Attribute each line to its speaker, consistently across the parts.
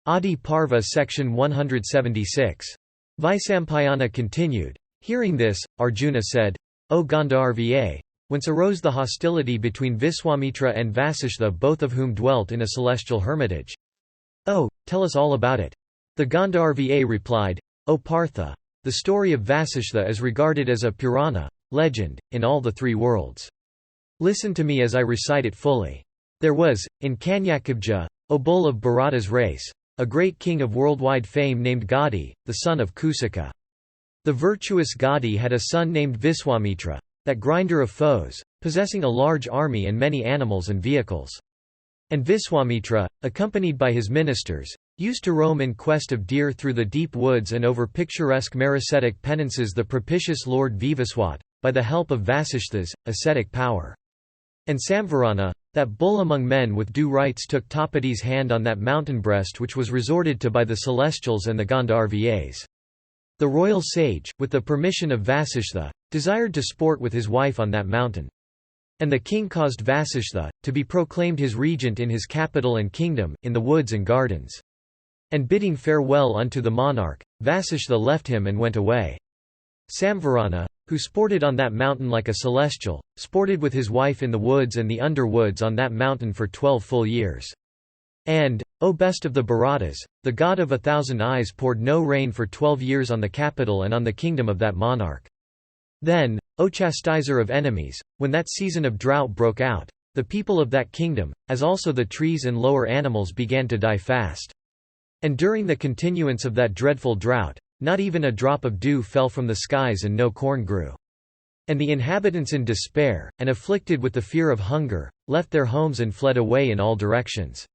Speaker 1: Adiparva section 176. Vaisampayana continued. Hearing this, Arjuna said, O Gandharva, whence arose the hostility between Viswamitra and Vasishtha, both of whom dwelt in a celestial hermitage? Oh, tell us all about it. The Gandharva replied, O Partha, the story of Vasishtha is regarded as a Purana, legend, in all the three worlds. Listen to me as I recite it fully. There was, in Kanyakubja, Obol of Bharata's race, a great king of worldwide fame named Gadi, the son of Kusika. The virtuous Gadi had a son named Viswamitra, that grinder of foes, possessing a large army and many animals and vehicles. And Viswamitra, accompanied by his ministers, used to roam in quest of deer through the deep woods and over picturesque Maracetic penances the propitious Lord Vivaswat, by the help of Vasishtha's ascetic power. And Samvarana, that bull among men with due rights, took Tapati's hand on that mountain breast which was resorted to by the celestials and the Gandharvas. The royal sage, with the permission of Vasishtha, desired to sport with his wife on that mountain. And the king caused Vasishtha to be proclaimed his regent in his capital and kingdom, in the woods and gardens. And bidding farewell unto the monarch, Vasishtha left him and went away. Samvarana, who sported on that mountain like a celestial, sported with his wife in the woods and the underwoods on that mountain for 12 full years. And, O best of the Bharatas, the god of 1,000 eyes poured no rain for 12 years on the capital and on the kingdom of that monarch. Then, O chastiser of enemies, when that season of drought broke out, the people of that kingdom, as also the trees and lower animals, began to die fast. And during the continuance of that dreadful drought, not even a drop of dew fell from the skies and no corn grew. And the inhabitants, in despair, and afflicted with the fear of hunger, left their homes and fled away in all directions.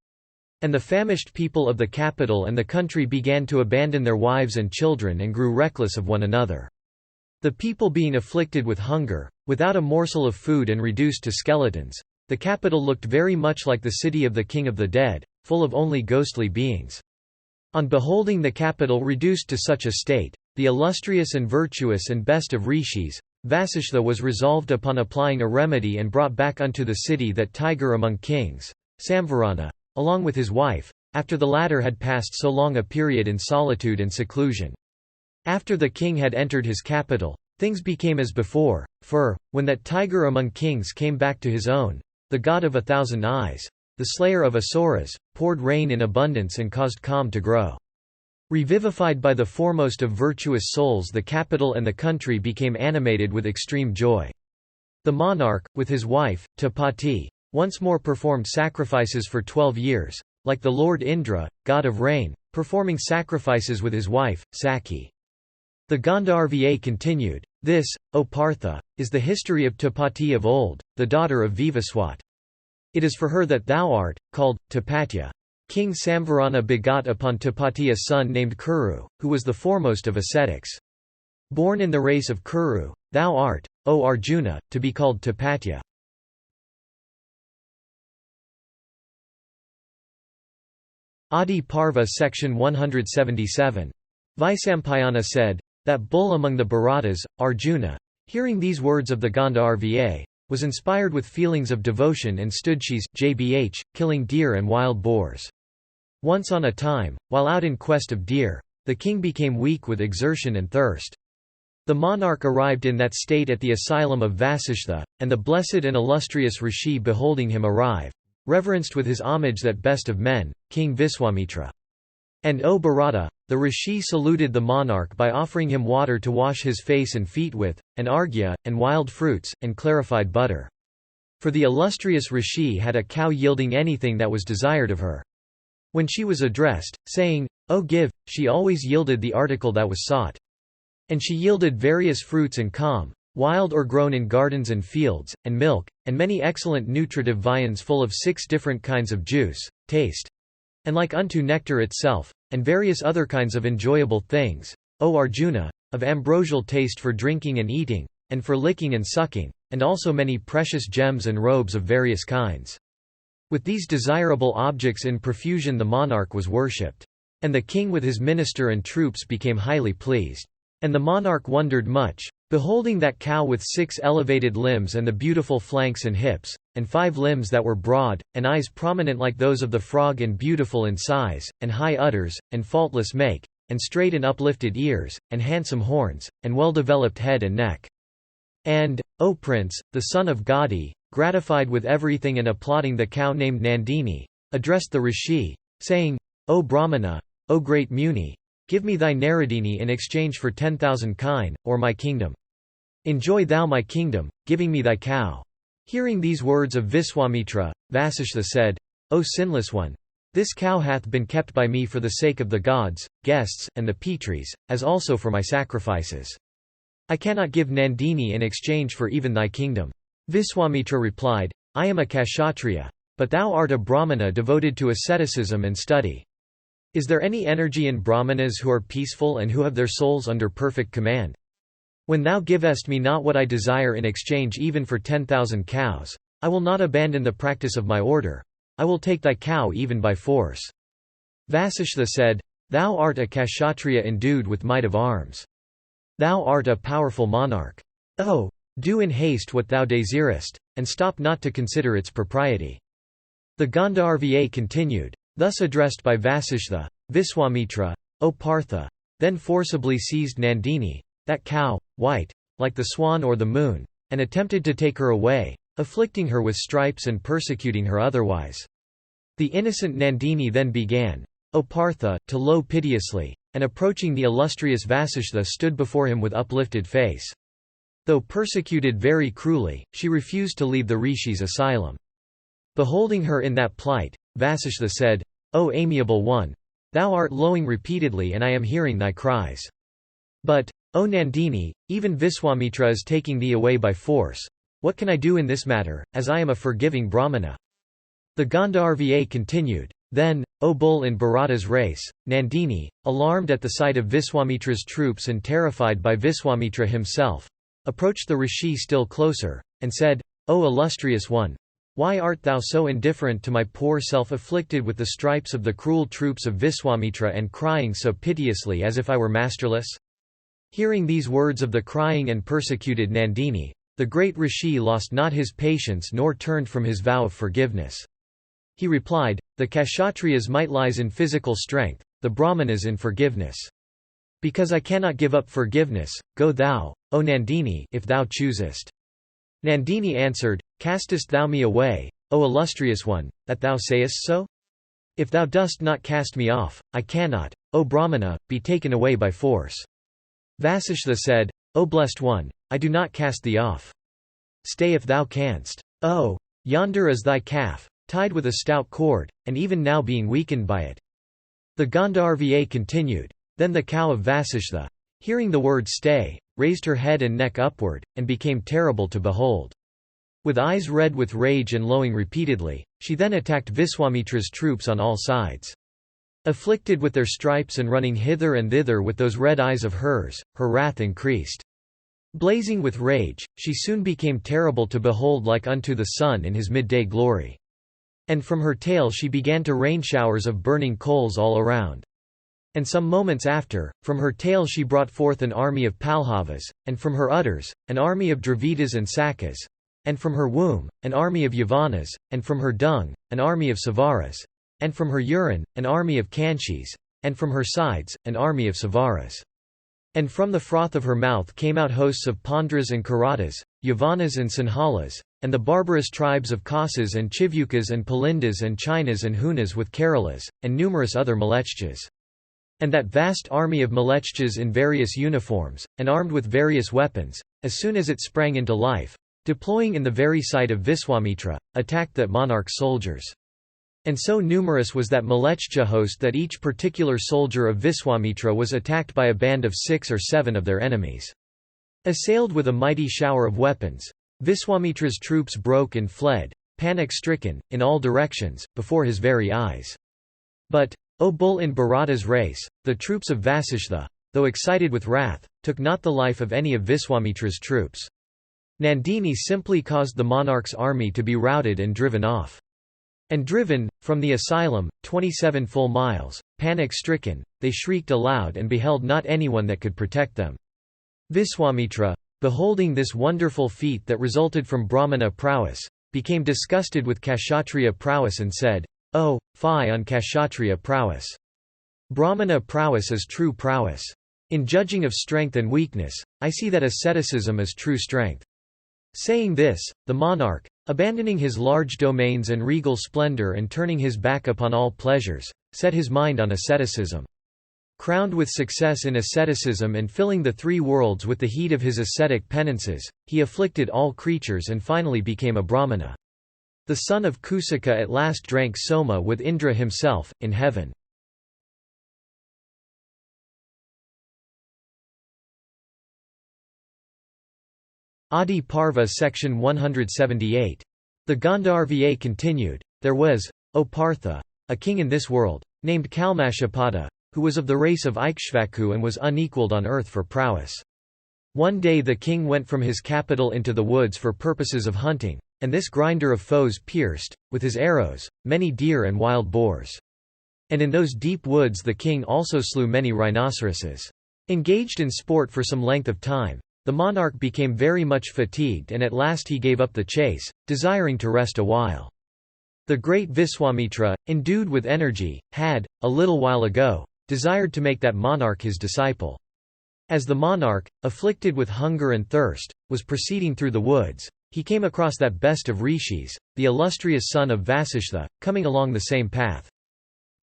Speaker 1: And the famished people of the capital and the country began to abandon their wives and children and grew reckless of one another. The people being afflicted with hunger, without a morsel of food and reduced to skeletons, the capital looked very much like the city of the king of the dead, full of only ghostly beings. On beholding the capital reduced to such a state, the illustrious and virtuous and best of rishis, Vasishtha was resolved upon applying a remedy and brought back unto the city that tiger among kings, Samvarana, along with his wife, after the latter had passed so long a period in solitude and seclusion. After the king had entered his capital, things became as before, for, when that tiger among kings came back to his own, the god of 1,000 eyes, the slayer of Asuras, poured rain in abundance and caused calm to grow. Revivified by the foremost of virtuous souls, the capital and the country became animated with extreme joy. The monarch, with his wife, Tapati, once more performed sacrifices for 12 years, like the Lord Indra, god of rain, performing sacrifices with his wife, Sakhi. The Gandharva continued, This, O Partha, is the history of Tapati of old, the daughter of Vivaswat. It is for her that thou art called Tapatya. King Samvarana begot upon Tapati a son named Kuru, who was the foremost of ascetics. Born in the race of Kuru, thou art, O Arjuna, to be called Tapatya. Adiparva section 177. Vaisampayana said, That bull among the Bharatas, Arjuna, hearing these words of the Gandharva, was inspired with feelings of devotion and stood jbh, killing deer and wild boars. Once on a time, while out in quest of deer, the king became weak with exertion and thirst. The monarch arrived in that state at the asylum of Vasishtha, and the blessed and illustrious Rishi, beholding him arrive, reverenced with his homage that best of men, King Viswamitra. And O Bharata, the Rishi saluted the monarch by offering him water to wash his face and feet with, and arghya, and wild fruits, and clarified butter. For the illustrious Rishi had a cow yielding anything that was desired of her. When she was addressed, saying, O give, she always yielded the article that was sought. And she yielded various fruits and calm, wild or grown in gardens and fields, and milk, and many excellent nutritive viands full of 6 different kinds of juice, taste, and like unto nectar itself, and various other kinds of enjoyable things, O Arjuna, of ambrosial taste for drinking and eating, and for licking and sucking, and also many precious gems and robes of various kinds. With these desirable objects in profusion the monarch was worshipped. And the king with his minister and troops became highly pleased. And the monarch wondered much, Beholding that cow with 6 elevated limbs and the beautiful flanks and hips, and 5 limbs that were broad, and eyes prominent like those of the frog and beautiful in size, and high udders, and faultless make, and straight and uplifted ears, and handsome horns, and well-developed head and neck. And, O Prince, the son of Gadi, gratified with everything and applauding the cow named Nandini, addressed the Rishi, saying, O Brahmana, O great Muni, give me thy Naradini in exchange for 10,000 kine, or my kingdom. Enjoy thou my kingdom, giving me thy cow. Hearing these words of Viswamitra, Vasishtha said, O sinless one, this cow hath been kept by me for the sake of the gods, guests, and the Pitris, as also for my sacrifices. I cannot give Nandini in exchange for even thy kingdom. Viswamitra replied, I am a Kshatriya, but thou art a Brahmana devoted to asceticism and study. Is there any energy in Brahmanas who are peaceful and who have their souls under perfect command? When thou givest me not what I desire in exchange even for 10,000 cows, I will not abandon the practice of my order. I will take thy cow even by force. Vasishtha said, Thou art a Kshatriya endued with might of arms. Thou art a powerful monarch. Oh, do in haste what thou desirest, and stop not to consider its propriety. The Gandharva continued, thus addressed by Vasishtha, Viswamitra, O Partha, then forcibly seized Nandini, that cow, white, like the swan or the moon, and attempted to take her away, afflicting her with stripes and persecuting her otherwise. The innocent Nandini then began, O Partha, to low piteously, and approaching the illustrious Vasishtha stood before him with uplifted face. Though persecuted very cruelly, she refused to leave the Rishi's asylum. Beholding her in that plight, Vasishtha said, O amiable one, thou art lowing repeatedly and I am hearing thy cries. But, O Nandini, even Viswamitra is taking thee away by force. What can I do in this matter, as I am a forgiving Brahmana? The Gandharva continued, Then, O bull in Bharata's race, Nandini, alarmed at the sight of Viswamitra's troops and terrified by Viswamitra himself, approached the Rishi still closer, and said, O illustrious one, why art thou so indifferent to my poor self afflicted with the stripes of the cruel troops of Viswamitra and crying so piteously as if I were masterless? Hearing these words of the crying and persecuted Nandini, the great Rishi lost not his patience nor turned from his vow of forgiveness. He replied, The Kshatriya's might lies in physical strength, the Brahmanas in forgiveness. Because I cannot give up forgiveness, go thou, O Nandini, if thou choosest. Nandini answered, Castest thou me away, O illustrious one, that thou sayest so? If thou dost not cast me off, I cannot, O Brahmana, be taken away by force. Vasishtha said, O blessed one, I do not cast thee off. Stay if thou canst. Oh, yonder is thy calf, tied with a stout cord, and even now being weakened by it. The Gandharva continued, Then the cow of Vasishtha, hearing the word stay, raised her head and neck upward, and became terrible to behold. With eyes red with rage and lowing repeatedly, she then attacked Viswamitra's troops on all sides. Afflicted with their stripes and running hither and thither with those red eyes of hers, her wrath increased. Blazing with rage, she soon became terrible to behold like unto the sun in his midday glory. And from her tail she began to rain showers of burning coals all around. And some moments after, from her tail she brought forth an army of Palhavas, and from her udders, an army of Dravidas and Sakas, and from her womb, an army of Yavanas, and from her dung, an army of Savaras, and from her urine, an army of Kanchis, and from her sides, an army of Savaras. And from the froth of her mouth came out hosts of Pandras and Karatas, Yavanas and Sinhalas, and the barbarous tribes of Kasas and Chivyukas and Palindas and Chinas and Hunas with Keralas, and numerous other Malechchas. And that vast army of Malechchas in various uniforms, and armed with various weapons, as soon as it sprang into life, deploying in the very sight of Viswamitra, attacked that monarch's soldiers. And so numerous was that Malechcha host that each particular soldier of Viswamitra was attacked by a band of 6 or 7 of their enemies. Assailed with a mighty shower of weapons, Viswamitra's troops broke and fled, panic-stricken, in all directions, before his very eyes. But, O bull in Bharata's race, the troops of Vasishtha, though excited with wrath, took not the life of any of Viswamitra's troops. Nandini simply caused the monarch's army to be routed and driven off. And driven, from the asylum, 27 full miles, panic-stricken, they shrieked aloud and beheld not anyone that could protect them. Viswamitra, beholding this wonderful feat that resulted from Brahmana prowess, became disgusted with Kshatriya prowess and said, "Oh, fie on Kshatriya prowess! Brahmana prowess is true prowess. In judging of strength and weakness, I see that asceticism is true strength." Saying this, the monarch, abandoning his large domains and regal splendor and turning his back upon all pleasures, set his mind on asceticism. Crowned with success in asceticism and filling the three worlds with the heat of his ascetic penances, he afflicted all creatures and finally became a Brahmana. The son of Kusika at last drank Soma with Indra himself, in heaven. Adiparva section 178. The Gandharva continued, "There was, O Partha, a king in this world, named Kalmashapada, who was of the race of Ikshvaku and was unequalled on earth for prowess. One day the king went from his capital into the woods for purposes of hunting, and this grinder of foes pierced, with his arrows, many deer and wild boars. And in those deep woods the king also slew many rhinoceroses. Engaged in sport for some length of time, the monarch became very much fatigued and at last he gave up the chase, desiring to rest a while. The great Viswamitra, endued with energy, had, a little while ago, desired to make that monarch his disciple. As the monarch, afflicted with hunger and thirst, was proceeding through the woods, he came across that best of rishis, the illustrious son of Vasishtha, coming along the same path.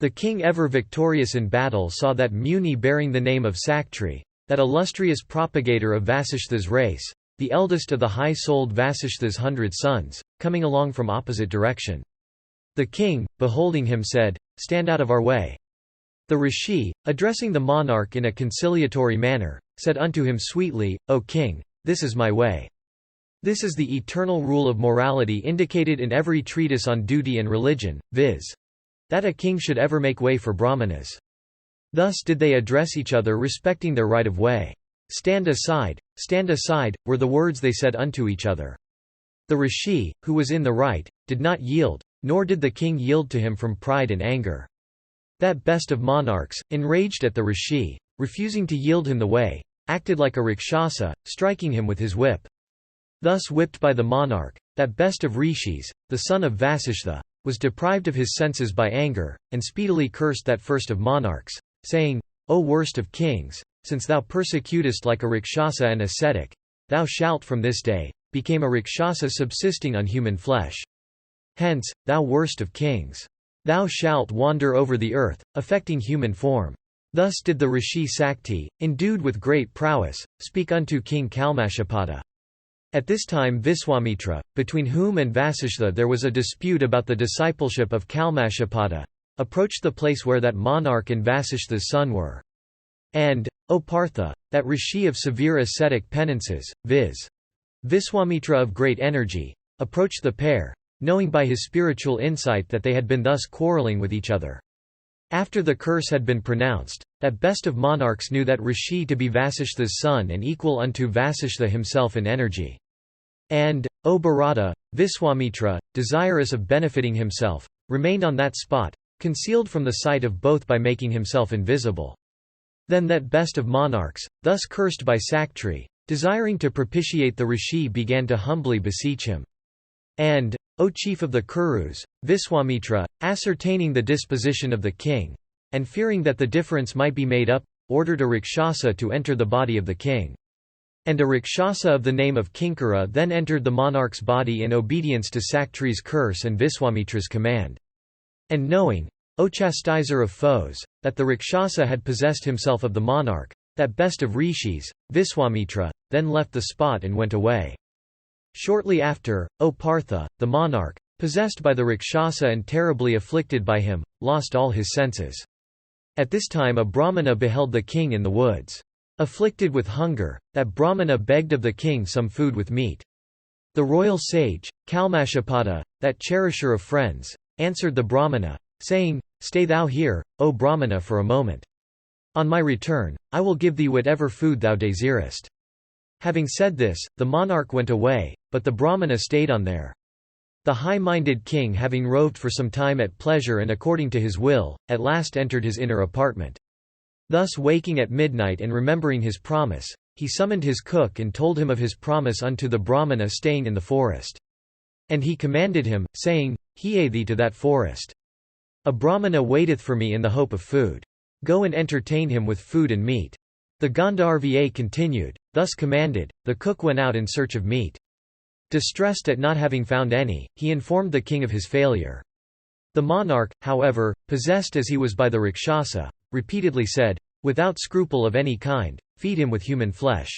Speaker 1: The king, ever victorious in battle, saw that Muni bearing the name of Saktri, that illustrious propagator of Vasishtha's race, the eldest of the high-souled Vasishtha's 100 sons, coming along from opposite direction. The king, beholding him, said, "Stand out of our way." The rishi, addressing the monarch in a conciliatory manner, said unto him sweetly, "O king, this is my way. This is the eternal rule of morality indicated in every treatise on duty and religion, viz. that a king should ever make way for brahmanas." Thus did they address each other respecting their right of way. stand aside, were the words they said unto each other. The rishi, who was in the right, did not yield, nor did the king yield to him from pride and anger. That best of monarchs, enraged at the rishi, refusing to yield him the way, acted like a Rakshasa, striking him with his whip. Thus whipped by the monarch, that best of rishis, the son of Vasishtha, was deprived of his senses by anger, and speedily cursed that first of monarchs, saying, "O worst of kings, since thou persecutest like a Rakshasa an ascetic, thou shalt from this day become a Rakshasa subsisting on human flesh. Hence, thou worst of kings. Thou shalt wander over the earth, affecting human form." Thus did the rishi Sakti, endued with great prowess, speak unto King Kalmashapada. At this time Viswamitra, between whom and Vasishtha there was a dispute about the discipleship of Kalmashapada, approached the place where that monarch and Vasishtha's son were. And, O Partha, that rishi of severe ascetic penances, viz. Viswamitra of great energy, approached the pair, knowing by his spiritual insight that they had been thus quarreling with each other. After the curse had been pronounced, that best of monarchs knew that rishi to be Vasishtha's son and equal unto Vasishtha himself in energy. And, O Bharata, Viswamitra, desirous of benefiting himself, remained on that spot, concealed from the sight of both by making himself invisible. Then that best of monarchs, thus cursed by Saktri, desiring to propitiate the rishi, began to humbly beseech him. And, O chief of the Kurus, Viswamitra, ascertaining the disposition of the king, and fearing that the difference might be made up, ordered a Rakshasa to enter the body of the king. And a Rakshasa of the name of Kinkara then entered the monarch's body in obedience to Saktri's curse and Viswamitra's command. And knowing, O chastiser of foes, that the Rakshasa had possessed himself of the monarch, that best of rishis, Viswamitra, then left the spot and went away. Shortly after, O Partha, the monarch, possessed by the Rakshasa and terribly afflicted by him, lost all his senses. At this time a Brahmana beheld the king in the woods. Afflicted with hunger, that Brahmana begged of the king some food with meat. The royal sage, Kalmashapada, that cherisher of friends, answered the Brahmana, saying, "Stay thou here, O Brahmana, for a moment. On my return, I will give thee whatever food thou desirest." Having said this, the monarch went away, but the Brahmana stayed on there. The high-minded king, having roved for some time at pleasure and according to his will, at last entered his inner apartment. Thus waking at midnight and remembering his promise, he summoned his cook and told him of his promise unto the Brahmana staying in the forest. And he commanded him, saying, Hie thee to that forest. A Brahmana waiteth for me in the hope of food. Go and entertain him with food and meat. The Gandharva continued, thus commanded, the cook went out in search of meat. Distressed at not having found any, he informed the king of his failure. The monarch, however, possessed as he was by the Rakshasa, repeatedly said, without scruple of any kind, feed him with human flesh.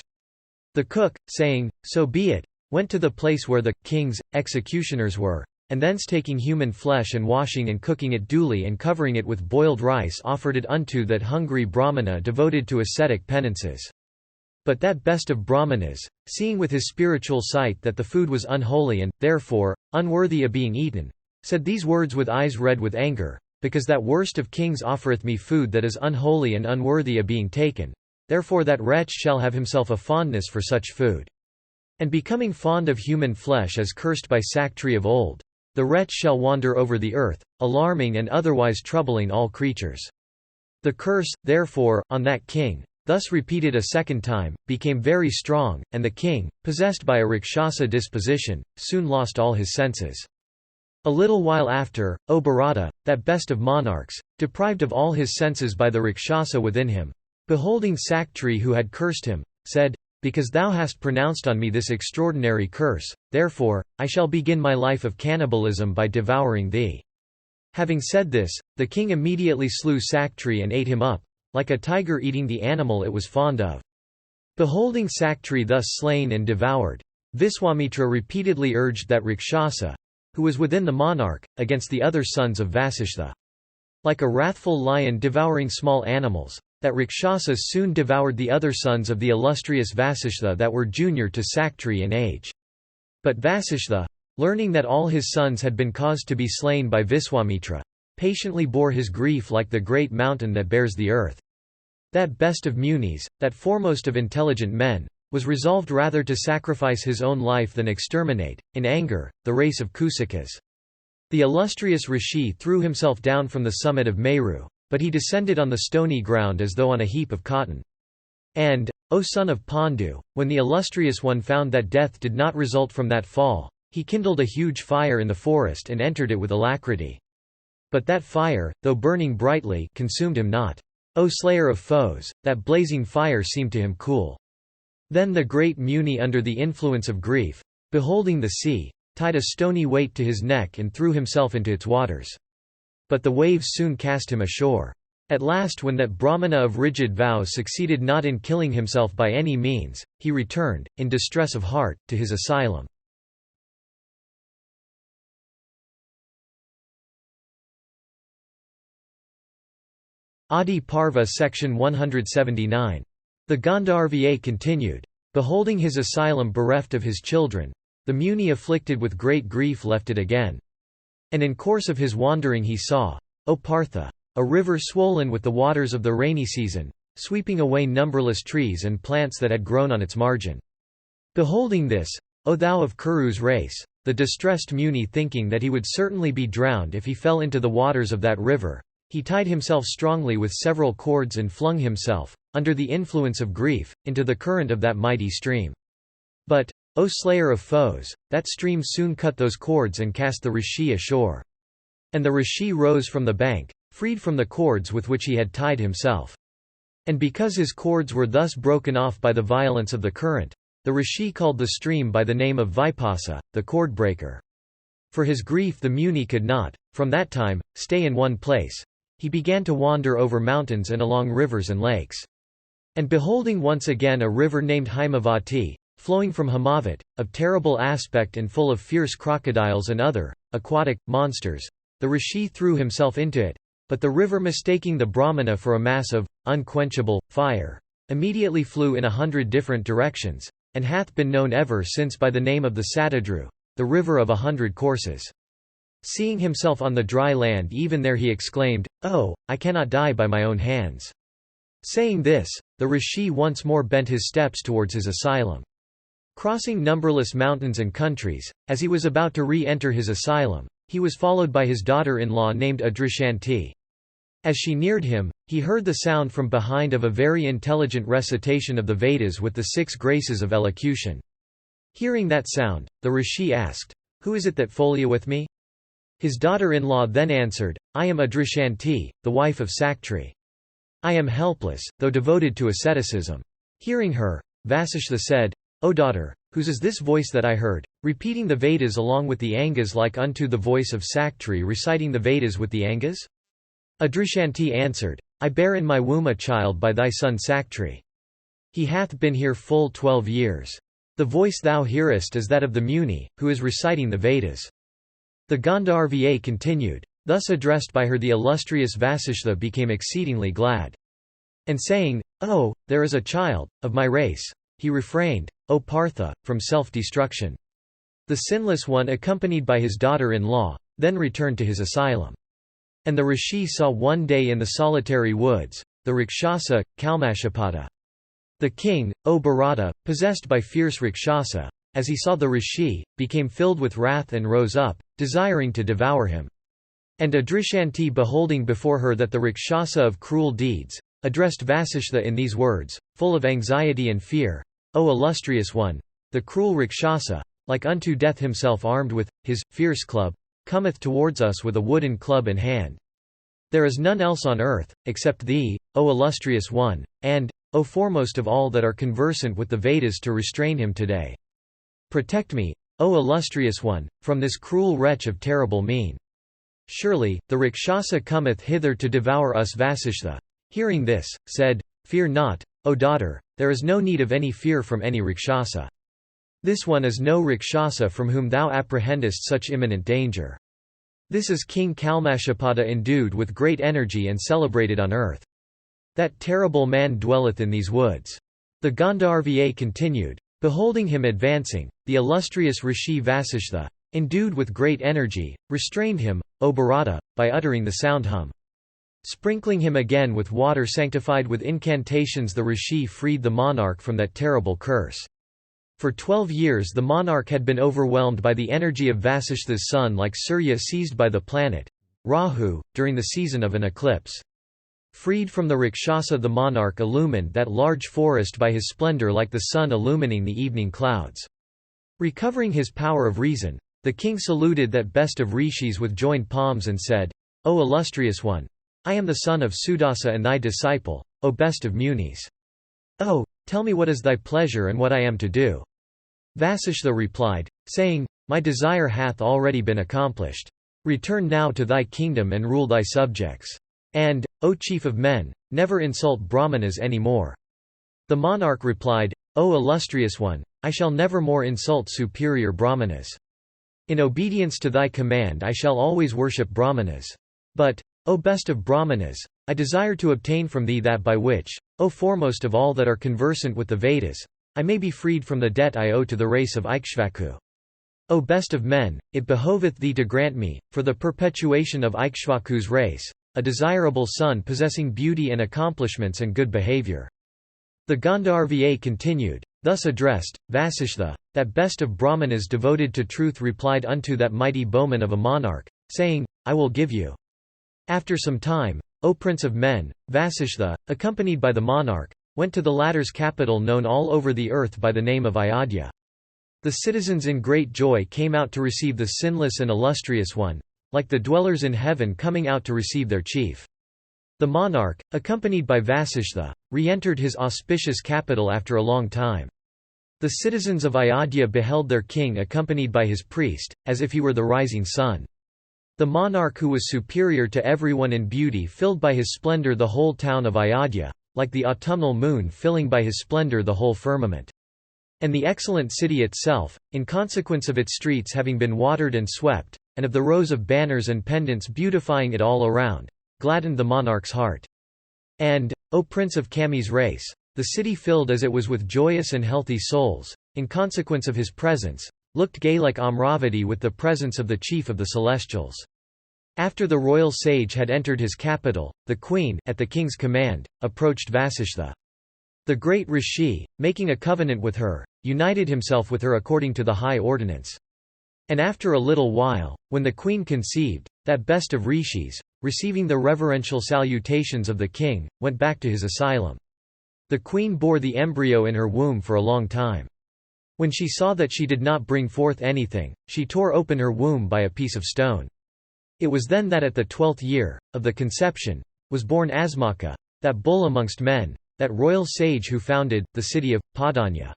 Speaker 1: The cook, saying, so be it, went to the place where the king's executioners were, and thence taking human flesh and washing and cooking it duly and covering it with boiled rice offered it unto that hungry Brahmana devoted to ascetic penances. But that best of Brahmanas, seeing with his spiritual sight that the food was unholy and, therefore, unworthy of being eaten, said these words with eyes red with anger, because that worst of kings offereth me food that is unholy and unworthy of being taken, therefore that wretch shall have himself a fondness for such food. And becoming fond of human flesh as cursed by Saktri of old, the wretch shall wander over the earth, alarming and otherwise troubling all creatures. The curse, therefore, on that king, thus repeated a second time, became very strong, and the king, possessed by a Rakshasa disposition, soon lost all his senses. A little while after, O Bharata, that best of monarchs, deprived of all his senses by the Rakshasa within him, beholding Saktri who had cursed him, said, because thou hast pronounced on me this extraordinary curse, therefore, I shall begin my life of cannibalism by devouring thee. Having said this, the king immediately slew Saktri and ate him up, like a tiger eating the animal it was fond of. Beholding Saktri thus slain and devoured, Viswamitra repeatedly urged that Rakshasa, who was within the monarch, against the other sons of Vasishtha. Like a wrathful lion devouring small animals, that Rakshasa soon devoured the other sons of the illustrious Vasishtha that were junior to Saktri in age. But Vasishtha, learning that all his sons had been caused to be slain by Viswamitra, patiently bore his grief like the great mountain that bears the earth. That best of munis, that foremost of intelligent men, was resolved rather to sacrifice his own life than exterminate, in anger, the race of Kusikas. The illustrious Rishi threw himself down from the summit of Meru, but he descended on the stony ground as though on a heap of cotton. And, O son of Pandu, when the illustrious one found that death did not result from that fall, he kindled a huge fire in the forest and entered it with alacrity. But that fire, though burning brightly, consumed him not. O slayer of foes, that blazing fire seemed to him cool. Then the great Muni under the influence of grief, beholding the sea, tied a stony weight to his neck and threw himself into its waters. But the waves soon cast him ashore. At last when that Brahmana of rigid vows succeeded not in killing himself by any means, he returned, in distress of heart, to his asylum. Adiparva section 179. The Gandharva continued. Beholding his asylum bereft of his children, the Muni afflicted with great grief left it again. And in course of his wandering he saw, O Partha, a river swollen with the waters of the rainy season, sweeping away numberless trees and plants that had grown on its margin. Beholding this, O thou of Kuru's race, the distressed Muni thinking that he would certainly be drowned if he fell into the waters of that river, he tied himself strongly with several cords and flung himself, under the influence of grief, into the current of that mighty stream. But, O slayer of foes, that stream soon cut those cords and cast the Rishi ashore. And the Rishi rose from the bank, freed from the cords with which he had tied himself. And because his cords were thus broken off by the violence of the current, the Rishi called the stream by the name of Vipasa, the cord breaker. For his grief the Muni could not, from that time, stay in one place. He began to wander over mountains and along rivers and lakes. And beholding once again a river named Himavati, flowing from Himavat, of terrible aspect and full of fierce crocodiles and other, aquatic, monsters, the Rishi threw himself into it, but the river mistaking the Brahmana for a mass of, unquenchable, fire, immediately flew in 100 different directions, and hath been known ever since by the name of the Satadru, the river of 100 courses. Seeing himself on the dry land even there he exclaimed, Oh, I cannot die by my own hands. Saying this, the Rishi once more bent his steps towards his asylum. Crossing numberless mountains and countries, as he was about to re-enter his asylum, he was followed by his daughter-in-law named Adrishanti. As she neared him, he heard the sound from behind of a very intelligent recitation of the Vedas with the 6 graces of elocution. Hearing that sound, the rishi asked, "Who is it that folioweth me?" His daughter-in-law then answered, "I am Adrishanti, the wife of Saktri. I am helpless, though devoted to asceticism." Hearing her, Vasishtha said, "O daughter, whose is this voice that I heard, repeating the Vedas along with the Angas like unto the voice of Saktri reciting the Vedas with the Angas?" Adrishanti answered, "I bear in my womb a child by thy son Saktri. He hath been here full 12 years. The voice thou hearest is that of the Muni, who is reciting the Vedas." The Gandharva continued. Thus addressed by her, the illustrious Vasishtha became exceedingly glad. And saying, "Oh, there is a child, of my race," he refrained, "O Partha, from self-destruction." The sinless one, accompanied by his daughter-in-law, then returned to his asylum. And the rishi saw one day in the solitary woods, the Rakshasa, Kalmashapada. The king, O Bharata, possessed by fierce Rakshasa, as he saw the rishi, became filled with wrath and rose up, desiring to devour him. And Adrishanti, beholding before her that the Rakshasa of cruel deeds, addressed Vasishtha in these words, full of anxiety and fear, "O illustrious one, the cruel Rakshasa, like unto death himself armed with his fierce club, cometh towards us with a wooden club in hand. There is none else on earth, except thee, O illustrious one, and, O foremost of all that are conversant with the Vedas, to restrain him today. Protect me, O illustrious one, from this cruel wretch of terrible mien. Surely, the Rakshasa cometh hither to devour us." Vasishtha, hearing this, said, "Fear not, O daughter, there is no need of any fear from any Rakshasa. This one is no Rakshasa from whom thou apprehendest such imminent danger. This is King Kalmashapada, endued with great energy and celebrated on earth. That terrible man dwelleth in these woods." The Gandharva continued. Beholding him advancing, the illustrious rishi Vasishtha, endued with great energy, restrained him, O Bharata, by uttering the sound hum. Sprinkling him again with water sanctified with incantations, the rishi freed the monarch from that terrible curse. For 12 years the monarch had been overwhelmed by the energy of Vasishtha's son, like Surya seized by the planet Rahu, during the season of an eclipse. Freed from the Rakshasa, the monarch illumined that large forest by his splendor like the sun illumining the evening clouds. Recovering his power of reason, the king saluted that best of rishis with joined palms and said, "O illustrious one, I am the son of Sudasa and thy disciple, O best of munis. Oh, tell me what is thy pleasure and what I am to do." Vasishtha replied, saying, "My desire hath already been accomplished. Return now to thy kingdom and rule thy subjects. And, O chief of men, never insult Brahmanas any more." The monarch replied, "O illustrious one, I shall never more insult superior Brahmanas. In obedience to thy command I shall always worship Brahmanas. But, O best of Brahmanas, I desire to obtain from thee that by which, O foremost of all that are conversant with the Vedas, I may be freed from the debt I owe to the race of Ikshvaku. O best of men, it behoveth thee to grant me, for the perpetuation of Ikshvaku's race, a desirable son possessing beauty and accomplishments and good behavior." The Gandharva continued. Thus addressed, Vasishtha, that best of Brahmanas devoted to truth, replied unto that mighty bowman of a monarch, saying, "I will give you." After some time, O prince of men, Vasishtha, accompanied by the monarch, went to the latter's capital, known all over the earth by the name of Ayodhya. The citizens in great joy came out to receive the sinless and illustrious one, like the dwellers in heaven coming out to receive their chief. The monarch, accompanied by Vasishtha, re-entered his auspicious capital after a long time. The citizens of Ayodhya beheld their king accompanied by his priest, as if he were the rising sun. The monarch, who was superior to everyone in beauty, filled by his splendor the whole town of Ayodhya, like the autumnal moon filling by his splendor the whole firmament. And the excellent city itself, in consequence of its streets having been watered and swept, and of the rows of banners and pendants beautifying it all around, gladdened the monarch's heart. And, O prince of Kami's race, the city filled as it was with joyous and healthy souls, in consequence of his presence, looked gay like Amravati with the presence of the chief of the celestials. After the royal sage had entered his capital, the queen, at the king's command, approached Vasishtha. The great rishi, making a covenant with her, united himself with her according to the high ordinance. And after a little while, when the queen conceived, that best of rishis, receiving the reverential salutations of the king, went back to his asylum. The queen bore the embryo in her womb for a long time. When she saw that she did not bring forth anything, she tore open her womb by a piece of stone. It was then that at the 12th year, of the conception, was born Asmaka, that bull amongst men, that royal sage who founded, the city of, Padanya.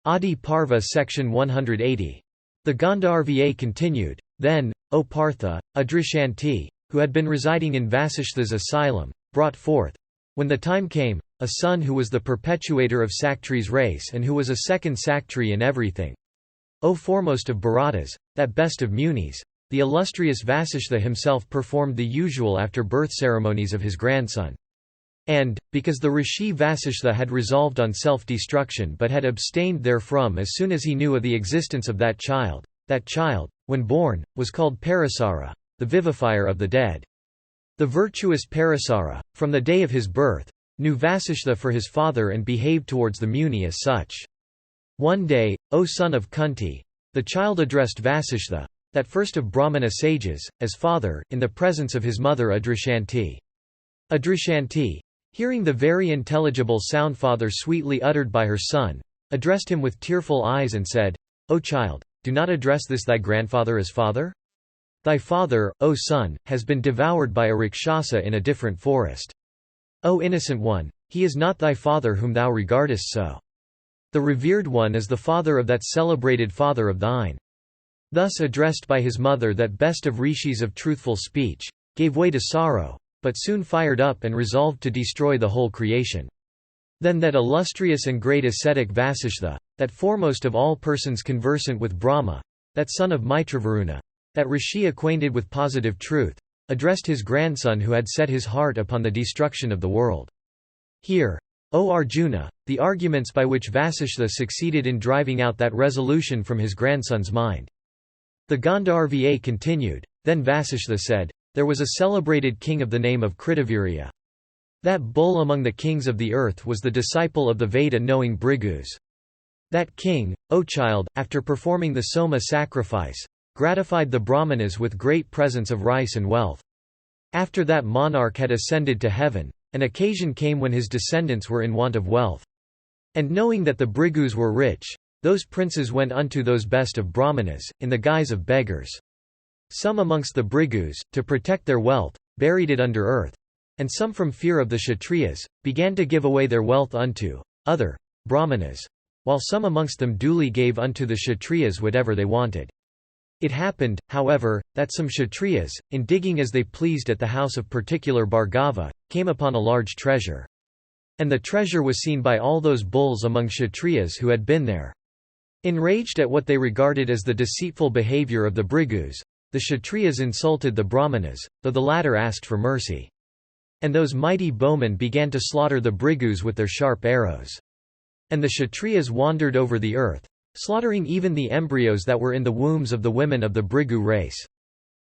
Speaker 1: Adiparva section 180. The Gandharva continued, Then, O Partha, Adrishanti, who had been residing in Vasishtha's asylum, brought forth, when the time came, a son who was the perpetuator of Saktri's race and who was a second Saktri in everything. O foremost of Bharatas, that best of Munis, the illustrious Vasishtha himself performed the usual after-birth ceremonies of his grandson. And, because the Rishi Vasishtha had resolved on self-destruction but had abstained therefrom as soon as he knew of the existence of that child, when born, was called Parasara, the vivifier of the dead. The virtuous Parasara, from the day of his birth, knew Vasishtha for his father and behaved towards the Muni as such. One day, O son of Kunti, the child addressed Vasishtha, that first of Brahmana sages, as father, in the presence of his mother Adrishanti. Adrishanti, hearing the very intelligible sound father sweetly uttered by her son, addressed him with tearful eyes and said, O child, do not address this thy grandfather as father? Thy father, O son, has been devoured by a Rakshasa in a different forest. O innocent one, he is not thy father whom thou regardest so. The revered one is the father of that celebrated father of thine. Thus addressed by his mother, that best of rishis of truthful speech, gave way to sorrow, but soon fired up and resolved to destroy the whole creation. Then that illustrious and great ascetic Vasishtha, that foremost of all persons conversant with Brahma, that son of Mitravaruna, that rishi acquainted with positive truth, addressed his grandson who had set his heart upon the destruction of the world. Hear, O Arjuna, the arguments by which Vasishtha succeeded in driving out that resolution from his grandson's mind. The Gandharva continued, Then Vasishtha said, There was a celebrated king of the name of Kritavirya. That bull among the kings of the earth was the disciple of the Veda-knowing Bhrigus. That king, O child, after performing the Soma sacrifice, gratified the Brahmanas with great presents of rice and wealth. After that monarch had ascended to heaven, an occasion came when his descendants were in want of wealth. And knowing that the Bhrigus were rich, those princes went unto those best of Brahmanas, in the guise of beggars. Some amongst the Bhrigus, to protect their wealth, buried it under earth, and some from fear of the Kshatriyas, began to give away their wealth unto other Brahmanas, while some amongst them duly gave unto the Kshatriyas whatever they wanted. It happened, however, that some Kshatriyas, in digging as they pleased at the house of particular Bhargava, came upon a large treasure. And the treasure was seen by all those bulls among Kshatriyas who had been there. Enraged at what they regarded as the deceitful behavior of the Bhrigus, the Kshatriyas insulted the Brahmanas, though the latter asked for mercy. And those mighty bowmen began to slaughter the Bhrigus with their sharp arrows. And the Kshatriyas wandered over the earth, slaughtering even the embryos that were in the wombs of the women of the Bhrigu race.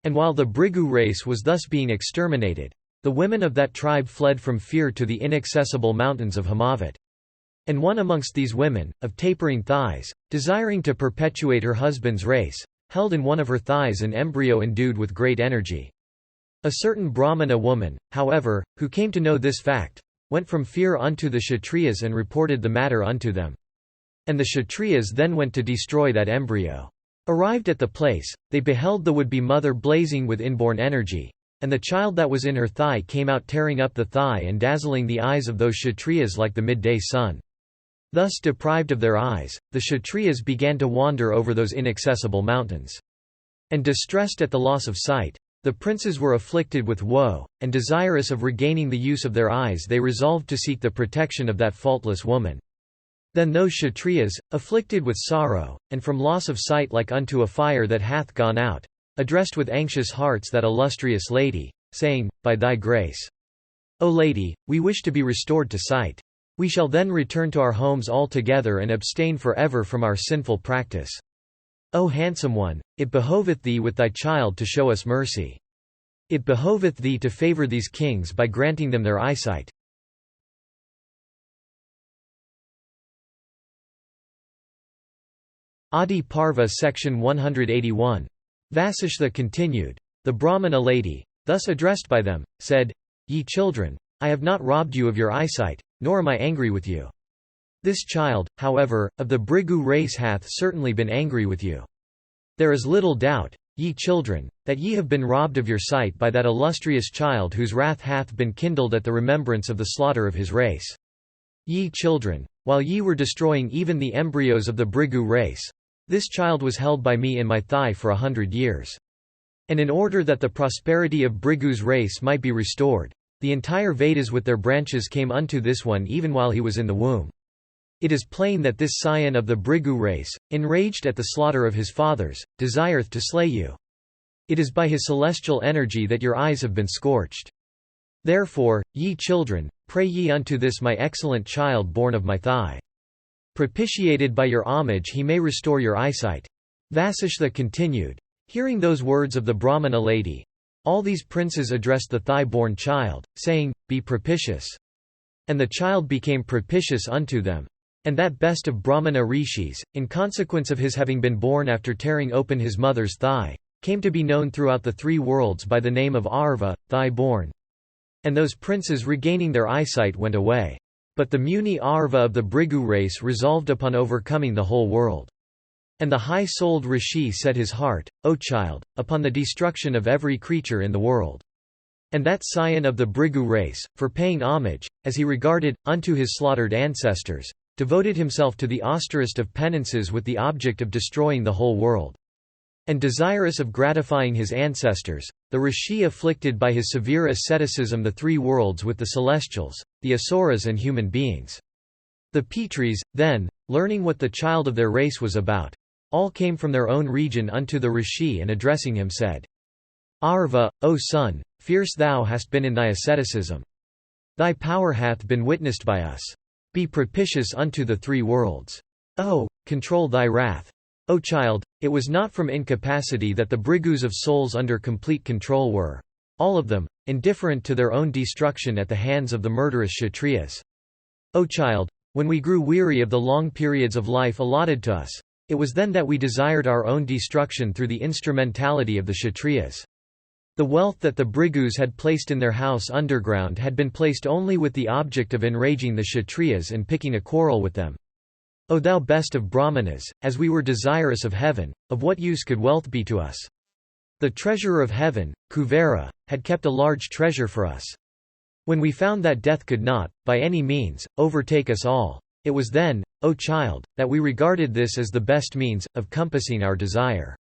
Speaker 1: And while the Bhrigu race was thus being exterminated, the women of that tribe fled from fear to the inaccessible mountains of Himavat. And one amongst these women, of tapering thighs, desiring to perpetuate her husband's race, held in one of her thighs an embryo endued with great energy. A certain Brahmana woman, however, who came to know this fact, went from fear unto the Kshatriyas and reported the matter unto them. And the Kshatriyas then went to destroy that embryo. Arrived at the place, they beheld the would-be mother blazing with inborn energy, and the child that was in her thigh came out tearing up the thigh and dazzling the eyes of those Kshatriyas like the midday sun. Thus deprived of their eyes, the Kshatriyas began to wander over those inaccessible mountains. And distressed at the loss of sight, the princes were afflicted with woe, and desirous of regaining the use of their eyes they resolved to seek the protection of that faultless woman. Then those Kshatriyas, afflicted with sorrow, and from loss of sight like unto a fire that hath gone out, addressed with anxious hearts that illustrious lady, saying, By thy grace, O lady, we wish to be restored to sight. We shall then return to our homes altogether and abstain for ever from our sinful practice. O handsome one, it behoveth thee with thy child to show us mercy. It behoveth thee to favor these kings by granting them their eyesight. Adiparva section 181. Vasishtha continued. The Brahmana lady, thus addressed by them, said, Ye children, I have not robbed you of your eyesight, nor am I angry with you. This child, however, of the Bhrigu race hath certainly been angry with you. There is little doubt, ye children, that ye have been robbed of your sight by that illustrious child whose wrath hath been kindled at the remembrance of the slaughter of his race. Ye children, while ye were destroying even the embryos of the Bhrigu race, this child was held by me in my thigh for 100 years. And in order that the prosperity of Bhrigu's race might be restored, the entire Vedas with their branches came unto this one even while he was in the womb. It is plain that this scion of the Bhrigu race, enraged at the slaughter of his fathers, desireth to slay you. It is by his celestial energy that your eyes have been scorched. Therefore, ye children, pray ye unto this my excellent child born of my thigh. Propitiated by your homage he may restore your eyesight. Vasishtha continued. Hearing those words of the Brahmana lady, all these princes addressed the thigh-born child, saying, Be propitious. And the child became propitious unto them. And that best of Brahmana rishis, in consequence of his having been born after tearing open his mother's thigh, came to be known throughout the 3 worlds by the name of Arva, thigh-born. And those princes regaining their eyesight went away. But the Muni Arva of the Bhrigu race resolved upon overcoming the whole world. And the high-souled Rishi set his heart, O child, upon the destruction of every creature in the world. And that scion of the Bhrigu race, for paying homage, as he regarded, unto his slaughtered ancestors, devoted himself to the austerest of penances with the object of destroying the whole world. And desirous of gratifying his ancestors, the Rishi afflicted by his severe asceticism the 3 worlds with the celestials, the asuras and human beings. The Pitris, then, learning what the child of their race was about, all came from their own region unto the Rishi and addressing him said, Arva, O son, fierce thou hast been in thy asceticism. Thy power hath been witnessed by us. Be propitious unto the 3 worlds. O, control thy wrath. O child, it was not from incapacity that the Bhrigus of souls under complete control were, all of them, indifferent to their own destruction at the hands of the murderous Kshatriyas. O child, when we grew weary of the long periods of life allotted to us, it was then that we desired our own destruction through the instrumentality of the Kshatriyas. The wealth that the Bhrigus had placed in their house underground had been placed only with the object of enraging the Kshatriyas and picking a quarrel with them. O thou best of Brahmanas, as we were desirous of heaven, of what use could wealth be to us? The treasurer of heaven, Kuvera, had kept a large treasure for us. When we found that death could not, by any means, overtake us all, it was then, O child, that we regarded this as the best means, of compassing our desire.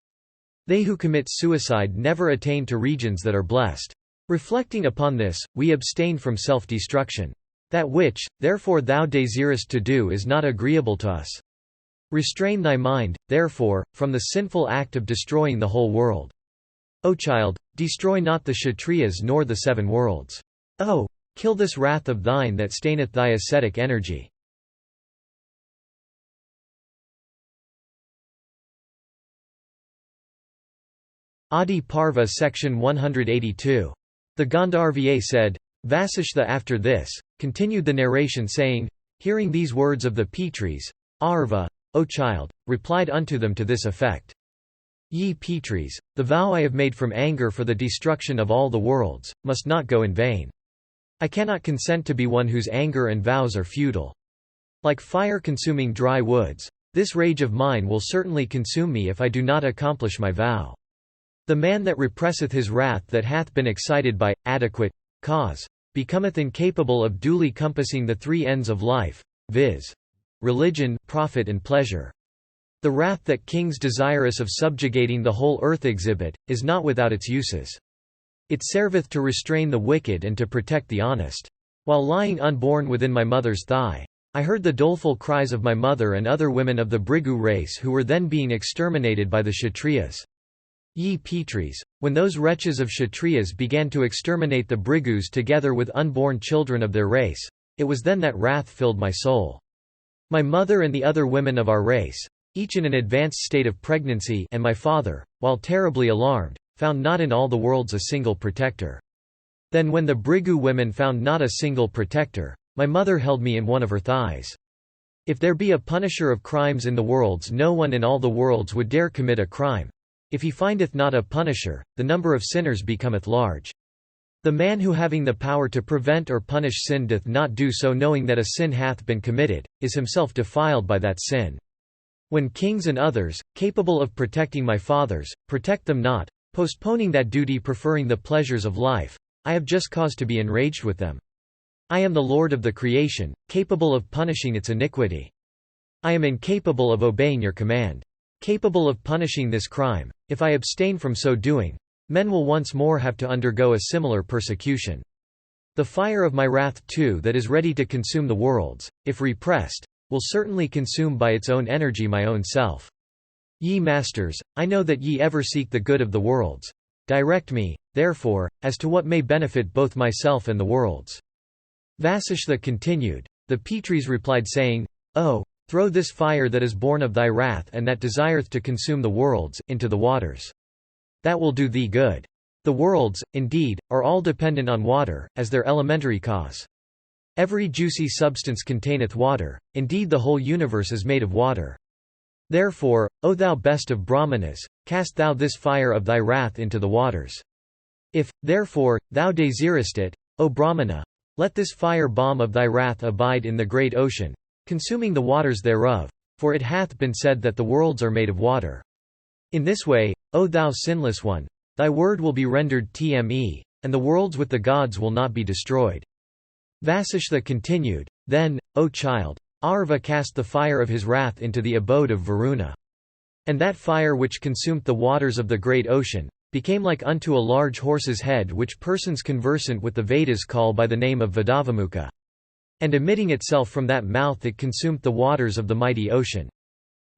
Speaker 1: They who commit suicide never attain to regions that are blessed. Reflecting upon this, we abstain from self-destruction. That which, therefore thou desirest to do is not agreeable to us. Restrain thy mind, therefore, from the sinful act of destroying the whole world. O child, destroy not the Kshatriyas nor the 7 worlds. O, kill this wrath of thine that staineth thy ascetic energy. Adiparva section 182. The Gandharva said, Vasishtha after this, continued the narration saying, Hearing these words of the Pitris, Arva, O child, replied unto them to this effect. Ye Pitris, the vow I have made from anger for the destruction of all the worlds, must not go in vain. I cannot consent to be one whose anger and vows are futile. Like fire consuming dry woods, this rage of mine will certainly consume me if I do not accomplish my vow. The man that represseth his wrath that hath been excited by adequate cause becometh incapable of duly compassing the 3 ends of life, viz. Religion, profit and pleasure. The wrath that kings desirous of subjugating the whole earth exhibit, is not without its uses. It serveth to restrain the wicked and to protect the honest. While lying unborn within my mother's thigh, I heard the doleful cries of my mother and other women of the Bhrigu race who were then being exterminated by the Kshatriyas. Ye Pitris, when those wretches of Kshatriyas began to exterminate the Bhrigus together with unborn children of their race, it was then that wrath filled my soul. My mother and the other women of our race, each in an advanced state of pregnancy, and my father, while terribly alarmed, found not in all the worlds a single protector. Then when the Bhrigu women found not a single protector, my mother held me in one of her thighs. If there be a punisher of crimes in the worlds, no one in all the worlds would dare commit a crime. If he findeth not a punisher, the number of sinners becometh large. The man who having the power to prevent or punish sin doth not do so knowing that a sin hath been committed, is himself defiled by that sin. When kings and others, capable of protecting my fathers, protect them not, postponing that duty preferring the pleasures of life, I have just cause to be enraged with them. I am the Lord of the creation, capable of punishing its iniquity. I am incapable of obeying your command. Capable of punishing this crime, if I abstain from so doing, men will once more have to undergo a similar persecution. The fire of my wrath too that is ready to consume the worlds, if repressed, will certainly consume by its own energy my own self. Ye masters, I know that ye ever seek the good of the worlds. Direct me, therefore, as to what may benefit both myself and the worlds. Vasishtha continued. The Pitris replied saying, O, throw this fire that is born of thy wrath and that desireth to consume the worlds, into the waters. That will do thee good. The worlds, indeed, are all dependent on water, as their elementary cause. Every juicy substance containeth water, indeed the whole universe is made of water. Therefore, O thou best of Brahmanas, cast thou this fire of thy wrath into the waters. If, therefore, thou desirest it, O Brahmana, let this fire bomb of thy wrath abide in the great ocean, consuming the waters thereof, for it hath been said that the worlds are made of water. In this way, O thou sinless one, thy word will be rendered tme, and the worlds with the gods will not be destroyed. Vasishtha continued, Then, O child, Arva cast the fire of his wrath into the abode of Varuna. And that fire which consumed the waters of the great ocean, became like unto a large horse's head which persons conversant with the Vedas call by the name of Vadavamukha. And emitting itself from that mouth it consumed the waters of the mighty ocean.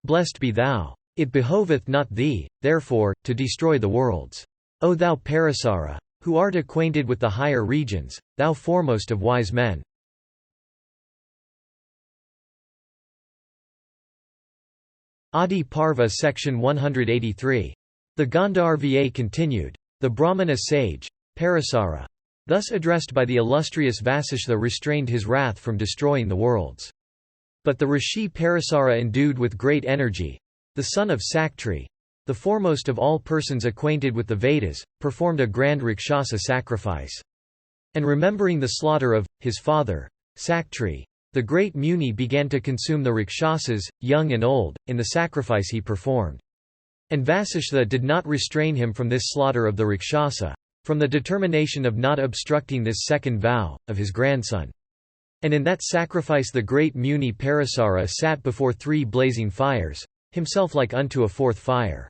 Speaker 1: Blessed be thou. It behoveth not thee, therefore, to destroy the worlds. O thou Parasara, who art acquainted with the higher regions, thou foremost of wise men. Adiparva Section 183. The Gandharva continued. The Brahmana sage, Parasara, thus addressed by the illustrious Vasishtha, restrained his wrath from destroying the worlds. But the Rishi Parasara, endued with great energy, the son of Saktri, the foremost of all persons acquainted with the Vedas, performed a grand Rakshasa sacrifice. And remembering the slaughter of his father, Saktri, the great Muni began to consume the Rakshasas, young and old, in the sacrifice he performed. And Vasishtha did not restrain him from this slaughter of the Rakshasa, from the determination of not obstructing this second vow, of his grandson. And in that sacrifice the great Muni Parasara sat before 3 blazing fires, himself like unto a 4th fire.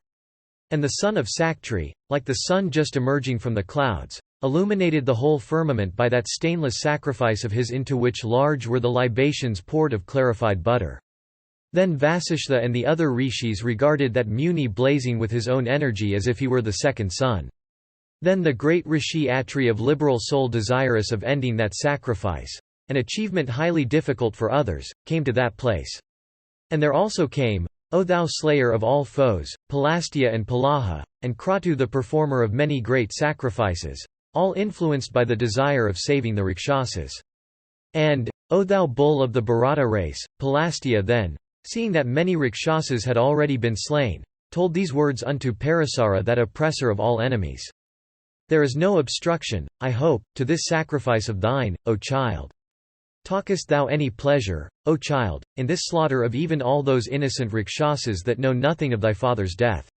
Speaker 1: And the son of Saktri, like the sun just emerging from the clouds, illuminated the whole firmament by that stainless sacrifice of his, into which large were the libations poured of clarified butter. Then Vasishtha and the other rishis regarded that Muni blazing with his own energy as if he were the second sun. Then the great Rishi Atri of liberal soul, desirous of ending that sacrifice, an achievement highly difficult for others, came to that place. And there also came, O thou slayer of all foes, Palastya and Palaha, and Kratu the performer of many great sacrifices, all influenced by the desire of saving the Rakshasas. And, O thou bull of the Bharata race, Palastya then, seeing that many Rakshasas had already been slain, told these words unto Parasara, that oppressor of all enemies. There is no obstruction, I hope, to this sacrifice of thine, O child. Talkest thou any pleasure, O child, in this slaughter of even all those innocent Rakshasas that know nothing of thy father's death?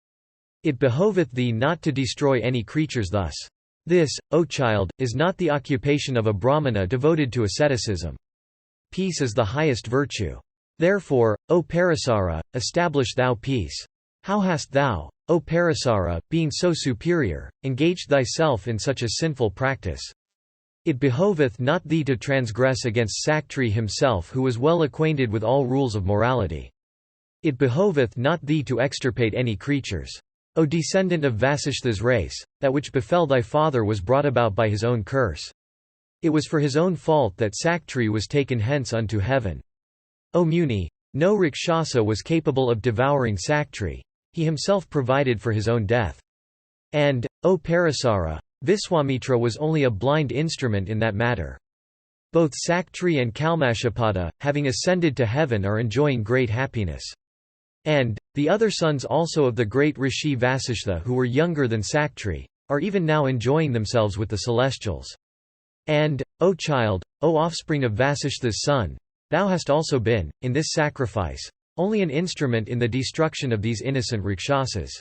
Speaker 1: It behoveth thee not to destroy any creatures thus. This, O child, is not the occupation of a Brahmana devoted to asceticism. Peace is the highest virtue. Therefore, O Parasara, establish thou peace. How hast thou, O Parasara, being so superior, engaged thyself in such a sinful practice? It behoveth not thee to transgress against Saktri himself, who was well acquainted with all rules of morality. It behoveth not thee to extirpate any creatures. O descendant of Vasishtha's race, that which befell thy father was brought about by his own curse. It was for his own fault that Saktri was taken hence unto heaven. O Muni, no Rakshasa was capable of devouring Saktri, he himself provided for his own death. And, O Parasara, Viswamitra was only a blind instrument in that matter. Both Saktri and Kalmashapada, having ascended to heaven, are enjoying great happiness. And the other sons also of the great Rishi Vasishtha, who were younger than Saktri, are even now enjoying themselves with the celestials. And, O child, O offspring of Vasishtha's son, thou hast also been, in this sacrifice, only an instrument in the destruction of these innocent Rakshasas.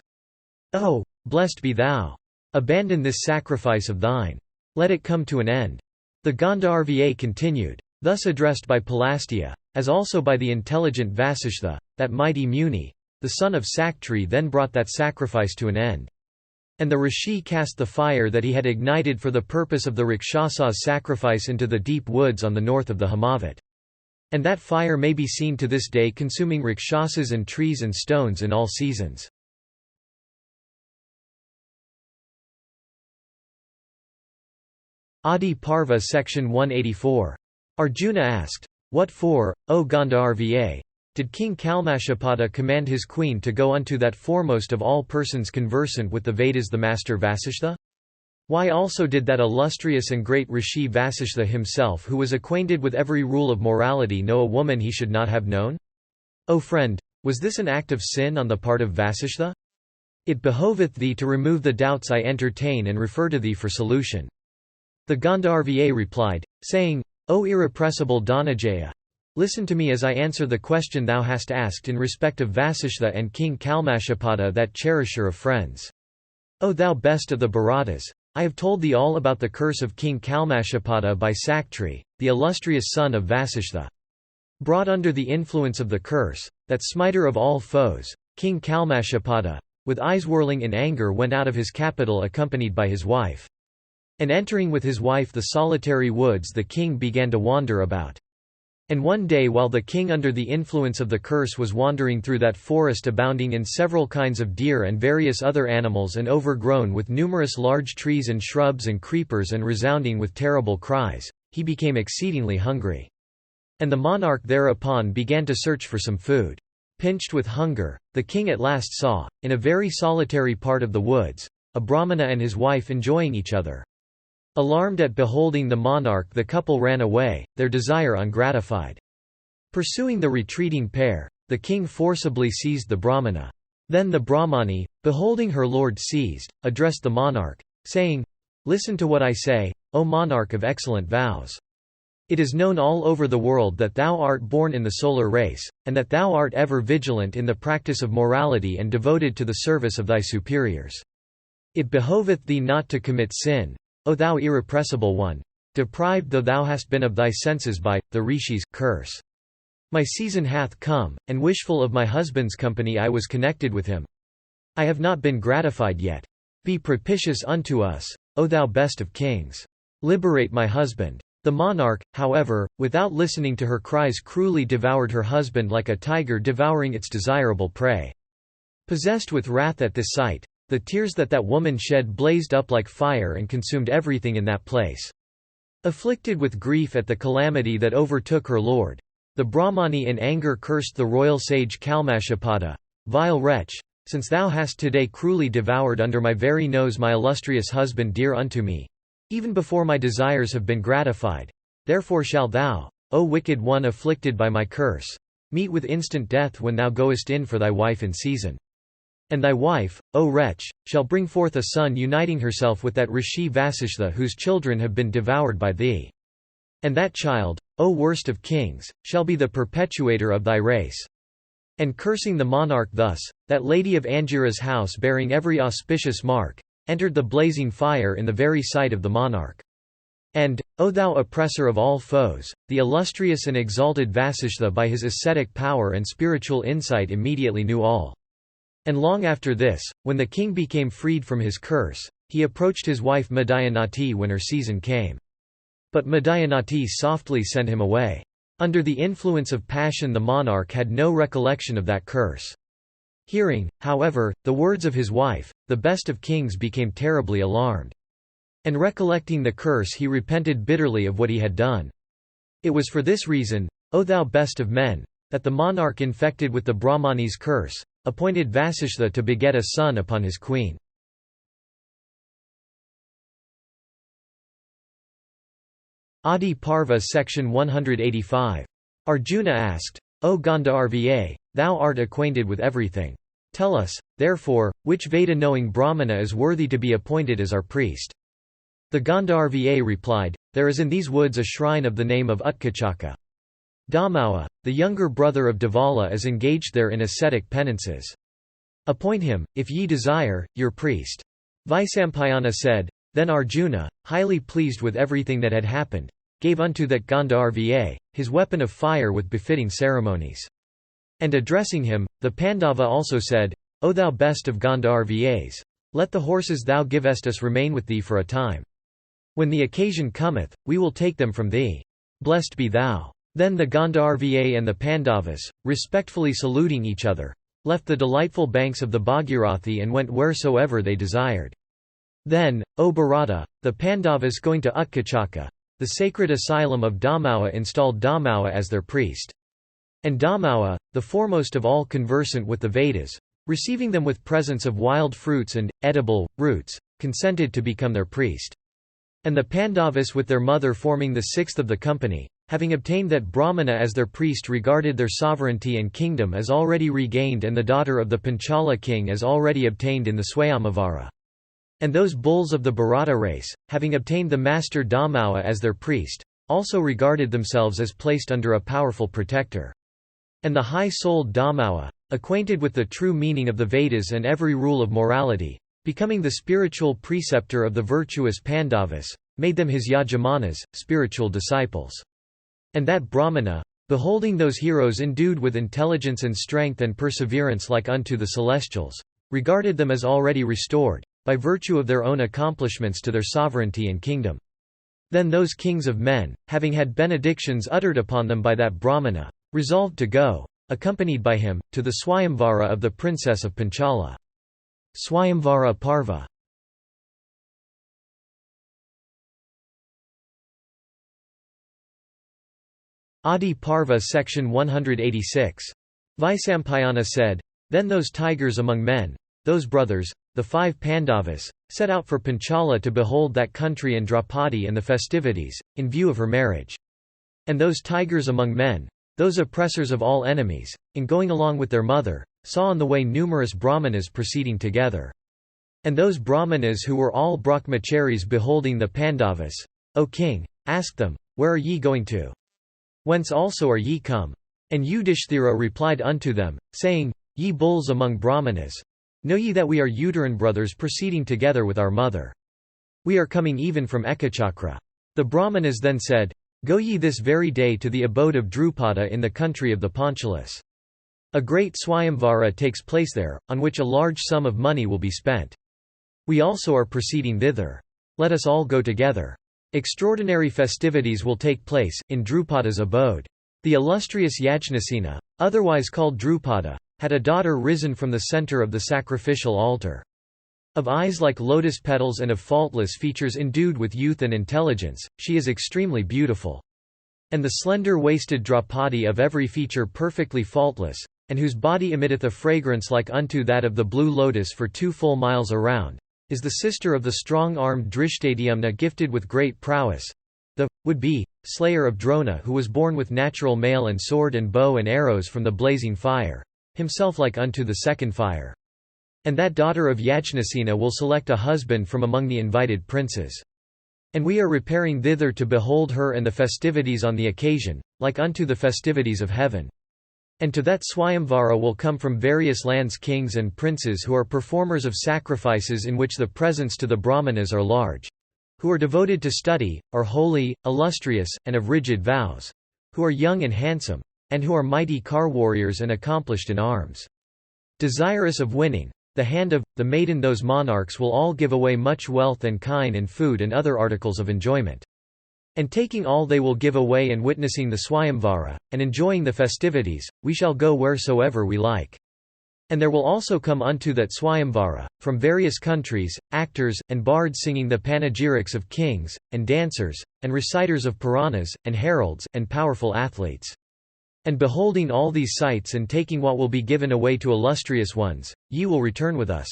Speaker 1: Oh, blessed be thou! Abandon this sacrifice of thine. Let it come to an end. The Gandharva continued, thus addressed by Pulastia, as also by the intelligent Vasishtha, that mighty Muni, the son of Saktri, then brought that sacrifice to an end. And the Rishi cast the fire that he had ignited for the purpose of the Rakshasas' sacrifice into the deep woods on the north of the Himavat. And that fire may be seen to this day consuming Rakshasas and trees and stones in all seasons. Adiparva section 184. Arjuna asked, what for, O Gandharva, did King Kalmashapada command his queen to go unto that foremost of all persons conversant with the Vedas, the master Vasishtha? Why also did that illustrious and great Rishi Vasishtha himself, who was acquainted with every rule of morality, know a woman he should not have known? O friend, was this an act of sin on the part of Vasishtha? It behoveth thee to remove the doubts I entertain and refer to thee for solution. The Gandharva replied, saying, O irrepressible Dhananjaya, listen to me as I answer the question thou hast asked in respect of Vasishtha and King Kalmashapada, that cherisher of friends. O thou best of the Bharatas, I have told thee all about the curse of King Kalmashapada by Saktri, the illustrious son of Vasishtha. Brought under the influence of the curse, that smiter of all foes, King Kalmashapada, with eyes whirling in anger, went out of his capital accompanied by his wife. And entering with his wife the solitary woods, the king began to wander about. And one day, while the king under the influence of the curse was wandering through that forest abounding in several kinds of deer and various other animals, and overgrown with numerous large trees and shrubs and creepers, and resounding with terrible cries, he became exceedingly hungry. And the monarch thereupon began to search for some food. Pinched with hunger, the king at last saw, in a very solitary part of the woods, a Brahmana and his wife enjoying each other. Alarmed at beholding the monarch, the couple ran away, their desire ungratified. Pursuing the retreating pair, the king forcibly seized the Brahmana. Then the Brahmani, beholding her lord seized, addressed the monarch, saying, Listen to what I say, O monarch of excellent vows. It is known all over the world that thou art born in the solar race, and that thou art ever vigilant in the practice of morality and devoted to the service of thy superiors. It behoveth thee not to commit sin, O thou irrepressible one, deprived though thou hast been of thy senses by the Rishis' curse. My season hath come, and wishful of my husband's company I was connected with him. I have not been gratified yet. Be propitious unto us, O thou best of kings. Liberate my husband. The monarch, however, without listening to her cries, cruelly devoured her husband like a tiger devouring its desirable prey. Possessed with wrath at this sight, the tears that woman shed blazed up like fire and consumed everything in that place. Afflicted with grief at the calamity that overtook her lord, the Brahmani in anger cursed the royal sage Kalmashapada, Vile wretch, since thou hast today cruelly devoured under my very nose my illustrious husband dear unto me, even before my desires have been gratified, therefore shalt thou, O wicked one afflicted by my curse, meet with instant death when thou goest in for thy wife in season. And thy wife, O wretch, shall bring forth a son uniting herself with that Rishi Vasishtha whose children have been devoured by thee. And that child, O worst of kings, shall be the perpetuator of thy race. And cursing the monarch thus, that lady of Angira's house bearing every auspicious mark, entered the blazing fire in the very sight of the monarch. And, O thou oppressor of all foes, the illustrious and exalted Vasishtha by his ascetic power and spiritual insight immediately knew all. And long after this, when the king became freed from his curse, he approached his wife Madhyanati when her season came. But Madhyanati softly sent him away. Under the influence of passion the monarch had no recollection of that curse. Hearing, however, the words of his wife, the best of kings became terribly alarmed. And recollecting the curse he repented bitterly of what he had done. It was for this reason, O thou best of men, that the monarch infected with the Brahmani's curse, appointed Vasishtha to beget a son upon his queen. Adiparva section 185. Arjuna asked, O Gandharva, thou art acquainted with everything. Tell us, therefore, which Veda-knowing Brahmana is worthy to be appointed as our priest. The Gandharva replied, There is in these woods a shrine of the name of Utkachaka. Damawa, the younger brother of Devala, is engaged there in ascetic penances. Appoint him, if ye desire, your priest. Vaisampayana said. Then Arjuna, highly pleased with everything that had happened, gave unto that Gandharva his weapon of fire with befitting ceremonies. And addressing him, the Pandava also said, O thou best of Gandharvas! Let the horses thou givest us remain with thee for a time. When the occasion cometh, we will take them from thee. Blessed be thou. Then the Gandharva and the Pandavas, respectfully saluting each other, left the delightful banks of the Bhagirathi and went wheresoever they desired. Then, O Bharata, the Pandavas going to Utkachaka, the sacred asylum of Damawa, installed Damawa as their priest. And Damawa, the foremost of all conversant with the Vedas, receiving them with presents of wild fruits and, edible, roots, consented to become their priest. And the Pandavas with their mother forming the sixth of the company, having obtained that Brahmana as their priest, regarded their sovereignty and kingdom as already regained and the daughter of the Panchala king as already obtained in the Swayamvara. And those bulls of the Bharata race, having obtained the master Damawa as their priest, also regarded themselves as placed under a powerful protector. And the high-souled Damawa, acquainted with the true meaning of the Vedas and every rule of morality, becoming the spiritual preceptor of the virtuous Pandavas, made them his Yajamanas, spiritual disciples. And that Brahmana, beholding those heroes endued with intelligence and strength and perseverance like unto the celestials, regarded them as already restored, by virtue of their own accomplishments to their sovereignty and kingdom. Then those kings of men, having had benedictions uttered upon them by that Brahmana, resolved to go, accompanied by him, to the Swayamvara of the princess of Panchala. Swayamvara Parva. Adiparva section 186. Vaisampayana said, Then those tigers among men, those brothers, the 5 Pandavas, set out for Panchala to behold that country and Draupadi and the festivities, in view of her marriage. And those tigers among men, those oppressors of all enemies, in going along with their mother, saw on the way numerous Brahmanas proceeding together. And those Brahmanas who were all Brahmacharis beholding the Pandavas, O king, asked them, Where are ye going to? Whence also are ye come? And Yudhishthira replied unto them, saying, Ye bulls among Brahmanas, know ye that we are uterine brothers proceeding together with our mother? We are coming even from Ekachakra. The Brahmanas then said, Go ye this very day to the abode of Drupada in the country of the Panchalas. A great Swayamvara takes place there, on which a large sum of money will be spent. We also are proceeding thither. Let us all go together. Extraordinary festivities will take place, in Drupada's abode. The illustrious Yajnasena, otherwise called Drupada, had a daughter risen from the center of the sacrificial altar. Of eyes like lotus petals and of faultless features endued with youth and intelligence, she is extremely beautiful. And the slender-waisted Draupadi of every feature perfectly faultless, and whose body emitteth a fragrance like unto that of the blue lotus for 2 full miles around, is the sister of the strong-armed Drishtadhyumna gifted with great prowess, the would-be slayer of Drona, who was born with natural mail and sword and bow and arrows from the blazing fire, himself like unto the second fire. And that daughter of Yajnasena will select a husband from among the invited princes. And we are repairing thither to behold her and the festivities on the occasion, like unto the festivities of heaven. And to that Swayamvara will come from various lands kings and princes who are performers of sacrifices in which the presents to the Brahmanas are large, who are devoted to study, are holy, illustrious, and of rigid vows, who are young and handsome, and who are mighty car warriors and accomplished in arms. Desirous of winning the hand of the maiden, those monarchs will all give away much wealth and kine and food and other articles of enjoyment. And taking all they will give away and witnessing the Swayamvara, and enjoying the festivities, we shall go wheresoever we like. And there will also come unto that Swayamvara, from various countries, actors, and bards singing the panegyrics of kings, and dancers, and reciters of Puranas, and heralds, and powerful athletes. And beholding all these sights and taking what will be given away to illustrious ones, ye will return with us.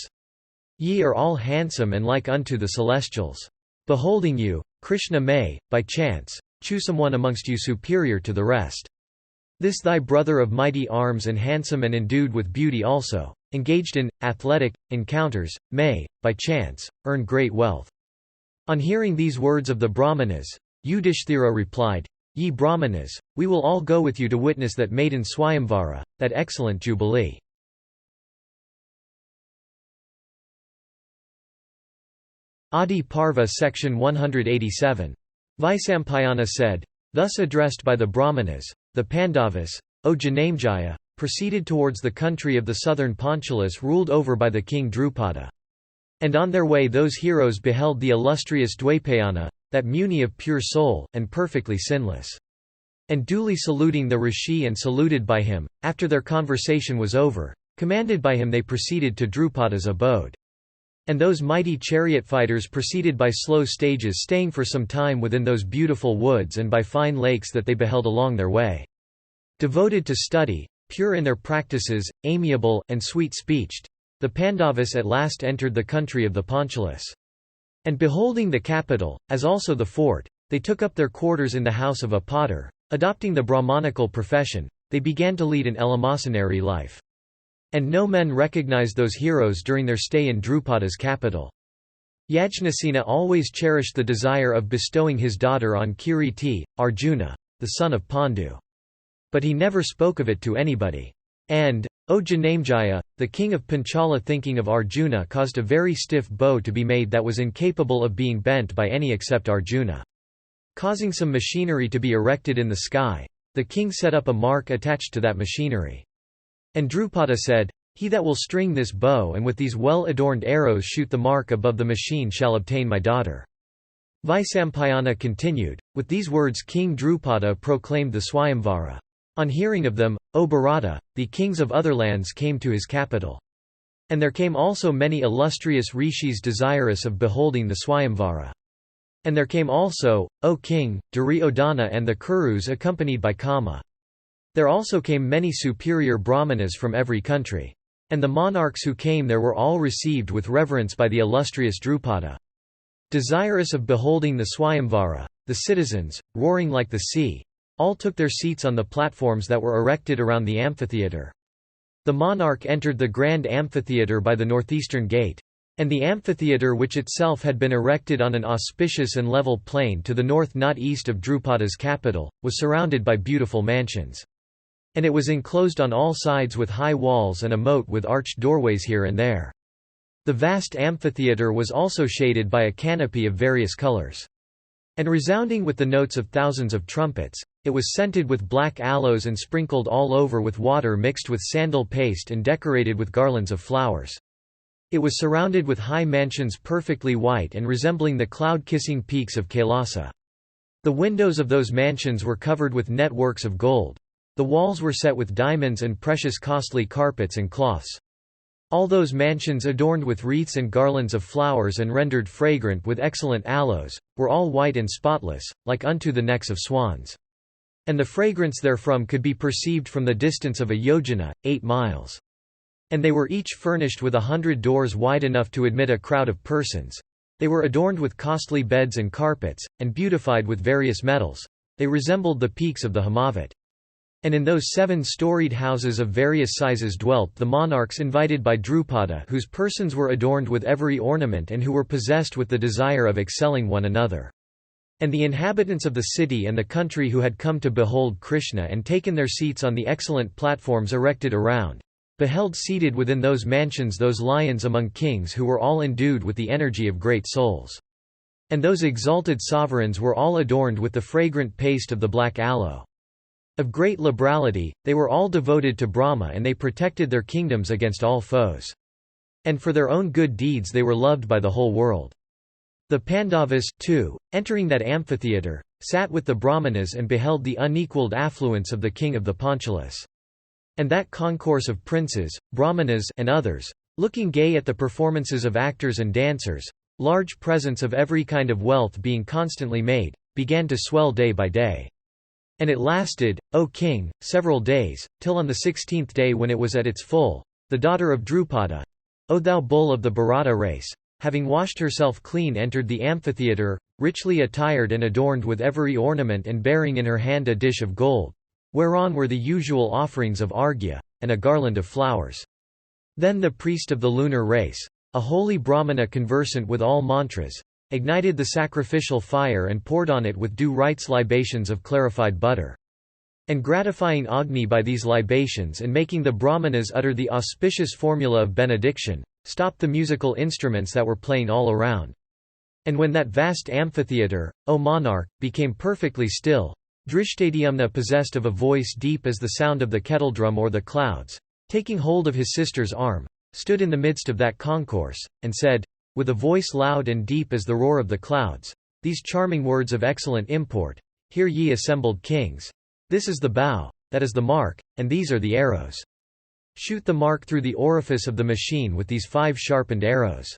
Speaker 1: Ye are all handsome and like unto the celestials. Beholding you, Krishna may, by chance, choose someone amongst you superior to the rest. This thy brother of mighty arms and handsome and endued with beauty also, engaged in athletic encounters, may, by chance, earn great wealth." On hearing these words of the Brahmanas, Yudhishthira replied, "Ye Brahmanas, we will all go with you to witness that maiden Swayamvara, that excellent jubilee." Adiparva section 187. Vaisampayana said, thus addressed by the Brahmanas, the Pandavas, O Janamejaya, proceeded towards the country of the southern Panchalas ruled over by the king Drupada. And on their way those heroes beheld the illustrious Dwaipayana, that Muni of pure soul, and perfectly sinless. And duly saluting the Rishi and saluted by him, after their conversation was over, commanded by him they proceeded to Drupada's abode. And those mighty chariot fighters proceeded by slow stages, staying for some time within those beautiful woods and by fine lakes that they beheld along their way. Devoted to study, pure in their practices, amiable, and sweet-speeched, the Pandavas at last entered the country of the Panchalas. And beholding the capital, as also the fort, they took up their quarters in the house of a potter. Adopting the Brahmanical profession, they began to lead an eleemosynary life. And no men recognized those heroes during their stay in Drupada's capital. Yajnasena always cherished the desire of bestowing his daughter on Kiriti, Arjuna, the son of Pandu. But he never spoke of it to anybody. And, O Janamejaya, the king of Panchala thinking of Arjuna caused a very stiff bow to be made that was incapable of being bent by any except Arjuna. Causing some machinery to be erected in the sky, the king set up a mark attached to that machinery. And Drupada said, "He that will string this bow and with these well-adorned arrows shoot the mark above the machine shall obtain my daughter." Vaisampayana continued, with these words King Drupada proclaimed the Swayamvara. On hearing of them, O Bharata, the kings of other lands came to his capital. And there came also many illustrious rishis desirous of beholding the Swayamvara. And there came also, O king, Duryodhana and the Kurus accompanied by Kama. There also came many superior Brahmanas from every country. And the monarchs who came there were all received with reverence by the illustrious Drupada. Desirous of beholding the Swayamvara, the citizens, roaring like the sea, all took their seats on the platforms that were erected around the amphitheatre. The monarch entered the grand amphitheatre by the northeastern gate. And the amphitheatre, which itself had been erected on an auspicious and level plain to the north not east of Drupada's capital, was surrounded by beautiful mansions. And it was enclosed on all sides with high walls and a moat with arched doorways here and there. The vast amphitheatre was also shaded by a canopy of various colors. And resounding with the notes of thousands of trumpets, it was scented with black aloes and sprinkled all over with water mixed with sandal paste and decorated with garlands of flowers. It was surrounded with high mansions perfectly white and resembling the cloud-kissing peaks of Kailasa. The windows of those mansions were covered with networks of gold. The walls were set with diamonds and precious costly carpets and cloths. All those mansions adorned with wreaths and garlands of flowers and rendered fragrant with excellent aloes, were all white and spotless, like unto the necks of swans. And the fragrance therefrom could be perceived from the distance of a yojana, 8 miles. And they were each furnished with 100 doors wide enough to admit a crowd of persons. They were adorned with costly beds and carpets, and beautified with various metals. They resembled the peaks of the Himavat. And in those 7-storied houses of various sizes dwelt the monarchs invited by Drupada, whose persons were adorned with every ornament and who were possessed with the desire of excelling one another. And the inhabitants of the city and the country who had come to behold Krishna and taken their seats on the excellent platforms erected around, beheld seated within those mansions those lions among kings who were all endued with the energy of great souls. And those exalted sovereigns were all adorned with the fragrant paste of the black aloe. Of great liberality, they were all devoted to Brahma and they protected their kingdoms against all foes. And for their own good deeds they were loved by the whole world. The Pandavas, too, entering that amphitheatre, sat with the Brahmanas and beheld the unequalled affluence of the king of the Panchalas. And that concourse of princes, Brahmanas and others, looking gay at the performances of actors and dancers, large presents of every kind of wealth being constantly made, began to swell day by day. And it lasted, O king, several days, till on the 16th day when it was at its full, the daughter of Drupada, O thou bull of the Bharata race, having washed herself clean entered the amphitheatre, richly attired and adorned with every ornament and bearing in her hand a dish of gold, whereon were the usual offerings of arghya, and a garland of flowers. Then the priest of the lunar race, a holy Brahmana conversant with all mantras, ignited the sacrificial fire and poured on it with due rites libations of clarified butter. And gratifying Agni by these libations and making the Brahmanas utter the auspicious formula of benediction, stopped the musical instruments that were playing all around. And when that vast amphitheatre, O monarch, became perfectly still, Drishtadyumna, possessed of a voice deep as the sound of the kettledrum or the clouds, taking hold of his sister's arm, stood in the midst of that concourse, and said, with a voice loud and deep as the roar of the clouds, these charming words of excellent import: Hear ye assembled kings. This is the bow, that is the mark, and these are the arrows. Shoot the mark through the orifice of the machine with these 5 sharpened arrows.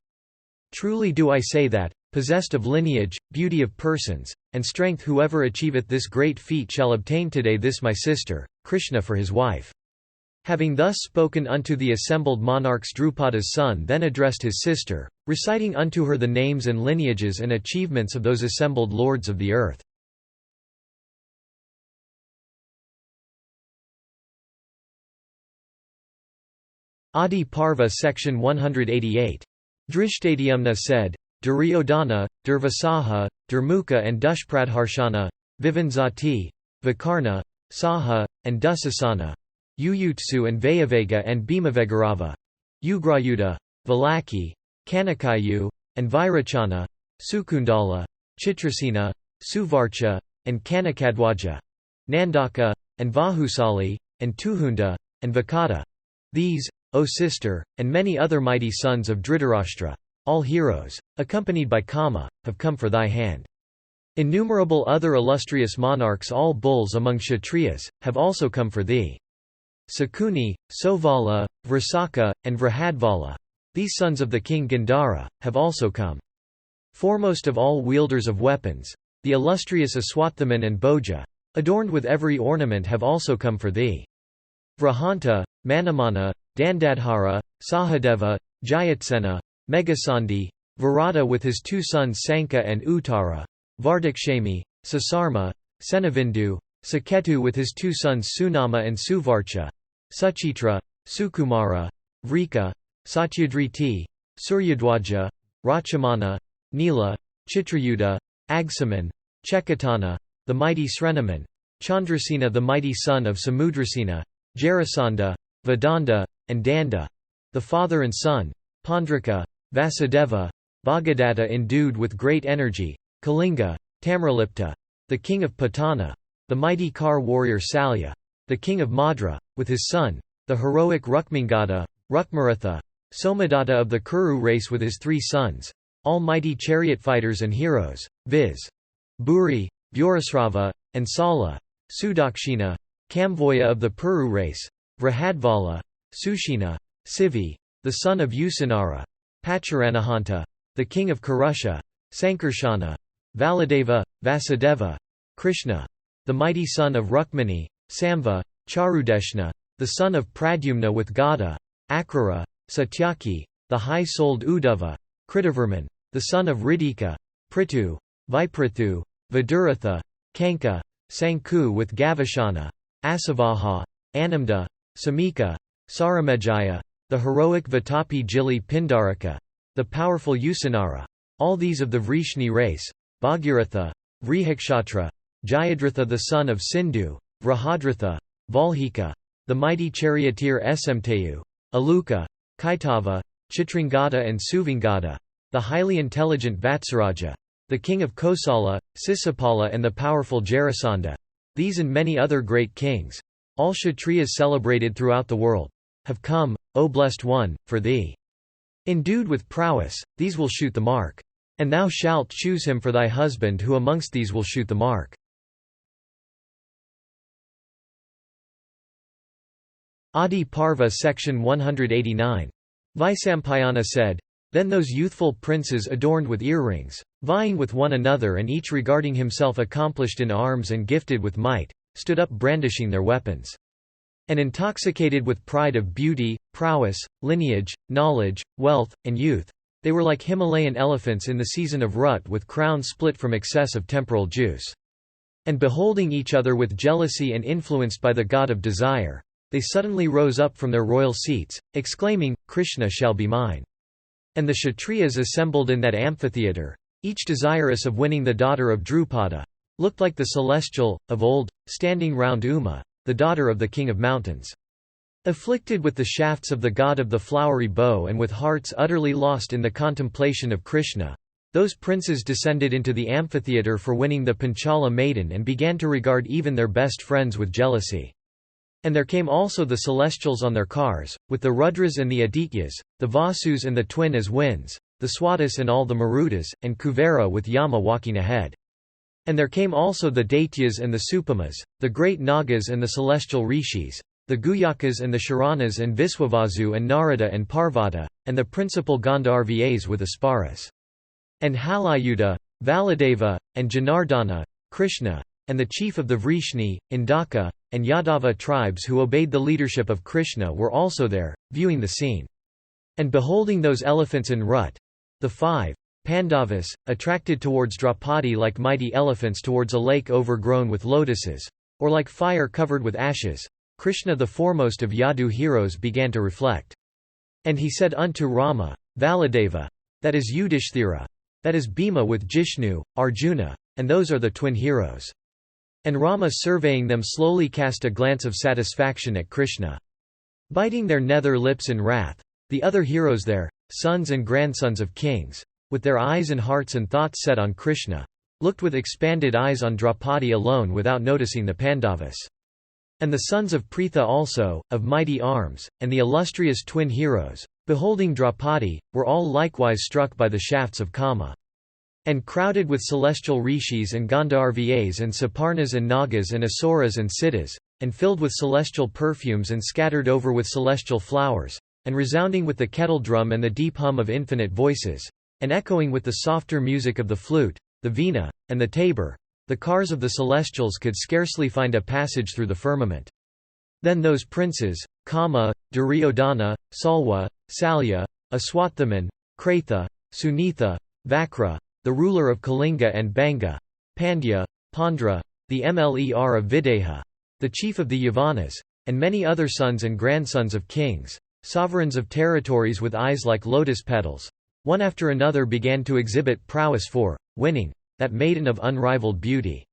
Speaker 1: Truly do I say that, possessed of lineage, beauty of persons, and strength, whoever achieveth this great feat shall obtain today this my sister, Krishna, for his wife. Having thus spoken unto the assembled monarchs, Drupada's son then addressed his sister, reciting unto her the names and lineages and achievements of those assembled lords of the earth. Adiparva section 188. Drishtadyumna said, Duryodhana, Durvasaha, Durmukha and Dushpradharshana, Vivanzati, Vikarna, Saha, and Dusasana, Uyutsu and Vayavega and Bhimavegarava, Ugrayuda, Valaki, Kanakayu, and Vairachana, Sukundala, Chitrasena, Suvarcha, and Kanakadwaja, Nandaka, and Vahusali, and Tuhunda, and Vakata. These, O sister, and many other mighty sons of Dhritarashtra, all heroes, accompanied by Kama, have come for thy hand. Innumerable other illustrious monarchs, all bulls among Kshatriyas, have also come for thee. Sakuni, Sovala, Vrasaka, and Vrahadvala, these sons of the king Gandhara, have also come. Foremost of all wielders of weapons, the illustrious Aswathaman and Bhoja, adorned with every ornament, have also come for thee. Vrahanta, Manamana, Dandadhara, Sahadeva, Jayatsena, Meghasandi, Virata with his 2 sons Sanka and Uttara, Vardakshami, Sasarma, Senavindu, Saketu with his 2 sons Sunama and Suvarcha, Suchitra, Sukumara, Vrika, Satyadriti, Suryadwaja, Rachamana, Nila, Chitrayuda, Agsaman, Chekatana, the mighty Srenaman, Chandrasena the mighty son of Samudrasena, Jarasandha, Vedanda, and Danda, the father and son, Pandraka, Vasudeva, Bhagadatta endued with great energy, Kalinga, Tamralipta, the king of Patana, the mighty Kar warrior Salya, the king of Madra, with his son, the heroic Rukmangada, Rukmaratha, Somadatta of the Kuru race with his 3 sons, all mighty chariot fighters and heroes, viz. Buri, Vyurasrava, and Sala, Sudakshina, Kamvoya of the Puru race, Vrahadvala, Sushina, Sivi, the son of Usanara, Pacharanahanta, the king of Karusha, Sankarshana, Valadeva, Vasudeva, Krishna, the mighty son of Rukmani, Samva, Charudeshna, the son of Pradyumna with Gada, Akrara, Satyaki, the high-souled Uddhava, Kritavarman, the son of Ridika, Prithu, Viprithu, Viduratha, Kanka, Sanku with Gavashana, Asavaha, Anamda, Samika, Saramejaya, the heroic Vatapi Jili Pindarika, the powerful Usanara, all these of the Vrishni race, Bhagiratha, Vrihakshatra, Jayadratha the son of Sindhu, Vrahadratha, Valhika, the mighty charioteer Smtayu, Aluka, Kaitava, Chitrangada and Suvangada, the highly intelligent Vatsaraja, the king of Kosala, Sisapala and the powerful Jarasandha, these and many other great kings, all Kshatriyas celebrated throughout the world, have come, O blessed one, for thee. Endued with prowess, these will shoot the mark. And thou shalt choose him for thy husband who amongst these will shoot the mark. Adiparva section 189. Vaisampayana said, Then those youthful princes adorned with earrings, vying with one another and each regarding himself accomplished in arms and gifted with might, stood up brandishing their weapons. And intoxicated with pride of beauty, prowess, lineage, knowledge, wealth, and youth, They were like Himalayan elephants in the season of rut with crowns split from excess of temporal juice. And beholding each other with jealousy and influenced by the god of desire, they suddenly rose up from their royal seats, exclaiming, Krishna shall be mine. And the Kshatriyas assembled in that amphitheatre, each desirous of winning the daughter of Drupada, looked like the celestial, of old, standing round Uma, the daughter of the king of mountains. Afflicted with the shafts of the god of the flowery bow and with hearts utterly lost in the contemplation of Krishna, those princes descended into the amphitheatre for winning the Panchala maiden and began to regard even their best friends with jealousy. And there came also the celestials on their cars, with the Rudras and the Adityas, the Vasus and the twin as winds, the Swatas and all the Marutas, and Kuvera with Yama walking ahead. And there came also the Daityas and the Supamas, the great Nagas and the celestial Rishis, the Guyakas and the Sharanas and Viswavasu and Narada and Parvata, and the principal Gandharvas with Asparas. And Halayuda, Valadeva, and Janardana, Krishna, and the chief of the Vrishni, Indaka, and Yadava tribes who obeyed the leadership of Krishna were also there, viewing the scene. And beholding those elephants in rut, the 5 Pandavas, attracted towards Draupadi like mighty elephants towards a lake overgrown with lotuses, or like fire covered with ashes, Krishna the foremost of Yadu heroes began to reflect. And he said unto Rama, Valadeva, that is Yudhishthira, that is Bhima with Jishnu, Arjuna, and those are the twin heroes. And Rama surveying them slowly cast a glance of satisfaction at Krishna. Biting their nether lips in wrath, the other heroes there, sons and grandsons of kings, with their eyes and hearts and thoughts set on Krishna, looked with expanded eyes on Draupadi alone without noticing the Pandavas. And the sons of Pritha also, of mighty arms, and the illustrious twin heroes, beholding Draupadi, were all likewise struck by the shafts of Kama. And crowded with celestial rishis and Gandharvas and Saparnas and Nagas and Asuras and Siddhas, and filled with celestial perfumes and scattered over with celestial flowers, and resounding with the kettle drum and the deep hum of infinite voices, and echoing with the softer music of the flute, the veena, and the tabor, the cars of the celestials could scarcely find a passage through the firmament. Then those princes, Kama, Duryodhana, Salwa, Salya, Aswathaman, Kratha, Sunitha, Vakra, the ruler of Kalinga and Banga, Pandya, Pandra, the Mler of Videha, the chief of the Yavanas, and many other sons and grandsons of kings, sovereigns of territories with eyes like lotus petals, one after another began to exhibit prowess for winning that maiden of unrivaled beauty.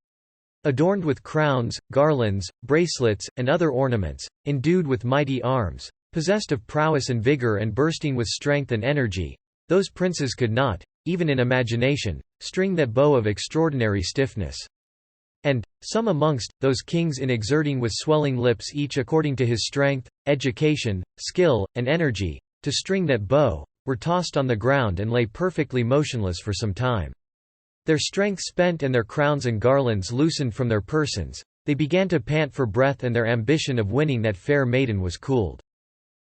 Speaker 1: Adorned with crowns, garlands, bracelets, and other ornaments, endued with mighty arms, possessed of prowess and vigor and bursting with strength and energy, those princes could not, even in imagination, string that bow of extraordinary stiffness. And, some amongst, those kings in exerting with swelling lips each according to his strength, education, skill, and energy, to string that bow, were tossed on the ground and lay perfectly motionless for some time. Their strength spent and their crowns and garlands loosened from their persons, they began to pant for breath and their ambition of winning that fair maiden was cooled.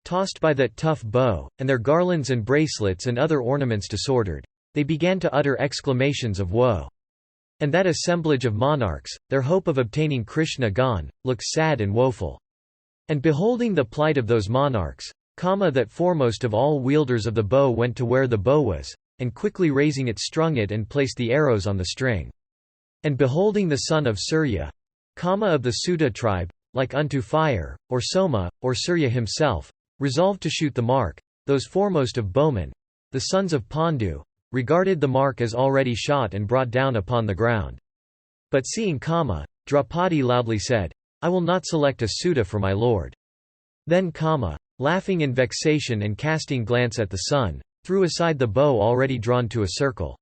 Speaker 1: Tossed by that tough bow, and their garlands and bracelets and other ornaments disordered, they began to utter exclamations of woe. And that assemblage of monarchs, their hope of obtaining Krishna gone, looked sad and woeful. And beholding the plight of those monarchs, Kama that foremost of all wielders of the bow went to where the bow was, and quickly raising it strung it and placed the arrows on the string. And beholding the son of Surya, Kama of the Sudha tribe, like unto fire, or Soma, or Surya himself, resolved to shoot the mark, those foremost of bowmen, the sons of Pandu, regarded the mark as already shot and brought down upon the ground. But seeing Kama, Draupadi loudly said, I will not select a Sudha for my lord. Then Kama, laughing in vexation and casting glance at the sun, threw aside the bow already drawn to a circle.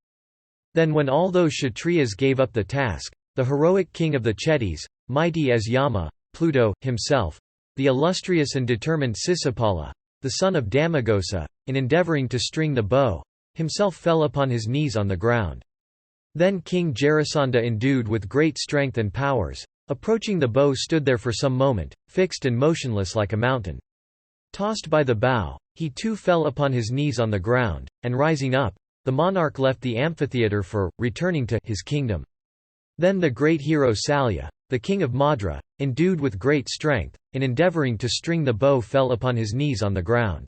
Speaker 1: Then when all those Kshatriyas gave up the task, the heroic king of the Chetis, mighty as Yama, Pluto, himself, the illustrious and determined Sisipala, the son of Damagosa, in endeavouring to string the bow, himself fell upon his knees on the ground. Then King Jarasandha endued with great strength and powers, approaching the bow stood there for some moment, fixed and motionless like a mountain. Tossed by the bow, he too fell upon his knees on the ground, and rising up, the monarch left the amphitheatre for, returning to, his kingdom. Then the great hero Salya, the king of Madra, endued with great strength, in endeavouring to string the bow fell upon his knees on the ground.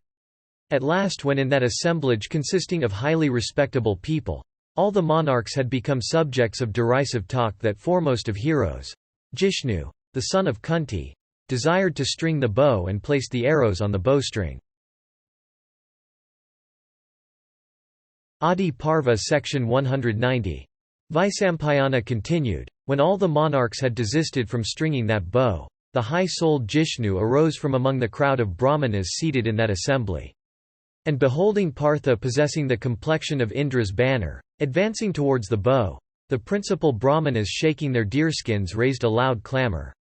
Speaker 1: At last, when in that assemblage consisting of highly respectable people, all the monarchs had become subjects of derisive talk, that foremost of heroes, Jishnu, the son of Kunti, desired to string the bow and placed the arrows on the bowstring. Adiparva section 190. Vaisampayana continued, when all the monarchs had desisted from stringing that bow, the high-souled Jishnu arose from among the crowd of Brahmanas seated in that assembly. And beholding Partha possessing the complexion of Indra's banner, advancing towards the bow, the principal Brahmanas shaking their deerskins raised a loud clamour.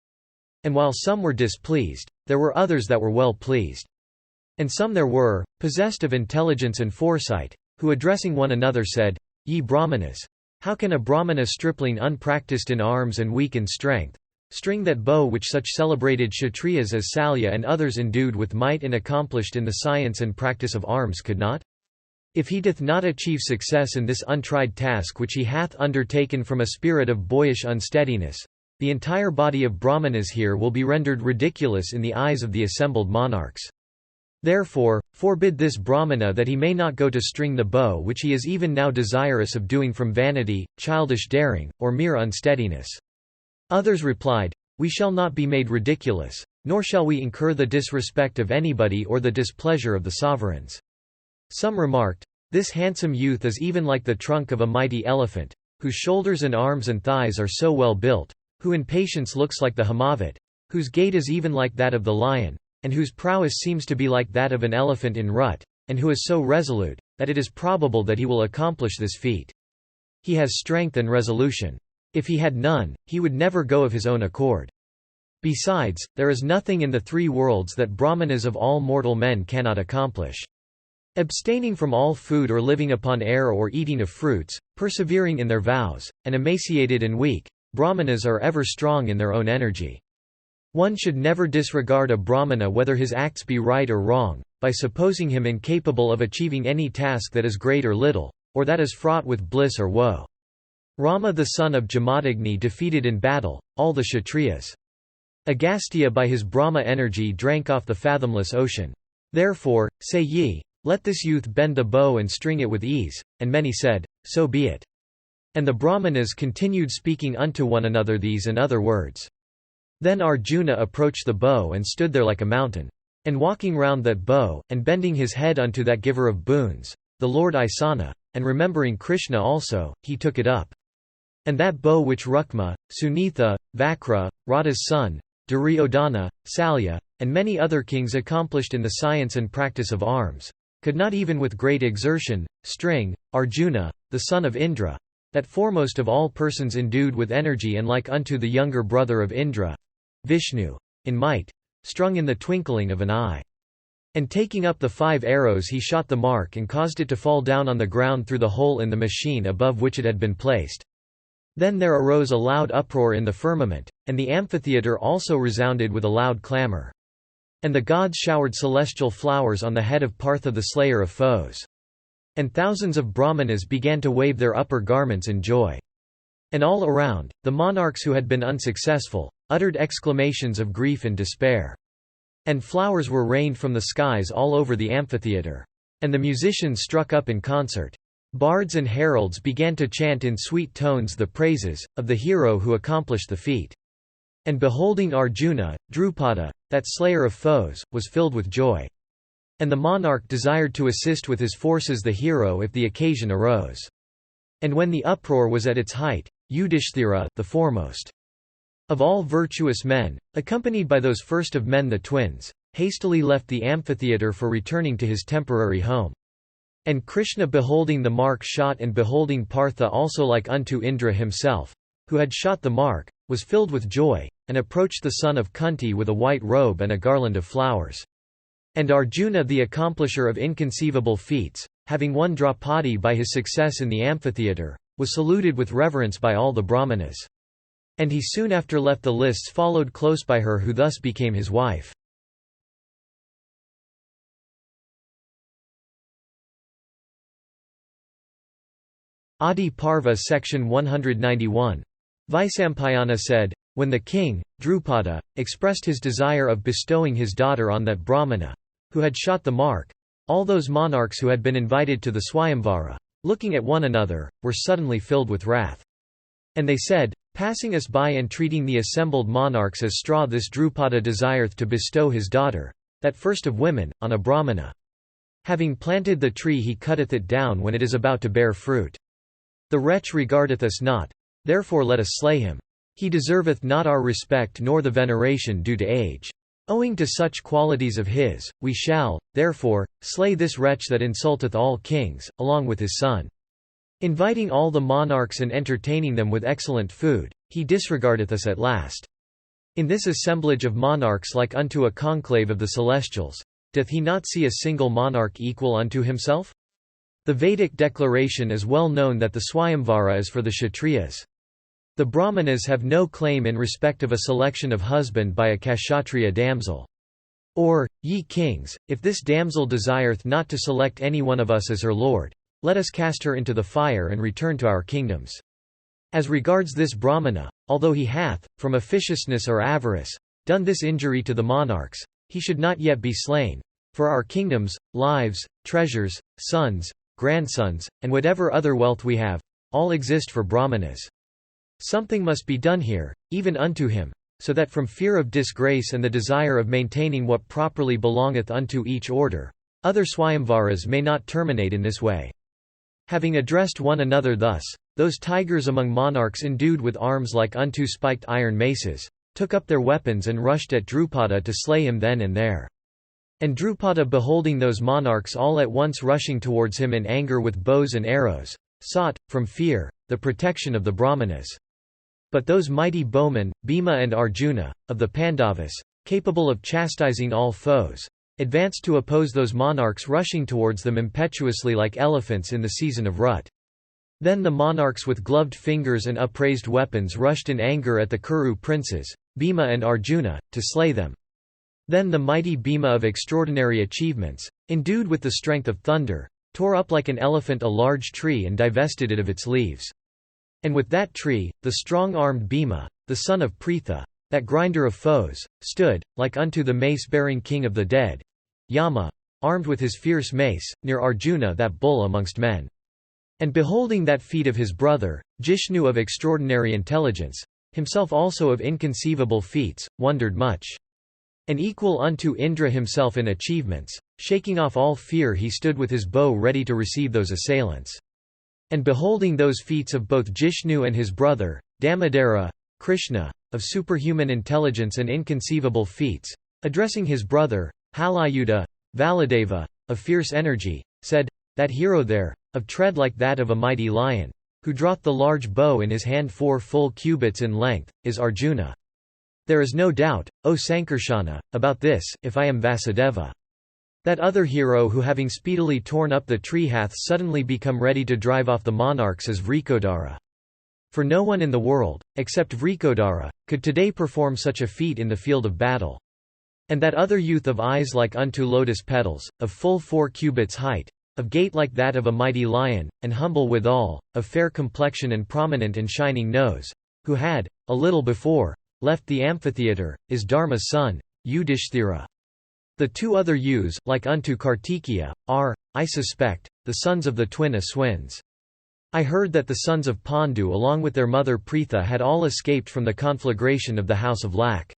Speaker 1: And while some were displeased, there were others that were well pleased. And some there were, possessed of intelligence and foresight, who addressing one another said, Ye Brahmanas! How can a Brahmana stripling unpractised in arms and weak in strength, string that bow which such celebrated Kshatriyas as Salya and others endued with might and accomplished in the science and practice of arms could not? If he doth not achieve success in this untried task which he hath undertaken from a spirit of boyish unsteadiness, the entire body of Brahmanas here will be rendered ridiculous in the eyes of the assembled monarchs. Therefore, forbid this Brahmana that he may not go to string the bow which he is even now desirous of doing from vanity, childish daring, or mere unsteadiness. Others replied, We shall not be made ridiculous, nor shall we incur the disrespect of anybody or the displeasure of the sovereigns. Some remarked, This handsome youth is even like the trunk of a mighty elephant, whose shoulders and arms and thighs are so well built, who in patience looks like the Himavat, whose gait is even like that of the lion, and whose prowess seems to be like that of an elephant in rut, and who is so resolute, that it is probable that he will accomplish this feat. He has strength and resolution. If he had none, he would never go of his own accord. Besides, there is nothing in the three worlds that Brahmanas of all mortal men cannot accomplish. Abstaining from all food or living upon air or eating of fruits, persevering in their vows, and emaciated and weak, Brahmanas are ever strong in their own energy. One should never disregard a Brahmana whether his acts be right or wrong, by supposing him incapable of achieving any task that is great or little, or that is fraught with bliss or woe. Rama the son of Jamadagni defeated in battle all the Kshatriyas. Agastya by his Brahma energy drank off the fathomless ocean. Therefore, say ye, let this youth bend the bow and string it with ease, and many said, So be it. And the Brahmanas continued speaking unto one another these and other words. Then Arjuna approached the bow and stood there like a mountain. And walking round that bow, and bending his head unto that giver of boons, the Lord Isana, and remembering Krishna also, he took it up. And that bow which Rukma, Sunitha, Vakra, Radha's son, Duryodhana, Salya, and many other kings accomplished in the science and practice of arms, could not even with great exertion, string, Arjuna, the son of Indra, that foremost of all persons endued with energy and like unto the younger brother of Indra, Vishnu, in might, strung in the twinkling of an eye. And taking up the 5 arrows he shot the mark and caused it to fall down on the ground through the hole in the machine above which it had been placed. Then there arose a loud uproar in the firmament, and the amphitheatre also resounded with a loud clamour. And the gods showered celestial flowers on the head of Partha the slayer of foes. And thousands of Brahmanas began to wave their upper garments in joy. And all around, the monarchs who had been unsuccessful, uttered exclamations of grief and despair. And flowers were rained from the skies all over the amphitheatre. And the musicians struck up in concert. Bards and heralds began to chant in sweet tones the praises of the hero who accomplished the feat. And beholding Arjuna, Drupada, that slayer of foes, was filled with joy. And the monarch desired to assist with his forces the hero if the occasion arose. And when the uproar was at its height, Yudhishthira, the foremost of all virtuous men, accompanied by those first of men the twins, hastily left the amphitheatre for returning to his temporary home. And Krishna beholding the mark shot and beholding Partha also like unto Indra himself, who had shot the mark, was filled with joy, and approached the son of Kunti with a white robe and a garland of flowers. And Arjuna the accomplisher of inconceivable feats, having won Draupadi by his success in the amphitheatre, was saluted with reverence by all the Brahmanas. And he soon after left the lists followed close by her who thus became his wife. Adiparva section 191. Vaisampayana said, when the king, Drupada, expressed his desire of bestowing his daughter on that Brahmana, who had shot the mark, All those monarchs who had been invited to the Swayamvara, looking at one another, were suddenly filled with wrath. And they said, "Passing us by and treating the assembled monarchs as straw, this Drupada desireth to bestow his daughter, that first of women, on a Brahmana. Having planted the tree he cutteth it down when it is about to bear fruit. The wretch regardeth us not, therefore let us slay him. He deserveth not our respect nor the veneration due to age. Owing to such qualities of his, we shall, therefore, slay this wretch that insulteth all kings, along with his son. Inviting all the monarchs and entertaining them with excellent food, he disregardeth us at last. In this assemblage of monarchs like unto a conclave of the celestials, doth he not see a single monarch equal unto himself?" The Vedic declaration is well known that the Swayamvara is for the Kshatriyas. The Brahmanas have no claim in respect of a selection of husband by a Kshatriya damsel. Or, "Ye kings, if this damsel desireth not to select any one of us as her lord, let us cast her into the fire and return to our kingdoms. As regards this Brahmana, although he hath, from officiousness or avarice, done this injury to the monarchs, he should not yet be slain, for our kingdoms, lives, treasures, sons, grandsons, and whatever other wealth we have, all exist for Brahmanas. Something must be done here, even unto him, so that from fear of disgrace and the desire of maintaining what properly belongeth unto each order, other Swayamvaras may not terminate in this way." Having addressed one another thus, those tigers among monarchs endued with arms like unto spiked iron maces, took up their weapons and rushed at Drupada to slay him then and there. And Drupada, beholding those monarchs all at once rushing towards him in anger with bows and arrows, sought, from fear, the protection of the Brahmanas. But those mighty bowmen, Bhima and Arjuna, of the Pandavas, capable of chastising all foes, advanced to oppose those monarchs rushing towards them impetuously like elephants in the season of rut. Then the monarchs with gloved fingers and upraised weapons rushed in anger at the Kuru princes, Bhima and Arjuna, to slay them. Then the mighty Bhima of extraordinary achievements, endued with the strength of thunder, tore up like an elephant a large tree and divested it of its leaves. And with that tree, the strong-armed Bhima, the son of Pritha, that grinder of foes, stood, like unto the mace-bearing king of the dead, Yama, armed with his fierce mace, near Arjuna that bull amongst men. And beholding that feat of his brother, Jishnu of extraordinary intelligence, himself also of inconceivable feats, wondered much. And equal unto Indra himself in achievements, shaking off all fear he stood with his bow ready to receive those assailants. And beholding those feats of both Jishnu and his brother, Damodara, Krishna, of superhuman intelligence and inconceivable feats, addressing his brother, Halayuda, Valadeva, of fierce energy, said, "That hero there, of tread like that of a mighty lion, who draweth the large bow in his hand 4 full cubits in length, is Arjuna. There is no doubt, O Sankarsana, about this, if I am Vasudeva. That other hero who having speedily torn up the tree hath suddenly become ready to drive off the monarchs is Vrikodara. For no one in the world, except Vrikodara, could today perform such a feat in the field of battle. And that other youth of eyes like unto lotus petals, of full 4 cubits height, of gait like that of a mighty lion, and humble withal, of fair complexion and prominent and shining nose, who had, a little before, left the amphitheatre, is Dharma's son, Yudhishthira. The 2 other youths, like unto Kartikeya, are, I suspect, the sons of the twin Aswins. I heard that the sons of Pandu along with their mother Pritha had all escaped from the conflagration of the house of Lak.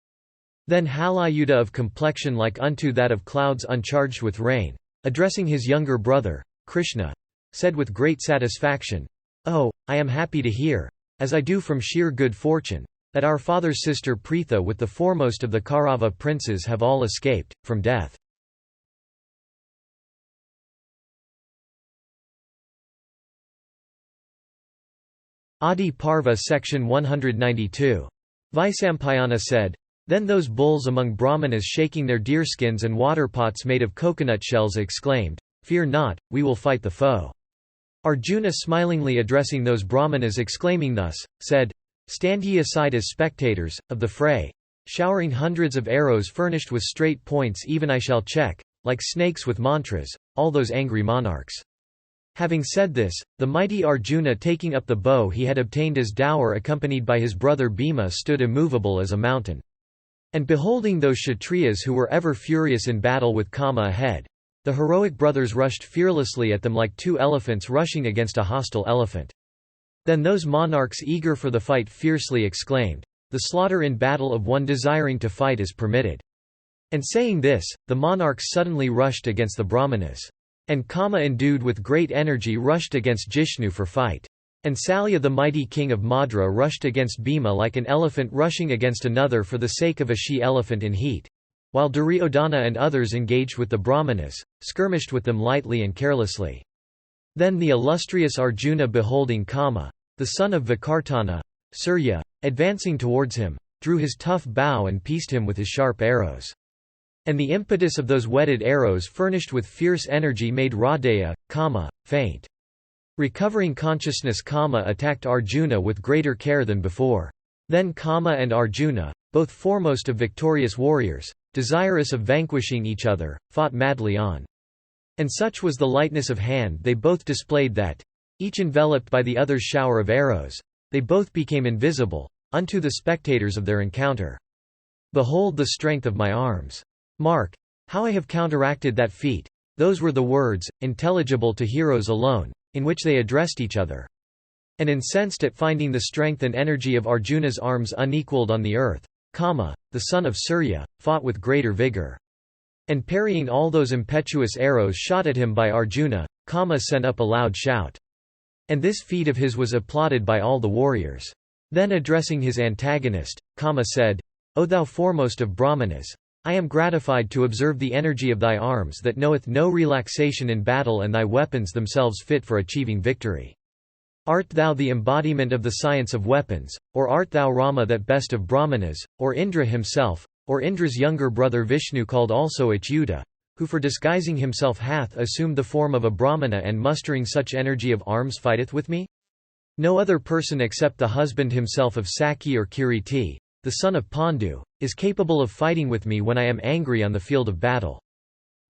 Speaker 1: Then Halayuda of complexion like unto that of clouds uncharged with rain, addressing his younger brother, Krishna, said with great satisfaction, "Oh, I am happy to hear, as I do from sheer good fortune, that our father's sister Pritha with the foremost of the Kaurava princes have all escaped, from death." Adiparva section 192. Vaisampayana said, "Then those bulls among Brahmanas shaking their deerskins and waterpots made of coconut shells exclaimed, 'Fear not, we will fight the foe.' Arjuna smilingly addressing those Brahmanas exclaiming thus, said, 'Stand ye aside as spectators, of the fray. Showering hundreds of arrows furnished with straight points even I shall check, like snakes with mantras, all those angry monarchs.' Having said this, the mighty Arjuna taking up the bow he had obtained as dower accompanied by his brother Bhima stood immovable as a mountain. And beholding those Kshatriyas who were ever furious in battle with Kama ahead, the heroic brothers rushed fearlessly at them like two elephants rushing against a hostile elephant. Then those monarchs eager for the fight fiercely exclaimed, "The slaughter in battle of one desiring to fight is permitted." And saying this, the monarchs suddenly rushed against the Brahmanas. And Kama endued with great energy rushed against Jishnu for fight. And Salya the mighty king of Madra rushed against Bhima like an elephant rushing against another for the sake of a she-elephant in heat. While Duryodhana and others engaged with the Brahmanas, skirmished with them lightly and carelessly. Then the illustrious Arjuna, beholding Kama, the son of Vikartana, Surya, advancing towards him, drew his tough bow and pierced him with his sharp arrows. And the impetus of those whetted arrows furnished with fierce energy made Radeya, Kama, faint. Recovering consciousness, Kama attacked Arjuna with greater care than before. Then Kama and Arjuna, both foremost of victorious warriors, desirous of vanquishing each other, fought madly on. And such was the lightness of hand they both displayed that, each enveloped by the other's shower of arrows, they both became invisible, unto the spectators of their encounter. Behold the strength of my arms. Mark, how I have counteracted that feat. Those were the words, intelligible to heroes alone, in which they addressed each other. And incensed at finding the strength and energy of Arjuna's arms unequalled on the earth, Kama, the son of Surya, fought with greater vigor. And parrying all those impetuous arrows shot at him by Arjuna, Kama sent up a loud shout. And this feat of his was applauded by all the warriors. Then addressing his antagonist, Kama said, "O thou foremost of Brahmanas, I am gratified to observe the energy of thy arms that knoweth no relaxation in battle and thy weapons themselves fit for achieving victory. Art thou the embodiment of the science of weapons, or art thou Rama that best of Brahmanas, or Indra himself, or Indra's younger brother Vishnu called also Achyuta, who for disguising himself hath assumed the form of a Brahmana and mustering such energy of arms fighteth with me? No other person except the husband himself of Sakhi or Kiriti, the son of Pandu, is capable of fighting with me when I am angry on the field of battle."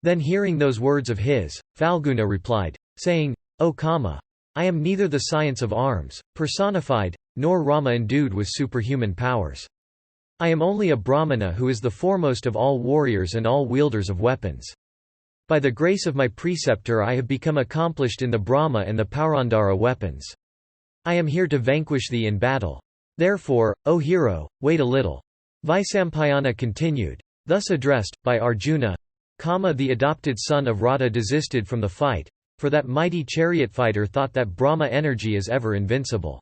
Speaker 1: Then hearing those words of his, Falguna replied, saying, "O Kama, I am neither the science of arms, personified, nor Rama endued with superhuman powers. I am only a Brahmana who is the foremost of all warriors and all wielders of weapons. By the grace of my preceptor I have become accomplished in the Brahma and the Paurandara weapons. I am here to vanquish thee in battle. Therefore, O hero, wait a little." Vaisampayana continued. Thus addressed, by Arjuna, Kama the adopted son of Radha desisted from the fight, for that mighty chariot fighter thought that Brahma energy is ever invincible.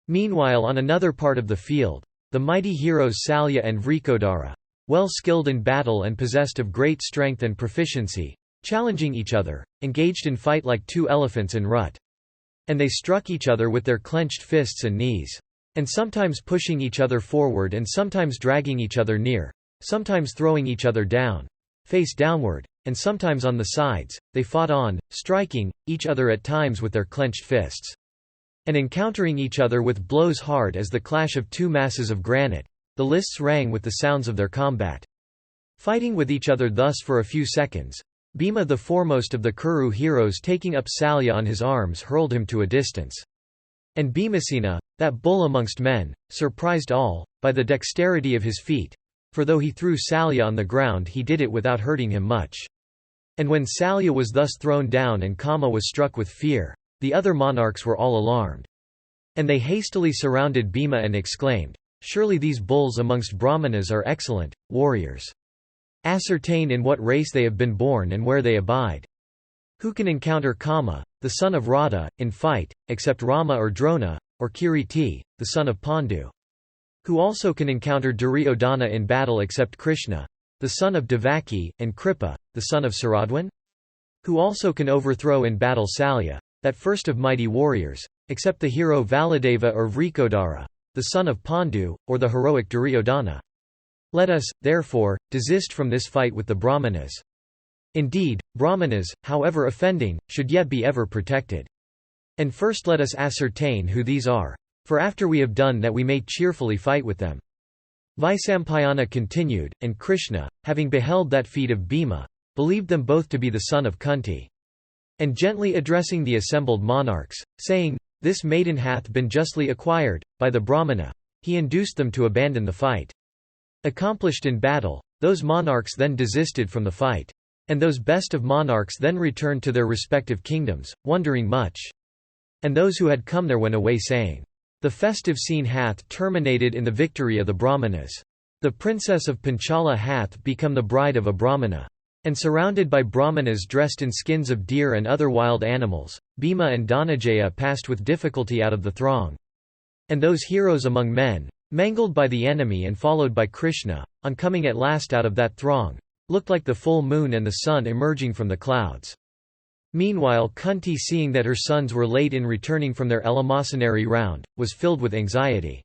Speaker 1: Meanwhile on another part of the field, the mighty heroes Salya and Vrikodara, well skilled in battle and possessed of great strength and proficiency, challenging each other, engaged in fight like two elephants in rut. And they struck each other with their clenched fists and knees. And sometimes pushing each other forward and sometimes dragging each other near, sometimes throwing each other down, face downward, and sometimes on the sides, they fought on, striking each other at times with their clenched fists. And encountering each other with blows hard as the clash of two masses of granite, the lists rang with the sounds of their combat. Fighting with each other thus for a few seconds, Bhima the foremost of the Kuru heroes taking up Salya on his arms hurled him to a distance. And Bhimasena, that bull amongst men, surprised all, by the dexterity of his feet, for though he threw Salya on the ground he did it without hurting him much. And when Salya was thus thrown down and Kama was struck with fear, the other monarchs were all alarmed. And they hastily surrounded Bhima and exclaimed, "Surely these bulls amongst Brahmanas are excellent warriors. Ascertain in what race they have been born and where they abide. Who can encounter Kama, the son of Radha, in fight, except Rama or Drona, or Kiriti, the son of Pandu? Who also can encounter Duryodhana in battle except Krishna, the son of Devaki, and Kripa, the son of Saradwan? Who also can overthrow in battle Salya, that first of mighty warriors, except the hero Valadeva or Vrikodara, the son of Pandu, or the heroic Duryodhana? Let us, therefore, desist from this fight with the Brahmanas. Indeed, Brahmanas, however offending, should yet be ever protected. And first let us ascertain who these are, for after we have done that we may cheerfully fight with them." Vaisampayana continued, and Krishna, having beheld that feat of Bhima, believed them both to be the son of Kunti. And gently addressing the assembled monarchs, saying, "This maiden hath been justly acquired, by the Brahmana," he induced them to abandon the fight. Accomplished in battle, those monarchs then desisted from the fight. And those best of monarchs then returned to their respective kingdoms, wondering much. And those who had come there went away saying, "The festive scene hath terminated in the victory of the Brahmanas. The princess of Panchala hath become the bride of a Brahmana." And surrounded by Brahmanas dressed in skins of deer and other wild animals, Bhima and Dhananjaya passed with difficulty out of the throng. And those heroes among men, mangled by the enemy and followed by Krishna, on coming at last out of that throng, looked like the full moon and the sun emerging from the clouds. Meanwhile Kunti, seeing that her sons were late in returning from their eleemosynary round, was filled with anxiety.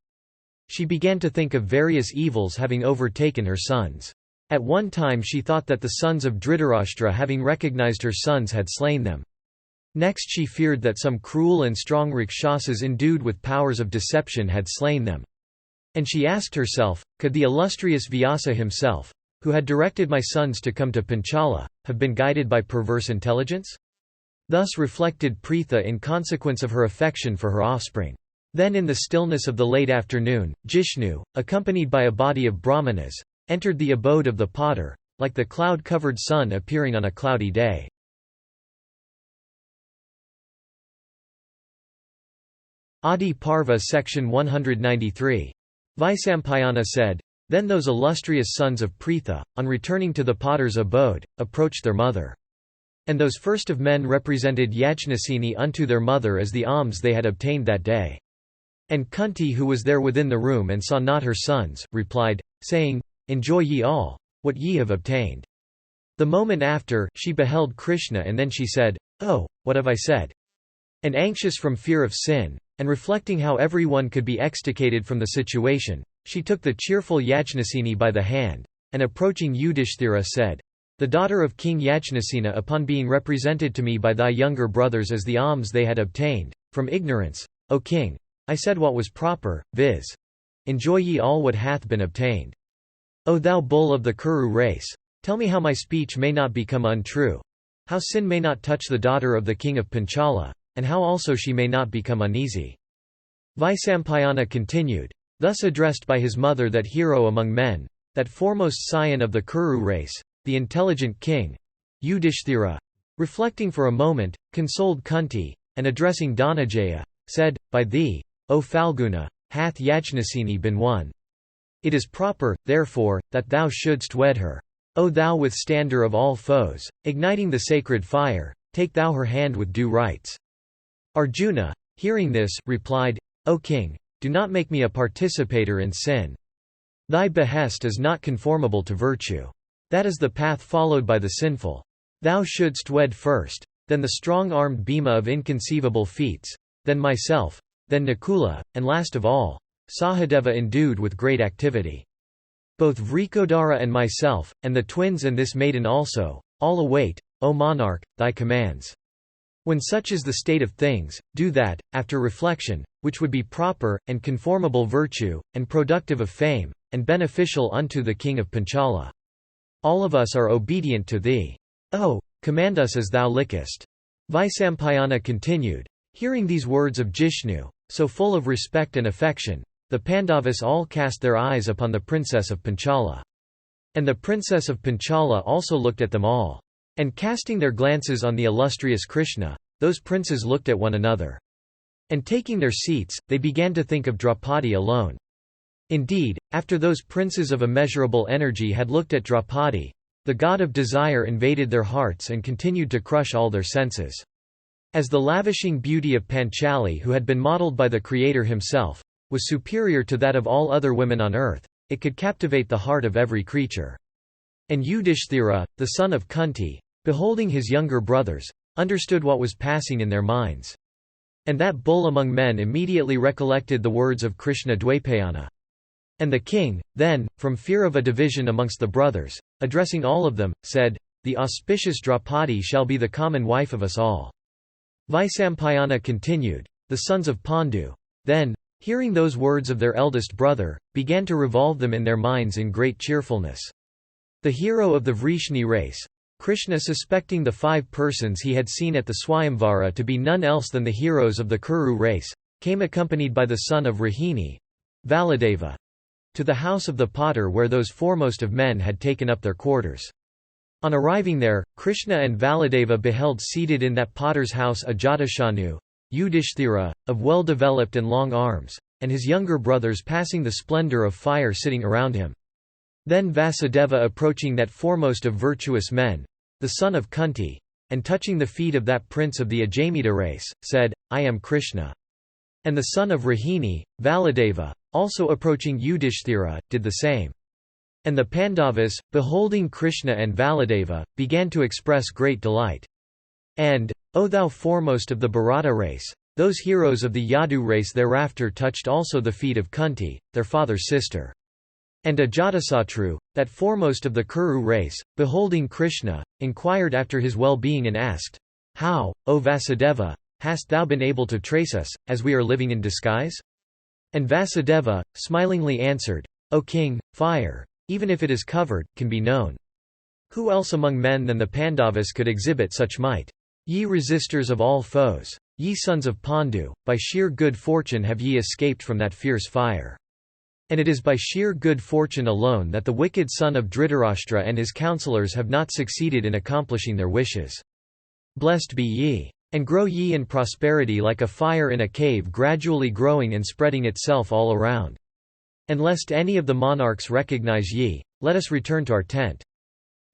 Speaker 1: She began to think of various evils having overtaken her sons. At one time she thought that the sons of Dhritarashtra, having recognized her sons, had slain them. Next she feared that some cruel and strong Rakshasas endued with powers of deception had slain them. And she asked herself, could the illustrious Vyasa himself, who had directed my sons to come to Panchala, have been guided by perverse intelligence? Thus reflected Pritha in consequence of her affection for her offspring. Then in the stillness of the late afternoon, Jishnu, accompanied by a body of Brahmanas, entered the abode of the potter, like the cloud-covered sun appearing on a cloudy day. Adiparva section 193. Vaisampayana said, "Then those illustrious sons of Pritha, on returning to the potter's abode, approached their mother. And those first of men represented Yajnasini unto their mother as the alms they had obtained that day. And Kunti, who was there within the room and saw not her sons, replied, saying, Enjoy ye all, what ye have obtained." The moment after, she beheld Krishna, and then she said, "Oh, what have I said?" And anxious from fear of sin, and reflecting how every one could be extricated from the situation, she took the cheerful Yajnasini by the hand, and approaching Yudhishthira said, "The daughter of King Yajnasena, upon being represented to me by thy younger brothers as the alms they had obtained, from ignorance, O king, I said what was proper, viz. Enjoy ye all what hath been obtained. O thou bull of the Kuru race, tell me how my speech may not become untrue, how sin may not touch the daughter of the king of Panchala, and how also she may not become uneasy." Vaisampayana continued, thus addressed by his mother, that hero among men, that foremost scion of the Kuru race, the intelligent king, Yudhishthira, reflecting for a moment, consoled Kunti, and addressing Dhananjaya, said, "By thee, O Falguna, hath Yajnasini been won. It is proper, therefore, that thou shouldst wed her. O thou withstander of all foes, igniting the sacred fire, take thou her hand with due rites." Arjuna, hearing this, replied, "O king, do not make me a participator in sin. Thy behest is not conformable to virtue. That is the path followed by the sinful. Thou shouldst wed first, then the strong-armed Bhima of inconceivable feats, then myself, then Nakula, and last of all, Sahadeva endued with great activity. Both Vrikodara and myself, and the twins and this maiden also, all await, O monarch, thy commands. When such is the state of things, do that, after reflection, which would be proper, and conformable virtue, and productive of fame, and beneficial unto the king of Panchala. All of us are obedient to thee. Oh, command us as thou likest." Vaisampayana continued, hearing these words of Jishnu, so full of respect and affection, the Pandavas all cast their eyes upon the princess of Panchala. And the princess of Panchala also looked at them all. And casting their glances on the illustrious Krishna, those princes looked at one another. And taking their seats, they began to think of Draupadi alone. Indeed, after those princes of immeasurable energy had looked at Draupadi, the god of desire invaded their hearts and continued to crush all their senses. As the lavishing beauty of Panchali, who had been modeled by the Creator himself, was superior to that of all other women on earth, it could captivate the heart of every creature. And Yudhishthira, the son of Kunti, beholding his younger brothers, understood what was passing in their minds. And that bull among men immediately recollected the words of Krishna Dwaipayana. And the king, then, from fear of a division amongst the brothers, addressing all of them, said, "The auspicious Draupadi shall be the common wife of us all." Vaisampayana continued, the sons of Pandu, then, hearing those words of their eldest brother, began to revolve them in their minds in great cheerfulness. The hero of the Vrishni race, Krishna, suspecting the 5 persons he had seen at the Swayamvara to be none else than the heroes of the Kuru race, came accompanied by the son of Rahini, Valadeva, to the house of the potter where those foremost of men had taken up their quarters. On arriving there, Krishna and Valadeva beheld seated in that potter's house Ajatashatru, Yudhishthira, of well-developed and long arms, and his younger brothers passing the splendor of fire sitting around him. Then Vasudeva approaching that foremost of virtuous men, the son of Kunti, and touching the feet of that prince of the Ajamita race, said, I am Krishna. And the son of Rohini, Valadeva, also approaching Yudhishthira, did the same. And the Pandavas, beholding Krishna and Valadeva, began to express great delight. And, O thou foremost of the Bharata race, those heroes of the Yadu race thereafter touched also the feet of Kunti, their father's sister. And Ajatasattu, that foremost of the Kuru race, beholding Krishna, inquired after his well-being and asked, How, O Vasudeva, hast thou been able to trace us, as we are living in disguise? And Vasudeva, smilingly answered, O king, fire, even if it is covered, can be known. Who else among men than the Pandavas could exhibit such might? Ye resistors of all foes, ye sons of Pandu, by sheer good fortune have ye escaped from that fierce fire. And it is by sheer good fortune alone that the wicked son of Dhritarashtra and his counsellors have not succeeded in accomplishing their wishes. Blessed be ye. And grow ye in prosperity like a fire in a cave gradually growing and spreading itself all around. And lest any of the monarchs recognize ye, let us return to our tent.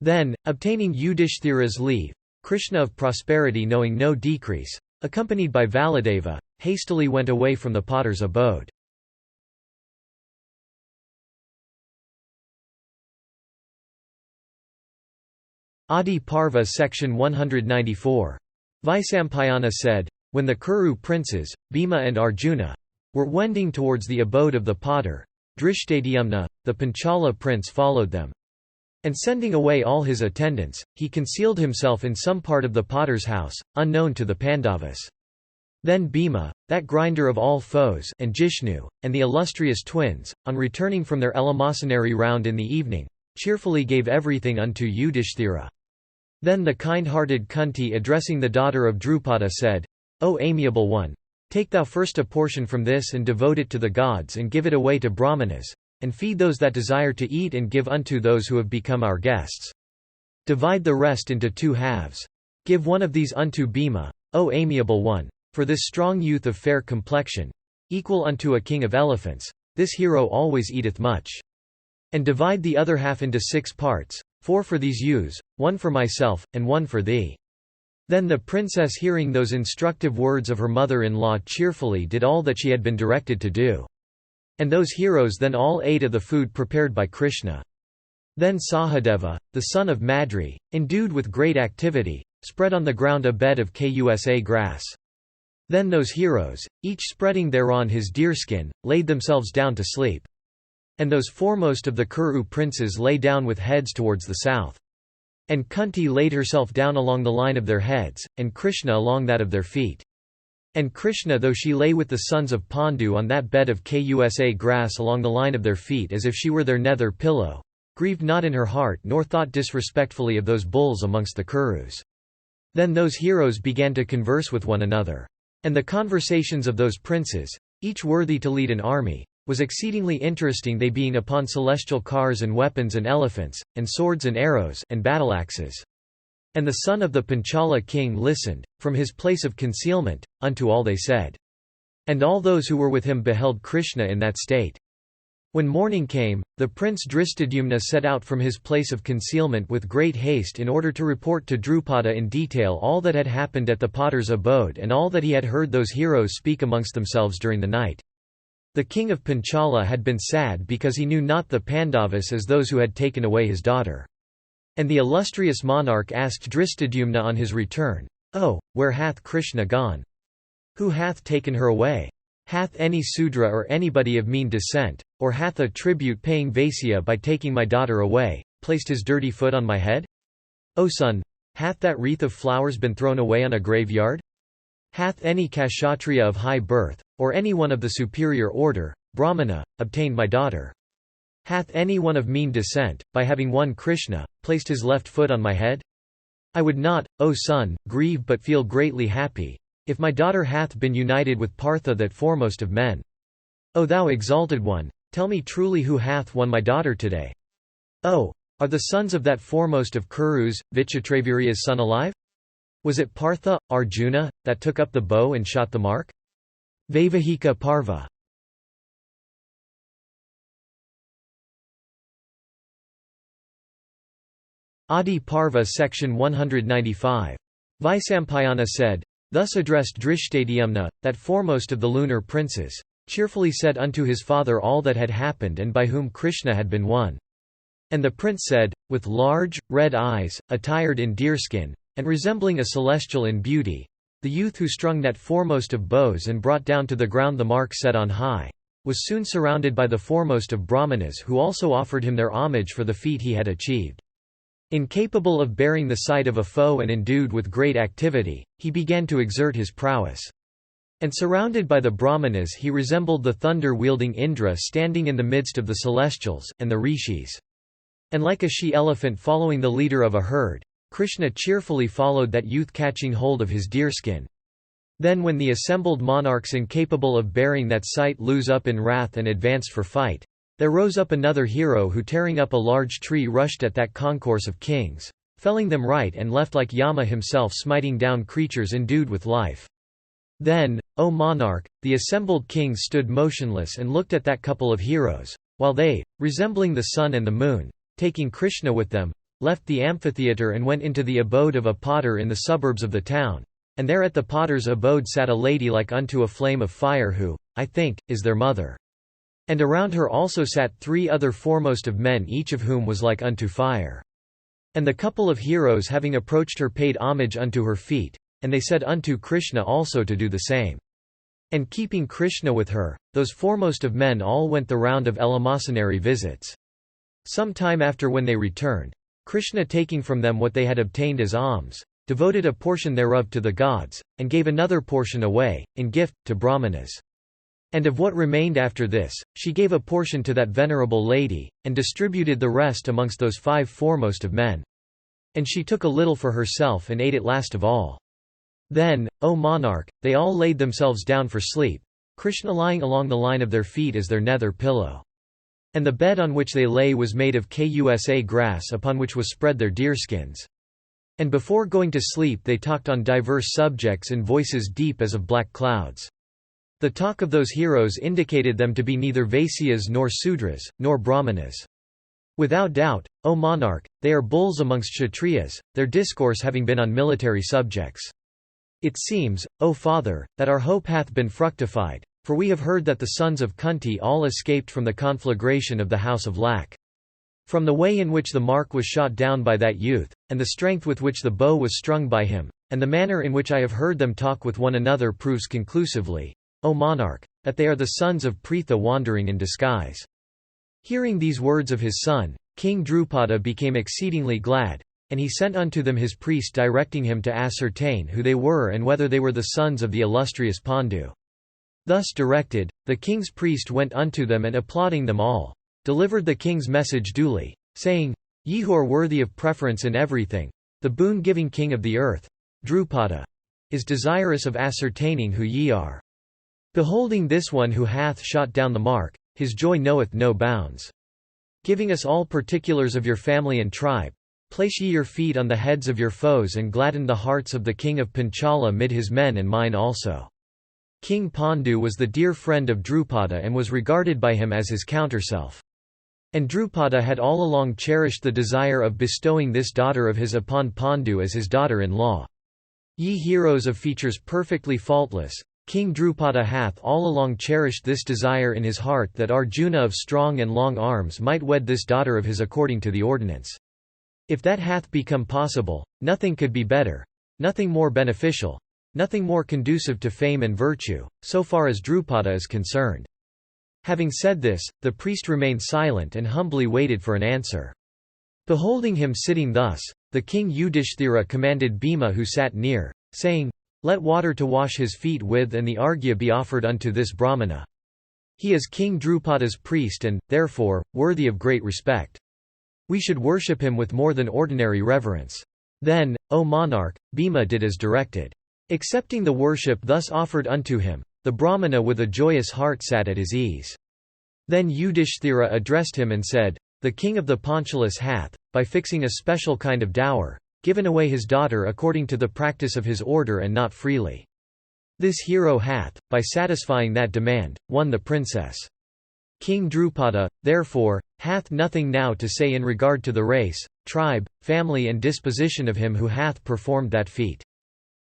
Speaker 1: Then, obtaining Yudhishthira's leave, Krishna of prosperity knowing no decrease, accompanied by Valadeva, hastily went away from the potter's abode. Adiparva section 194. Vaisampayana said, when the Kuru princes, Bhima and Arjuna, were wending towards the abode of the potter, Drishtadyumna, the Panchala prince followed them. And sending away all his attendants, he concealed himself in some part of the potter's house, unknown to the Pandavas. Then Bhima, that grinder of all foes, and Jishnu, and the illustrious twins, on returning from their eleemosynary round in the evening, cheerfully gave everything unto Yudhishthira. Then the kind-hearted Kunti addressing the daughter of Drupada said, O amiable one! Take thou first a portion from this and devote it to the gods and give it away to Brahmanas, and feed those that desire to eat and give unto those who have become our guests. Divide the rest into 2 halves. Give one of these unto Bhima, O amiable one, for this strong youth of fair complexion, equal unto a king of elephants, this hero always eateth much. And divide the other half into 6 parts, 4 for these youths, 1 for myself, and 1 for thee. Then the princess hearing those instructive words of her mother-in-law cheerfully did all that she had been directed to do. And those heroes then all ate of the food prepared by Krishna. Then Sahadeva, the son of Madri, endued with great activity, spread on the ground a bed of kusa grass. Then those heroes, each spreading thereon his deerskin, laid themselves down to sleep. And those foremost of the Kuru princes lay down with heads towards the south. And Kunti laid herself down along the line of their heads, and Krishna along that of their feet. And Krishna though she lay with the sons of Pandu on that bed of kusa grass along the line of their feet as if she were their nether pillow, grieved not in her heart nor thought disrespectfully of those bulls amongst the Kurus. Then those heroes began to converse with one another. And the conversations of those princes, each worthy to lead an army, was exceedingly interesting, they being upon celestial cars and weapons and elephants, and swords and arrows, and battle-axes. And the son of the Panchala king listened, from his place of concealment, unto all they said. And all those who were with him beheld Krishna in that state. When morning came, the prince Drishtadyumna set out from his place of concealment with great haste in order to report to Drupada in detail all that had happened at the potter's abode and all that he had heard those heroes speak amongst themselves during the night. The king of Panchala had been sad because he knew not the Pandavas as those who had taken away his daughter. And the illustrious monarch asked Drishtadyumna on his return, "Oh, where hath Krishna gone? Who hath taken her away? Hath any Sudra or anybody of mean descent, or hath a tribute-paying Vaisya by taking my daughter away, placed his dirty foot on my head? O son, hath that wreath of flowers been thrown away on a graveyard? Hath any Kshatriya of high birth, or any one of the superior order, Brahmana, obtained my daughter? Hath any one of mean descent, by having won Krishna, placed his left foot on my head? I would not, O son, grieve but feel greatly happy, if my daughter hath been united with Partha that foremost of men. O thou exalted one, tell me truly who hath won my daughter today? Oh, Are the sons of that foremost of Kurus, Vichitravirya's son, alive? Was it Partha, Arjuna, that took up the bow and shot the mark? Vaivahika Parva. Adiparva section 195. Vaisampayana said, thus addressed Drishtadyumna, that foremost of the lunar princes, cheerfully said unto his father all that had happened and by whom Krishna had been won. And the prince said, with large, red eyes, attired in deerskin, and resembling a celestial in beauty, the youth who strung that foremost of bows and brought down to the ground the mark set on high, was soon surrounded by the foremost of Brahmanas who also offered him their homage for the feat he had achieved. Incapable of bearing the sight of a foe and endued with great activity, he began to exert his prowess. And surrounded by the Brahmanas he resembled the thunder-wielding Indra standing in the midst of the celestials, and the rishis. And like a she-elephant following the leader of a herd, Krishna cheerfully followed that youth catching hold of his deerskin. Then when the assembled monarchs incapable of bearing that sight lose up in wrath and advanced for fight, there rose up another hero who tearing up a large tree rushed at that concourse of kings, felling them right and left like Yama himself smiting down creatures endued with life. Then, O monarch, the assembled kings stood motionless and looked at that couple of heroes, while they, resembling the sun and the moon, taking Krishna with them, left the amphitheatre and went into the abode of a potter in the suburbs of the town, and there at the potter's abode sat a lady like unto a flame of fire who, I think, is their mother. And around her also sat 3 other foremost of men each of whom was like unto fire. And the couple of heroes having approached her paid homage unto her feet, and they said unto Krishna also to do the same. And keeping Krishna with her, those foremost of men all went the round of eleemosynary visits. Some time after when they returned, Krishna taking from them what they had obtained as alms, devoted a portion thereof to the gods, and gave another portion away, in gift, to Brahmanas. And of what remained after this, she gave a portion to that venerable lady, and distributed the rest amongst those 5 foremost of men. And she took a little for herself and ate it last of all. Then, O monarch, they all laid themselves down for sleep, Krishna lying along the line of their feet as their nether pillow. And the bed on which they lay was made of kusa grass upon which was spread their deerskins. And before going to sleep they talked on diverse subjects in voices deep as of black clouds. The talk of those heroes indicated them to be neither Vaisyas nor Sudras, nor Brahmanas. Without doubt, O monarch, they are bulls amongst Kshatriyas, their discourse having been on military subjects. It seems, O father, that our hope hath been fructified, for we have heard that the sons of Kunti all escaped from the conflagration of the house of Lak. From the way in which the mark was shot down by that youth, and the strength with which the bow was strung by him, and the manner in which I have heard them talk with one another proves conclusively, O monarch, that they are the sons of Pritha wandering in disguise. Hearing these words of his son, King Drupada became exceedingly glad, and he sent unto them his priest directing him to ascertain who they were and whether they were the sons of the illustrious Pandu. Thus directed, the king's priest went unto them and applauding them all, delivered the king's message duly, saying, Ye who are worthy of preference in everything, the boon-giving king of the earth, Drupada, is desirous of ascertaining who ye are. Beholding this one who hath shot down the mark, his joy knoweth no bounds. Giving us all particulars of your family and tribe, place ye your feet on the heads of your foes and gladden the hearts of the king of Panchala mid his men and mine also. King Pandu was the dear friend of Drupada and was regarded by him as his counterself. And Drupada had all along cherished the desire of bestowing this daughter of his upon Pandu as his daughter-in-law. Ye heroes of features perfectly faultless, King Drupada hath all along cherished this desire in his heart that Arjuna of strong and long arms might wed this daughter of his according to the ordinance. If that hath become possible, nothing could be better, nothing more beneficial, nothing more conducive to fame and virtue, so far as Drupada is concerned. Having said this, the priest remained silent and humbly waited for an answer. Beholding him sitting thus, the king Yudhishthira commanded Bhima who sat near, saying, Let water to wash his feet with and the arghya be offered unto this Brahmana. He is King Drupada's priest and, therefore, worthy of great respect. We should worship him with more than ordinary reverence. Then, O monarch, Bhima did as directed. Accepting the worship thus offered unto him, the Brahmana with a joyous heart sat at his ease. Then Yudhishthira addressed him and said, the king of the Panchalas hath, by fixing a special kind of dower, given away his daughter according to the practice of his order and not freely. This hero hath, by satisfying that demand, won the princess. King Drupada, therefore, hath nothing now to say in regard to the race, tribe, family and disposition of him who hath performed that feat.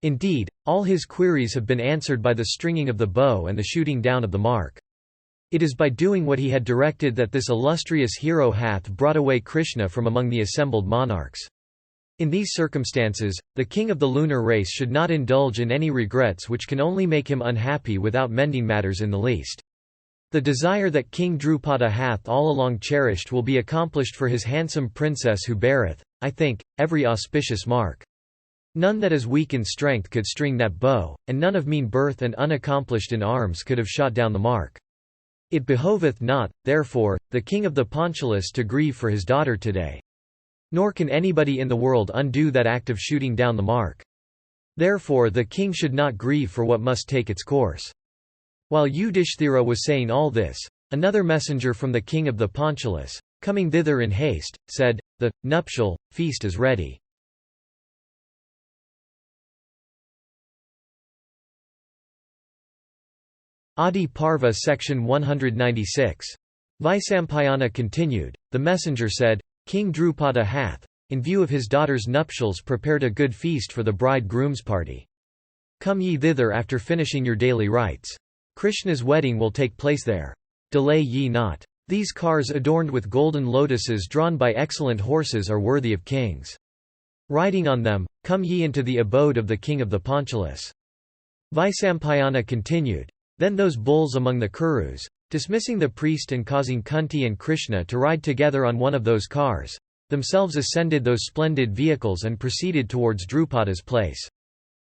Speaker 1: Indeed, all his queries have been answered by the stringing of the bow and the shooting down of the mark. It is by doing what he had directed that this illustrious hero hath brought away Krishna from among the assembled monarchs. In these circumstances, the king of the lunar race should not indulge in any regrets which can only make him unhappy without mending matters in the least. The desire that King Drupada hath all along cherished will be accomplished for his handsome princess who beareth, I think, every auspicious mark. None that is weak in strength could string that bow, and none of mean birth and unaccomplished in arms could have shot down the mark. It behoveth not, therefore, the king of the Panchalas to grieve for his daughter today. Nor can anybody in the world undo that act of shooting down the mark. Therefore the king should not grieve for what must take its course. While Yudhishthira was saying all this, another messenger from the king of the Panchalas, coming thither in haste, said, "The nuptial feast is ready." Adiparva section 196. Vaisampayana continued, the messenger said, King Drupada hath, in view of his daughter's nuptials, prepared a good feast for the bride-groom's party. Come ye thither after finishing your daily rites. Krishna's wedding will take place there. Delay ye not. These cars adorned with golden lotuses drawn by excellent horses are worthy of kings. Riding on them, come ye into the abode of the king of the Panchalas. Vaisampayana continued, then those bulls among the Kurus, dismissing the priest and causing Kunti and Krishna to ride together on one of those cars, themselves ascended those splendid vehicles and proceeded towards Drupada's place.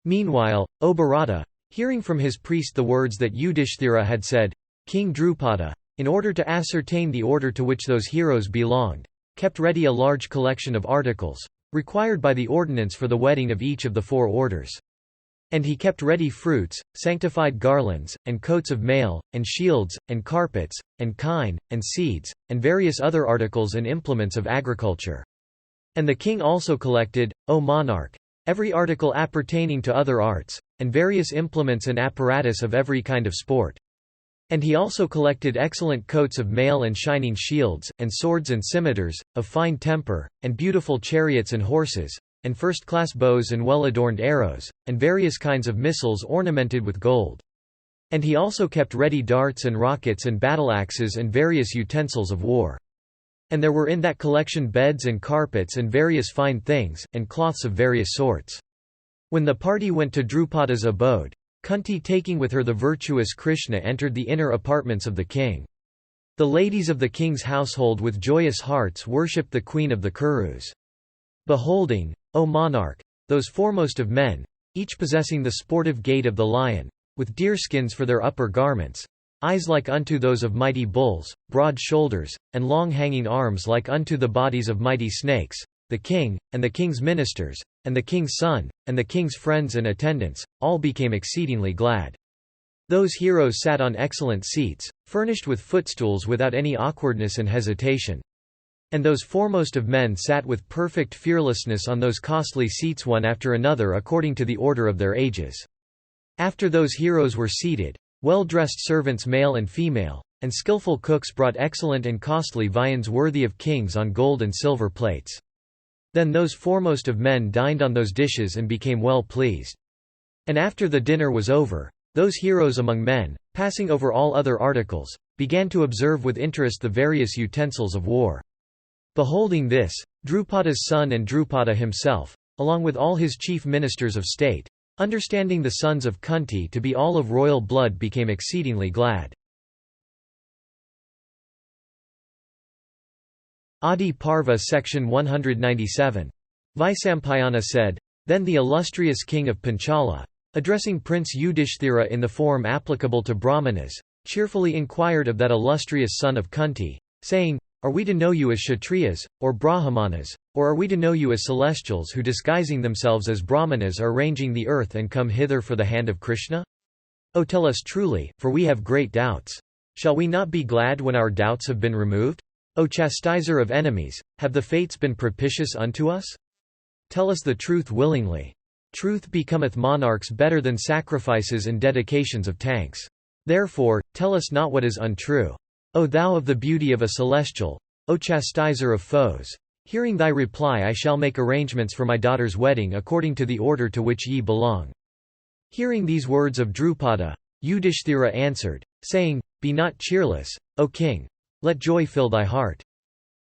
Speaker 1: Meanwhile, O Bharata, hearing from his priest the words that Yudhishthira had said, King Drupada, in order to ascertain the order to which those heroes belonged, kept ready a large collection of articles, required by the ordinance for the wedding of each of the four orders. And he kept ready fruits, sanctified garlands, and coats of mail, and shields, and carpets, and kine, and seeds, and various other articles and implements of agriculture. And the king also collected, O monarch, every article appertaining to other arts, and various implements and apparatus of every kind of sport. And he also collected excellent coats of mail and shining shields, and swords and scimitars, of fine temper, and beautiful chariots and horses, and first-class bows and well-adorned arrows, and various kinds of missiles ornamented with gold. And he also kept ready darts and rockets and battle-axes and various utensils of war. And there were in that collection beds and carpets and various fine things, and cloths of various sorts. When the party went to Drupada's abode, Kunti taking with her the virtuous Krishna entered the inner apartments of the king. The ladies of the king's household with joyous hearts worshipped the queen of the Kurus. Beholding, O monarch, those foremost of men, each possessing the sportive gait of the lion, with deerskins for their upper garments, eyes like unto those of mighty bulls, broad shoulders, and long hanging arms like unto the bodies of mighty snakes, the king, and the king's ministers, and the king's son, and the king's friends and attendants, all became exceedingly glad. Those heroes sat on excellent seats, furnished with footstools without any awkwardness and hesitation. And those foremost of men sat with perfect fearlessness on those costly seats one after another according to the order of their ages. After those heroes were seated, well-dressed servants male and female, and skillful cooks brought excellent and costly viands worthy of kings on gold and silver plates. Then those foremost of men dined on those dishes and became well pleased. And after the dinner was over, those heroes among men, passing over all other articles, began to observe with interest the various utensils of war. Beholding this, Drupada's son and Drupada himself, along with all his chief ministers of state, understanding the sons of Kunti to be all of royal blood, became exceedingly glad. Adiparva section 197. Vaisampayana said, then the illustrious king of Panchala, addressing Prince Yudhishthira in the form applicable to Brahmanas, cheerfully inquired of that illustrious son of Kunti, saying, are we to know you as Kshatriyas, or Brahmanas, or are we to know you as celestials who disguising themselves as Brahmanas are ranging the earth and come hither for the hand of Krishna? O tell us truly, for we have great doubts. Shall we not be glad when our doubts have been removed? O chastiser of enemies, have the fates been propitious unto us? Tell us the truth willingly. Truth becometh monarchs better than sacrifices and dedications of tanks. Therefore, tell us not what is untrue. O thou of the beauty of a celestial, O chastiser of foes, hearing thy reply I shall make arrangements for my daughter's wedding according to the order to which ye belong. Hearing these words of Drupada, Yudhishthira answered, saying, Be not cheerless, O king. Let joy fill thy heart.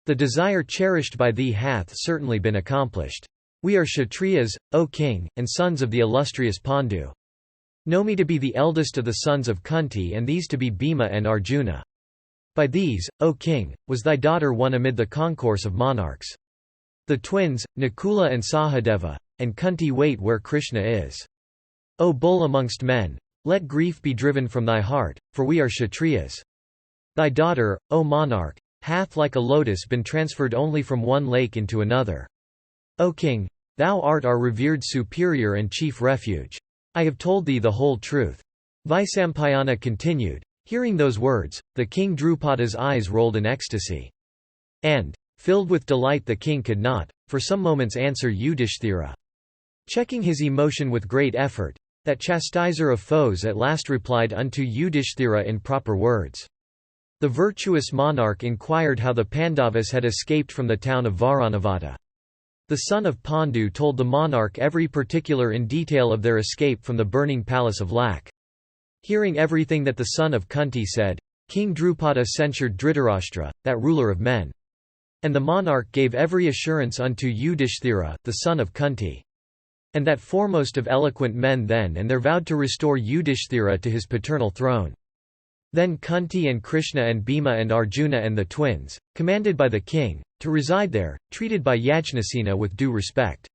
Speaker 1: The desire cherished by thee hath certainly been accomplished. We are Kshatriyas, O king, and sons of the illustrious Pandu. Know me to be the eldest of the sons of Kunti and these to be Bhima and Arjuna. By these, O king, was thy daughter won amid the concourse of monarchs. The twins, Nakula and Sahadeva, and Kunti wait where Krishna is. O bull amongst men, let grief be driven from thy heart, for we are Kshatriyas. Thy daughter, O monarch, hath like a lotus been transferred only from one lake into another. O king, thou art our revered superior and chief refuge. I have told thee the whole truth. Vaisampayana continued. Hearing those words, the king Drupada's eyes rolled in ecstasy. And, filled with delight, the king could not, for some moments, answer Yudhishthira. Checking his emotion with great effort, that chastiser of foes at last replied unto Yudhishthira in proper words. The virtuous monarch inquired how the Pandavas had escaped from the town of Varanavata. The son of Pandu told the monarch every particular in detail of their escape from the burning palace of Lak. Hearing everything that the son of Kunti said, King Drupada censured Dhritarashtra, that ruler of men. And the monarch gave every assurance unto Yudhishthira, the son of Kunti. And that foremost of eloquent men then and there vowed to restore Yudhishthira to his paternal throne. Then Kunti and Krishna and Bhima and Arjuna and the twins, commanded by the king, to reside there, treated by Yajnasena with due respect.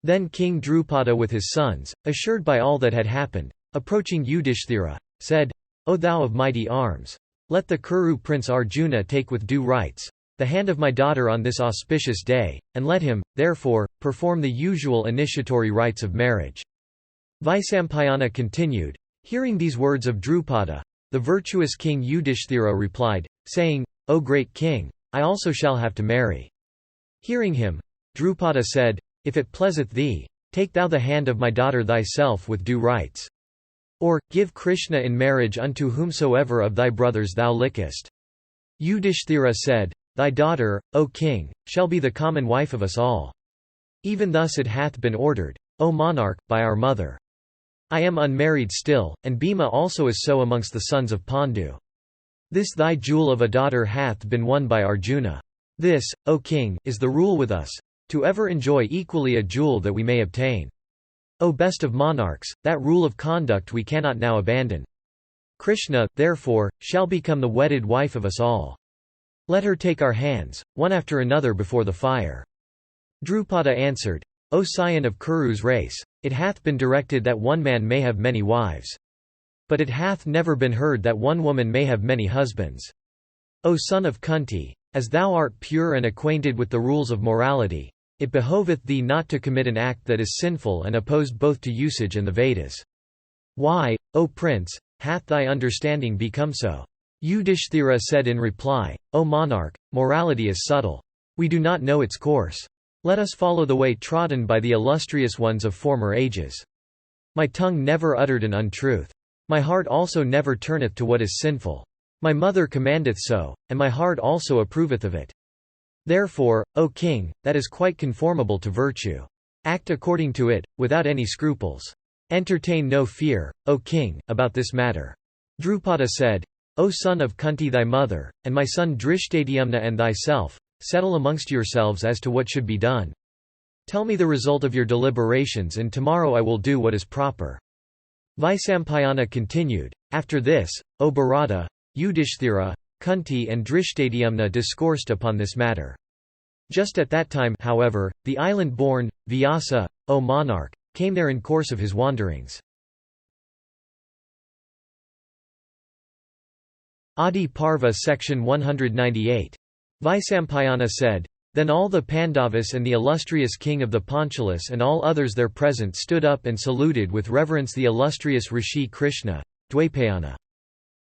Speaker 1: Then King Drupada with his sons, assured by all that had happened, approaching Yudhishthira, said, O thou of mighty arms! Let the Kuru prince Arjuna take with due rites the hand of my daughter on this auspicious day, and let him, therefore, perform the usual initiatory rites of marriage. Vaisampayana continued. Hearing these words of Drupada, the virtuous king Yudhishthira replied, saying, O great king, I also shall have to marry. Hearing him, Drupada said, If it pleaseth thee, take thou the hand of my daughter thyself with due rites. Or, give Krishna in marriage unto whomsoever of thy brothers thou likest. Yudhishthira said, Thy daughter, O king, shall be the common wife of us all. Even thus it hath been ordered, O monarch, by our mother. I am unmarried still, and Bhima also is so amongst the sons of Pandu. This thy jewel of a daughter hath been won by Arjuna. This, O king, is the rule with us, to ever enjoy equally a jewel that we may obtain. O best of monarchs, that rule of conduct we cannot now abandon. Krishna, therefore, shall become the wedded wife of us all. Let her take our hands, one after another before the fire. Drupada answered, O scion of Kuru's race, it hath been directed that one man may have many wives. But it hath never been heard that one woman may have many husbands. O son of Kunti, as thou art pure and acquainted with the rules of morality, it behoveth thee not to commit an act that is sinful and opposed both to usage and the Vedas. Why, O prince, hath thy understanding become so? Yudhishthira said in reply, O monarch, morality is subtle. We do not know its course. Let us follow the way trodden by the illustrious ones of former ages. My tongue never uttered an untruth. My heart also never turneth to what is sinful. My mother commandeth so, and my heart also approveth of it. Therefore, O king, that is quite conformable to virtue. Act according to it, without any scruples. Entertain no fear, O king, about this matter. Drupada said, O son of Kunti thy mother, and my son Drishtadyumna and thyself, settle amongst yourselves as to what should be done. Tell me the result of your deliberations and tomorrow I will do what is proper. Vaisampayana continued, After this, O Bharata, Yudhishthira, Kunti and Drishtadyumna discoursed upon this matter. Just at that time, however, the island-born, Vyasa, O monarch, came there in course of his wanderings. Adiparva section 198. Vaisampayana said, Then all the Pandavas and the illustrious king of the Panchalas and all others there present stood up and saluted with reverence the illustrious Rishi Krishna, Dwaipayana.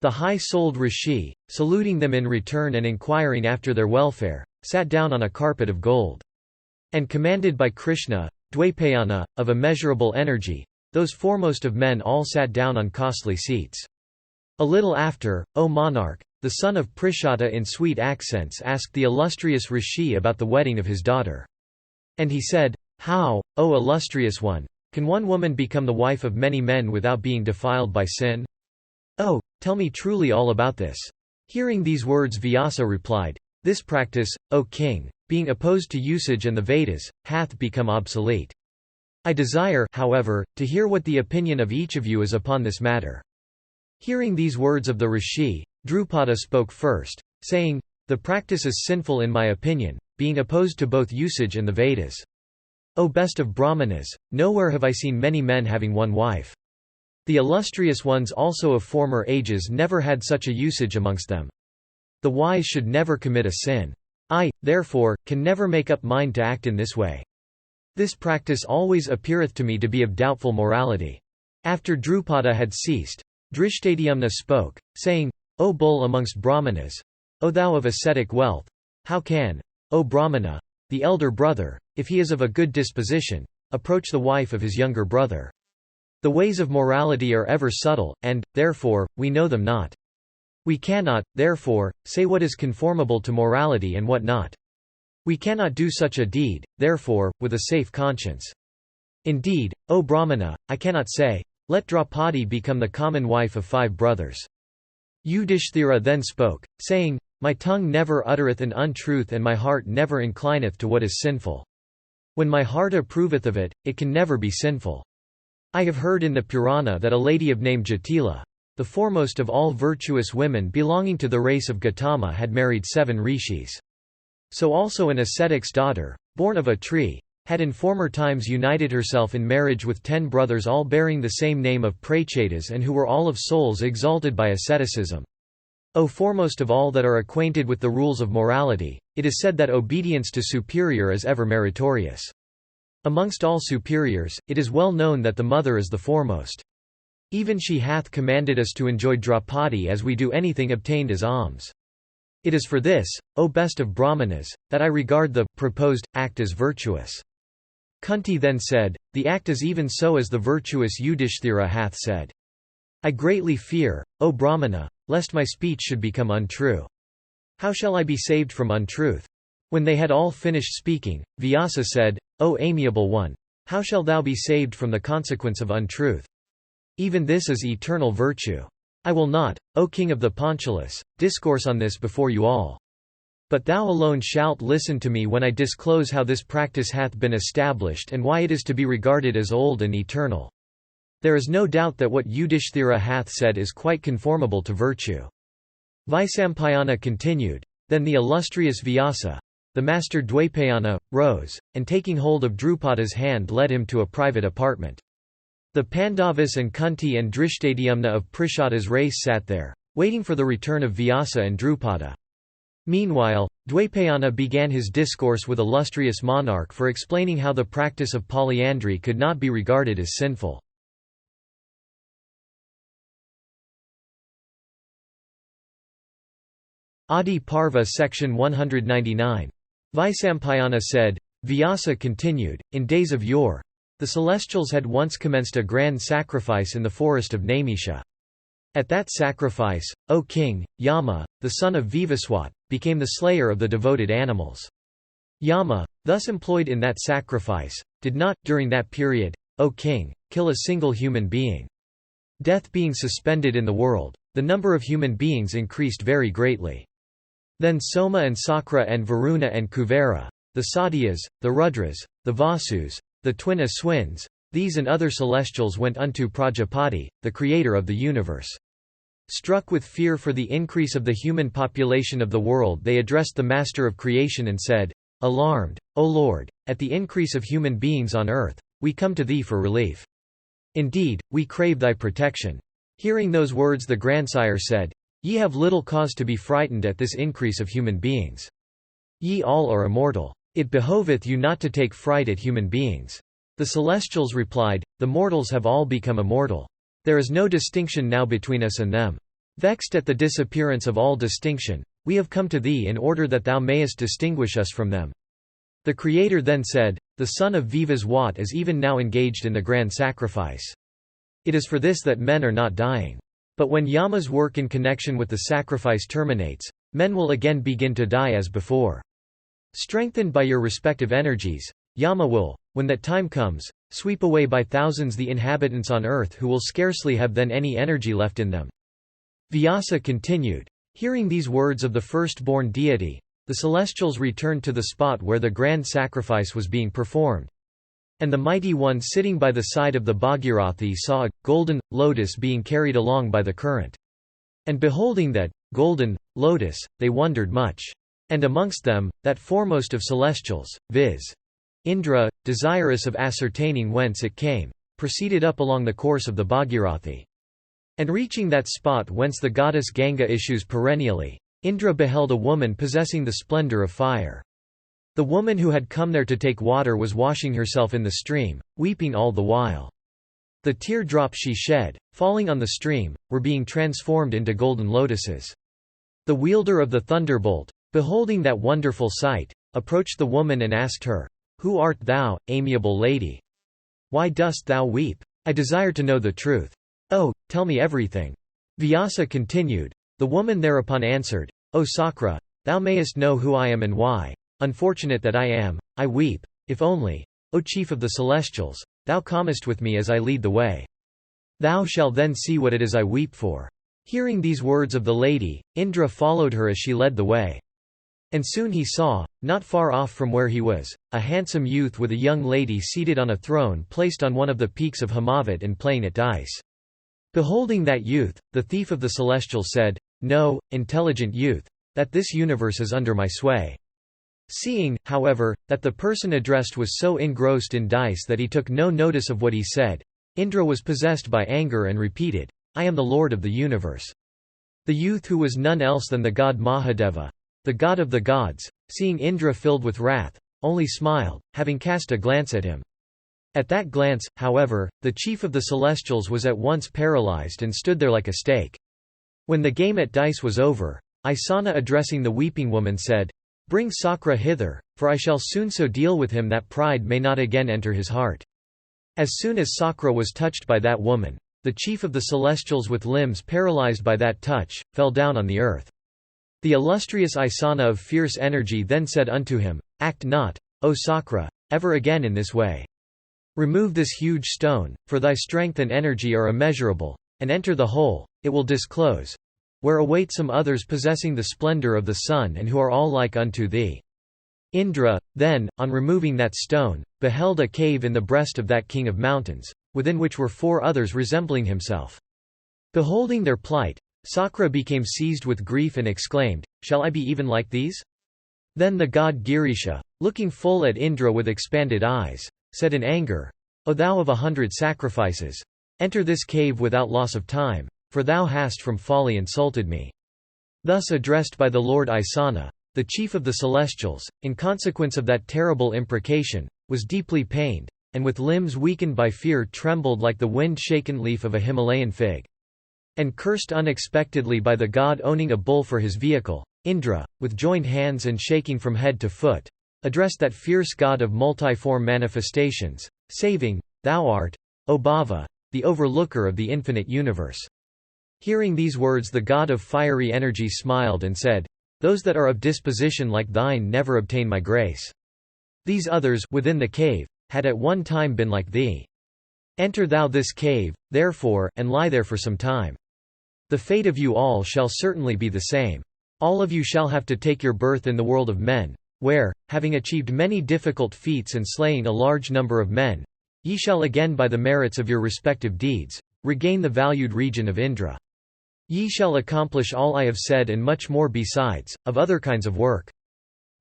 Speaker 1: The high-souled rishi, saluting them in return and inquiring after their welfare, sat down on a carpet of gold. And commanded by Krishna, Dwaipayana, of immeasurable energy, those foremost of men all sat down on costly seats. A little after, O monarch, the son of Prishata in sweet accents asked the illustrious rishi about the wedding of his daughter. And he said, "How, O illustrious one, can one woman become the wife of many men without being defiled by sin? Oh, tell me truly all about this." Hearing these words, Vyasa replied, "This practice, O king, being opposed to usage and the Vedas, hath become obsolete. I desire, however, to hear what the opinion of each of you is upon this matter." Hearing these words of the rishi, Drupada spoke first, saying, "The practice is sinful in my opinion, being opposed to both usage and the Vedas. O best of Brahmanas, nowhere have I seen many men having one wife. The illustrious ones also of former ages never had such a usage amongst them. The wise should never commit a sin. I, therefore, can never make up mind to act in this way. This practice always appeareth to me to be of doubtful morality." After Drupada had ceased, Drishtadhyumna spoke, saying, "O bull amongst Brahmanas, O thou of ascetic wealth, how can, O Brahmana, the elder brother, if he is of a good disposition, approach the wife of his younger brother? The ways of morality are ever subtle, and, therefore, we know them not. We cannot, therefore, say what is conformable to morality and what not. We cannot do such a deed, therefore, with a safe conscience. Indeed, O Brahmana, I cannot say, 'Let Draupadi become the common wife of 5 brothers.'" Yudhishthira then spoke, saying, "My tongue never uttereth an untruth and my heart never inclineth to what is sinful. When my heart approveth of it, it can never be sinful. I have heard in the Purana that a lady of name Jatila, the foremost of all virtuous women belonging to the race of Gautama, had married 7 rishis. So also an ascetic's daughter, born of a tree, had in former times united herself in marriage with 10 brothers all bearing the same name of Prachetas and who were all of souls exalted by asceticism. O foremost of all that are acquainted with the rules of morality, it is said that obedience to superior is ever meritorious. Amongst all superiors, it is well known that the mother is the foremost. Even she hath commanded us to enjoy Draupadi as we do anything obtained as alms. It is for this, O best of Brahmanas, that I regard the proposed act as virtuous." Kunti then said, "The act is even so as the virtuous Yudhishthira hath said. I greatly fear, O Brahmana, lest my speech should become untrue. How shall I be saved from untruth?" When they had all finished speaking, Vyasa said, "O amiable one, how shalt thou be saved from the consequence of untruth? Even this is eternal virtue. I will not, O king of the Panchalas, discourse on this before you all. But thou alone shalt listen to me when I disclose how this practice hath been established and why it is to be regarded as old and eternal. There is no doubt that what Yudhishthira hath said is quite conformable to virtue." Vaisampayana continued, "Then the illustrious Vyasa, the master Dwaipayana, rose, and taking hold of Drupada's hand led him to a private apartment. The Pandavas and Kunti and Drishtadhyumna of Prishada's race sat there, waiting for the return of Vyasa and Drupada. Meanwhile, Dwaipayana began his discourse with illustrious monarch for explaining how the practice of polyandry could not be regarded as sinful. Adiparva section 199. Vaisampayana said, Vyasa continued, "In days of yore, the celestials had once commenced a grand sacrifice in the forest of Naimisha. At that sacrifice, O king, Yama, the son of Vivaswat, became the slayer of the devoted animals. Yama, thus employed in that sacrifice, did not, during that period, O king, kill a single human being. Death being suspended in the world, the number of human beings increased very greatly. Then Soma and Sakra and Varuna and Kuvera, the Satyas, the Rudras, the Vasus, the twin Aswins, these and other celestials went unto Prajapati, the creator of the universe. Struck with fear for the increase of the human population of the world, they addressed the Master of Creation and said, Alarmed, O Lord, at the increase of human beings on earth, we come to thee for relief. Indeed, we crave thy protection." Hearing those words, the grandsire said, Ye have little cause to be frightened at this increase of human beings. Ye all are immortal. It behoveth you not to take fright at human beings. The celestials replied, The mortals have all become immortal. There is no distinction now between us and them. Vexed at the disappearance of all distinction, we have come to thee in order that thou mayest distinguish us from them." The Creator then said, "The son of Vivaswat is even now engaged in the grand sacrifice. It is for this that men are not dying. But when Yama's work in connection with the sacrifice terminates, men will again begin to die as before. Strengthened by your respective energies, Yama will, when that time comes, sweep away by thousands the inhabitants on earth who will scarcely have then any energy left in them." Vyasa continued. Hearing these words of the firstborn deity, the celestials returned to the spot where the grand sacrifice was being performed. And the mighty one sitting by the side of the Bhagirathi saw a golden lotus being carried along by the current. And beholding that golden lotus, they wondered much. And amongst them, that foremost of celestials, viz. Indra, desirous of ascertaining whence it came, proceeded up along the course of the Bhagirathi. And reaching that spot whence the goddess Ganga issues perennially, Indra beheld a woman possessing the splendor of fire. The woman who had come there to take water was washing herself in the stream, weeping all the while. The tear-drops she shed, falling on the stream, were being transformed into golden lotuses. The wielder of the thunderbolt, beholding that wonderful sight, approached the woman and asked her, "Who art thou, amiable lady? Why dost thou weep? I desire to know the truth. Oh, tell me everything." Vyasa continued. The woman thereupon answered, "O Sakra, thou mayest know who I am and why. Unfortunate that I am, I weep, if only, O chief of the celestials, thou comest with me as I lead the way. Thou shalt then see what it is I weep for." Hearing these words of the lady, Indra followed her as she led the way. And soon he saw, not far off from where he was, a handsome youth with a young lady seated on a throne placed on one of the peaks of Himavat and playing at dice. Beholding that youth, the thief of the celestials said, "Know, intelligent youth, that this universe is under my sway." Seeing, however, that the person addressed was so engrossed in dice that he took no notice of what he said, Indra was possessed by anger and repeated, "I am the lord of the universe." The youth, who was none else than the god Mahadeva, the god of the gods, seeing Indra filled with wrath, only smiled, having cast a glance at him. At that glance, however, the chief of the celestials was at once paralyzed and stood there like a stake. When the game at dice was over, Isana, addressing the weeping woman, said, "Bring Sakra hither, for I shall soon so deal with him that pride may not again enter his heart." As soon as Sakra was touched by that woman, the chief of the celestials, with limbs paralyzed by that touch, fell down on the earth. The illustrious Isana of fierce energy then said unto him, "Act not, O Sakra, ever again in this way. Remove this huge stone, for thy strength and energy are immeasurable, and enter the hole, it will disclose, where await some others possessing the splendor of the sun and who are all like unto thee." Indra, then, on removing that stone, beheld a cave in the breast of that king of mountains, within which were 4 others resembling himself. Beholding their plight, Sakra became seized with grief and exclaimed, "Shall I be even like these?" Then the god Girisha, looking full at Indra with expanded eyes, said in anger, "O thou of 100 sacrifices! Enter this cave without loss of time, for thou hast from folly insulted me." Thus addressed by the Lord Isana, the chief of the celestials, in consequence of that terrible imprecation, was deeply pained, and with limbs weakened by fear trembled like the wind-shaken leaf of a Himalayan fig. And cursed unexpectedly by the god owning a bull for his vehicle, Indra, with joined hands and shaking from head to foot, addressed that fierce god of multiform manifestations, saving, "Thou art, O Bhava, the overlooker of the infinite universe." Hearing these words, the god of fiery energy smiled and said, "Those that are of disposition like thine never obtain my grace. These others within the cave had at one time been like thee. Enter thou this cave, therefore, and lie there for some time. The fate of you all shall certainly be the same. All of you shall have to take your birth in the world of men, where, having achieved many difficult feats and slaying a large number of men, ye shall again by the merits of your respective deeds, regain the valued region of Indra. Ye shall accomplish all I have said and much more besides, of other kinds of work."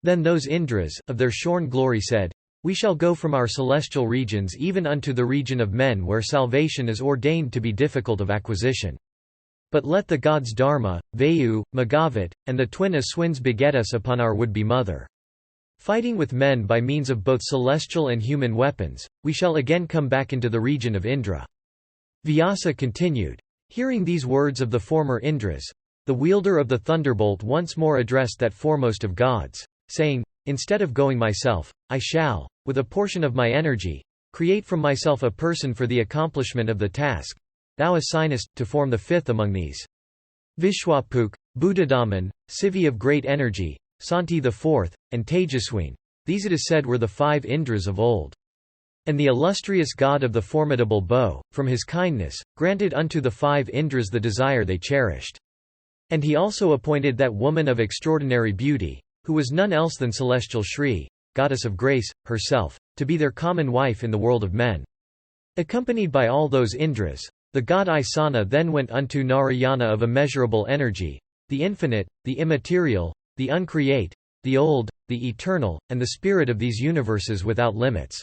Speaker 1: Then those Indras, of their shorn glory said, "We shall go from our celestial regions even unto the region of men where salvation is ordained to be difficult of acquisition. But let the gods Dharma, Vayu, Magavat, and the twin Aswins beget us upon our would-be mother. Fighting with men by means of both celestial and human weapons, we shall again come back into the region of Indra." Vyasa continued. Hearing these words of the former Indras, the wielder of the thunderbolt once more addressed that foremost of gods, saying, "Instead of going myself, I shall, with a portion of my energy, create from myself a person for the accomplishment of the task thou assignest, to form the fifth among these. Vishwapuk, Buddhadaman, Sivi of great energy, Santi the fourth, and Tejaswin, these it is said were the 5 Indras of old. And the illustrious god of the formidable bow, from his kindness, granted unto the 5 Indras the desire they cherished. And he also appointed that woman of extraordinary beauty, who was none else than celestial Shri, goddess of grace, herself, to be their common wife in the world of men. Accompanied by all those Indras, the god Isana then went unto Narayana of immeasurable energy, the infinite, the immaterial, the uncreate, the old, the eternal, and the spirit of these universes without limits.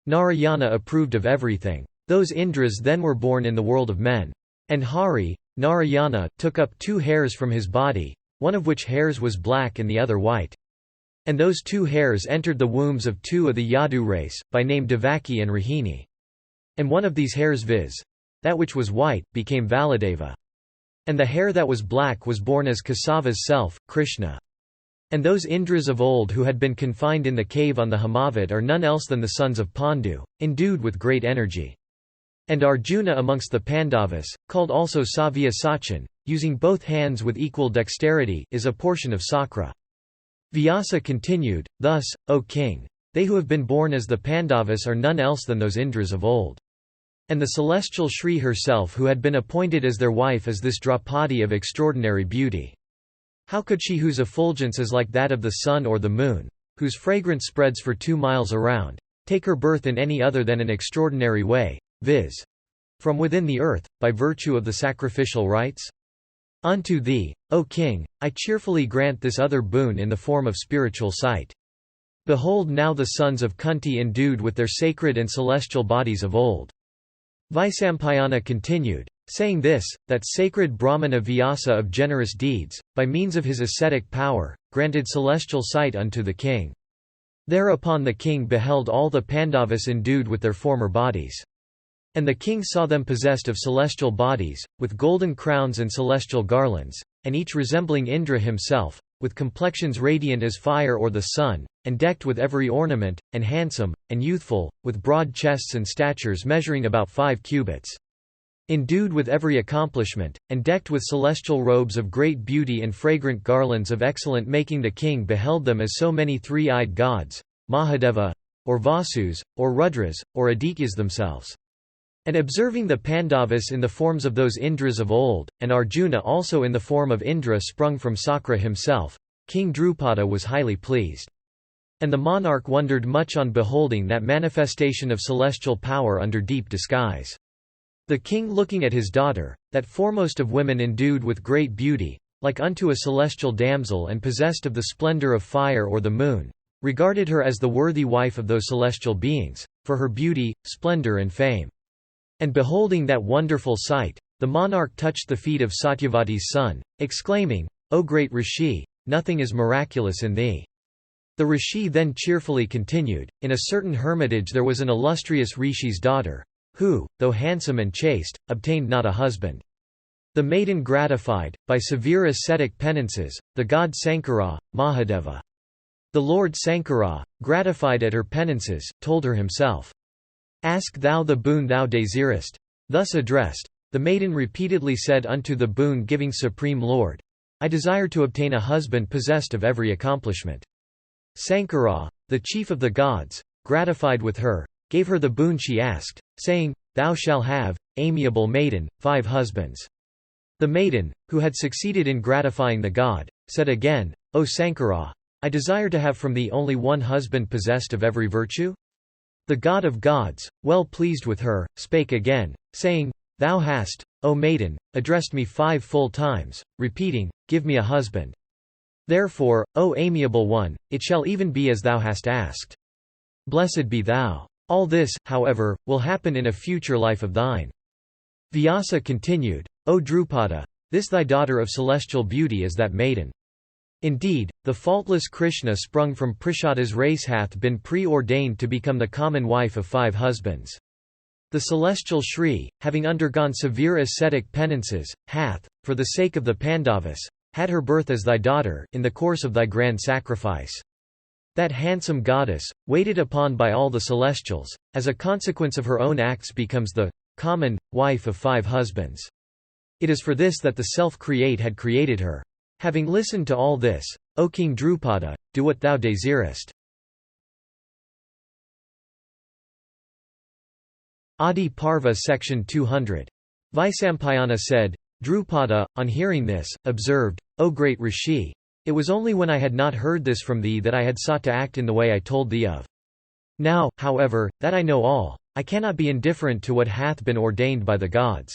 Speaker 1: Narayana approved of everything. Those Indras then were born in the world of men. And Hari, Narayana, took up 2 hairs from his body, one of which hairs was black and the other white. And those 2 hairs entered the wombs of 2 of the Yadu race, by name Devaki and Rahini. And one of these hairs, viz. that which was white, became Valadeva. And the hair that was black was born as Kesava's self, Krishna. And those Indras of old who had been confined in the cave on the Himavat are none else than the sons of Pandu, endued with great energy. And Arjuna amongst the Pandavas, called also Savya Sachin, using both hands with equal dexterity, is a portion of Sakra. Vyasa continued, "Thus, O king, they who have been born as the Pandavas are none else than those Indras of old. And the celestial Shri herself who had been appointed as their wife is this Draupadi of extraordinary beauty. How could she whose effulgence is like that of the sun or the moon, whose fragrance spreads for 2 miles around, take her birth in any other than an extraordinary way, viz. from within the earth, by virtue of the sacrificial rites? Unto thee, O king, I cheerfully grant this other boon in the form of spiritual sight. Behold now the sons of Kunti endued with their sacred and celestial bodies of old." Vaisampayana continued, saying this, that sacred Brahmana Vyasa of generous deeds, by means of his ascetic power, granted celestial sight unto the king. Thereupon the king beheld all the Pandavas endued with their former bodies. And the king saw them possessed of celestial bodies, with golden crowns and celestial garlands, and each resembling Indra himself, with complexions radiant as fire or the sun, and decked with every ornament, and handsome, and youthful, with broad chests and statures measuring about 5 cubits. Endued with every accomplishment, and decked with celestial robes of great beauty and fragrant garlands of excellent making, the king beheld them as so many 3-eyed gods, Mahadeva, or Vasus, or Rudras, or Adityas themselves. And observing the Pandavas in the forms of those Indras of old, and Arjuna also in the form of Indra sprung from Sakra himself, King Drupada was highly pleased. And the monarch wondered much on beholding that manifestation of celestial power under deep disguise. The king looking at his daughter, that foremost of women endued with great beauty, like unto a celestial damsel and possessed of the splendor of fire or the moon, regarded her as the worthy wife of those celestial beings, for her beauty, splendor and fame. And beholding that wonderful sight, the monarch touched the feet of Satyavati's son, exclaiming, "O great Rishi, nothing is miraculous in thee." The Rishi then cheerfully continued, "In a certain hermitage there was an illustrious Rishi's daughter, who, though handsome and chaste, obtained not a husband. The maiden gratified, by severe ascetic penances, the god Sankara, Mahadeva. The Lord Sankara, gratified at her penances, told her himself, 'Ask thou the boon thou desirest.' Thus addressed, the maiden repeatedly said unto the boon-giving Supreme Lord, 'I desire to obtain a husband possessed of every accomplishment.' Sankara, the chief of the gods, gratified with her, gave her the boon she asked, saying, 'Thou shalt have, amiable maiden, 5 husbands.' The maiden, who had succeeded in gratifying the god, said again, 'O Sankara, I desire to have from thee only 1 husband possessed of every virtue?' The god of gods, well pleased with her, spake again, saying, 'Thou hast, O maiden, addressed me 5 full times, repeating, Give me a husband. Therefore, O amiable one, it shall even be as thou hast asked. Blessed be thou. All this, however, will happen in a future life of thine.' Vyasa continued, 'O Drupada, this thy daughter of celestial beauty is that maiden. Indeed, the faultless Krishna sprung from Prishada's race hath been preordained to become the common wife of 5 husbands. The celestial Shri, having undergone severe ascetic penances, hath, for the sake of the Pandavas, had her birth as thy daughter in the course of thy grand sacrifice. That handsome goddess, waited upon by all the celestials, as a consequence of her own acts becomes the common wife of 5 husbands. It is for this that the self-create had created her. Having listened to all this, O King Drupada, do what thou desirest. Adiparva section 200. Vaisampayana said, Drupada, on hearing this, observed, O great Rishi, it was only when I had not heard this from thee that I had sought to act in the way I told thee of. Now, however, that I know all, I cannot be indifferent to what hath been ordained by the gods.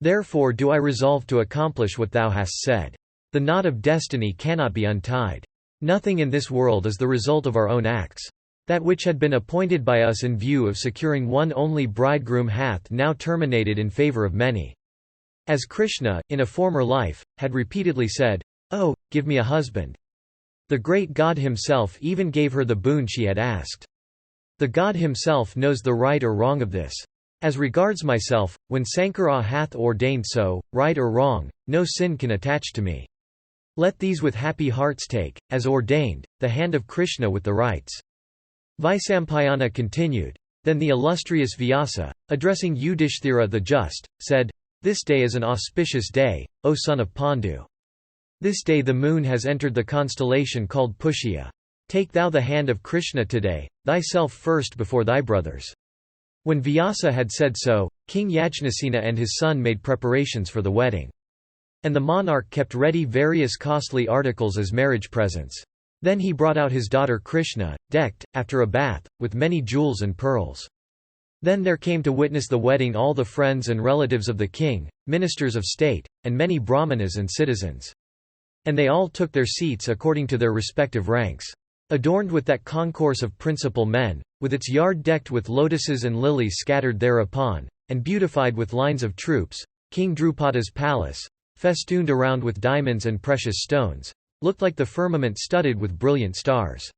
Speaker 1: Therefore do I resolve to accomplish what thou hast said. The knot of destiny cannot be untied. Nothing in this world is the result of our own acts. That which had been appointed by us in view of securing one only bridegroom hath now terminated in favor of many. As Krishna, in a former life, had repeatedly said, Oh, give me a husband. The great God himself even gave her the boon she had asked. The God himself knows the right or wrong of this. As regards myself, when Sankara hath ordained so, right or wrong, no sin can attach to me. Let these with happy hearts take, as ordained, the hand of Krishna with the rights. Vaisampayana continued. Then the illustrious Vyasa, addressing Yudhishthira the just, said, This day is an auspicious day, O son of Pandu. This day the moon has entered the constellation called Pushya. Take thou the hand of Krishna today, thyself first before thy brothers. When Vyasa had said so, King Yajnasena and his son made preparations for the wedding. And the monarch kept ready various costly articles as marriage presents. Then he brought out his daughter Krishna, decked, after a bath, with many jewels and pearls. Then there came to witness the wedding all the friends and relatives of the king, ministers of state, and many brahmanas and citizens. And they all took their seats according to their respective ranks. Adorned with that concourse of principal men, with its yard decked with lotuses and lilies scattered thereupon, and beautified with lines of troops, King Drupada's palace, festooned around with diamonds and precious stones, looked like the firmament studded with brilliant stars.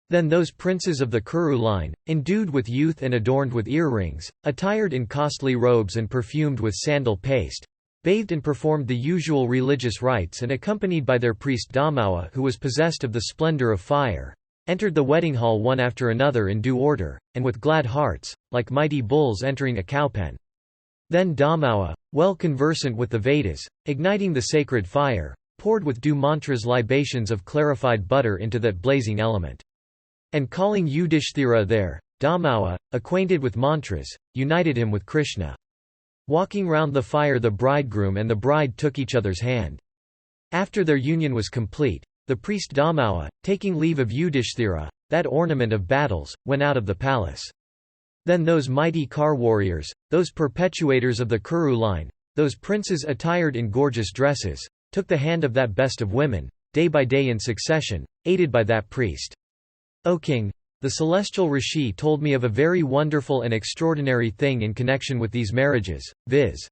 Speaker 1: Then those princes of the Kuru line, endued with youth and adorned with earrings, attired in costly robes and perfumed with sandal paste, bathed and performed the usual religious rites and accompanied by their priest Damawa who was possessed of the splendor of fire, entered the wedding hall one after another in due order, and with glad hearts, like mighty bulls entering a cowpen. Then Damawa, well conversant with the Vedas, igniting the sacred fire, poured with due mantras libations of clarified butter into that blazing element. And calling Yudhishthira there, Damawa, acquainted with mantras, united him with Krishna. Walking round the fire the bridegroom and the bride took each other's hand. After their union was complete, the priest Damawa, taking leave of Yudhishthira, that ornament of battles, went out of the palace. Then those mighty car warriors, those perpetuators of the Kuru line, those princes attired in gorgeous dresses, took the hand of that best of women, day by day in succession, aided by that priest. O king, the celestial Rishi told me of a very wonderful and extraordinary thing in connection with these marriages, viz.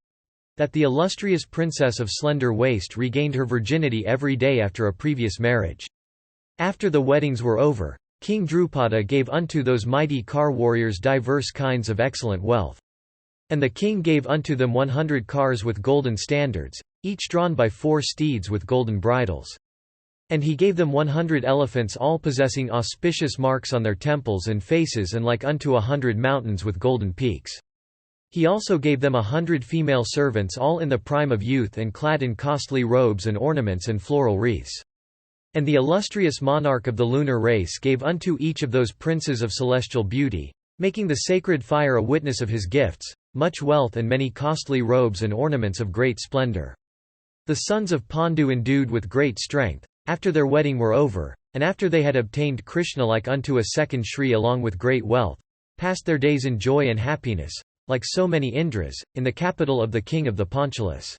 Speaker 1: That the illustrious princess of slender waist regained her virginity every day after a previous marriage. After the weddings were over, King Drupada gave unto those mighty car warriors divers kinds of excellent wealth. And the king gave unto them 100 cars with golden standards, each drawn by 4 steeds with golden bridles. And he gave them 100 elephants all possessing auspicious marks on their temples and faces and like unto 100 mountains with golden peaks. He also gave them 100 female servants all in the prime of youth and clad in costly robes and ornaments and floral wreaths. And the illustrious monarch of the lunar race gave unto each of those princes of celestial beauty, making the sacred fire a witness of his gifts, much wealth and many costly robes and ornaments of great splendor. The sons of Pandu endued with great strength, after their wedding were over, and after they had obtained Krishna like unto a second Shri along with great wealth, passed their days in joy and happiness, like so many Indras, in the capital of the king of the Panchalas.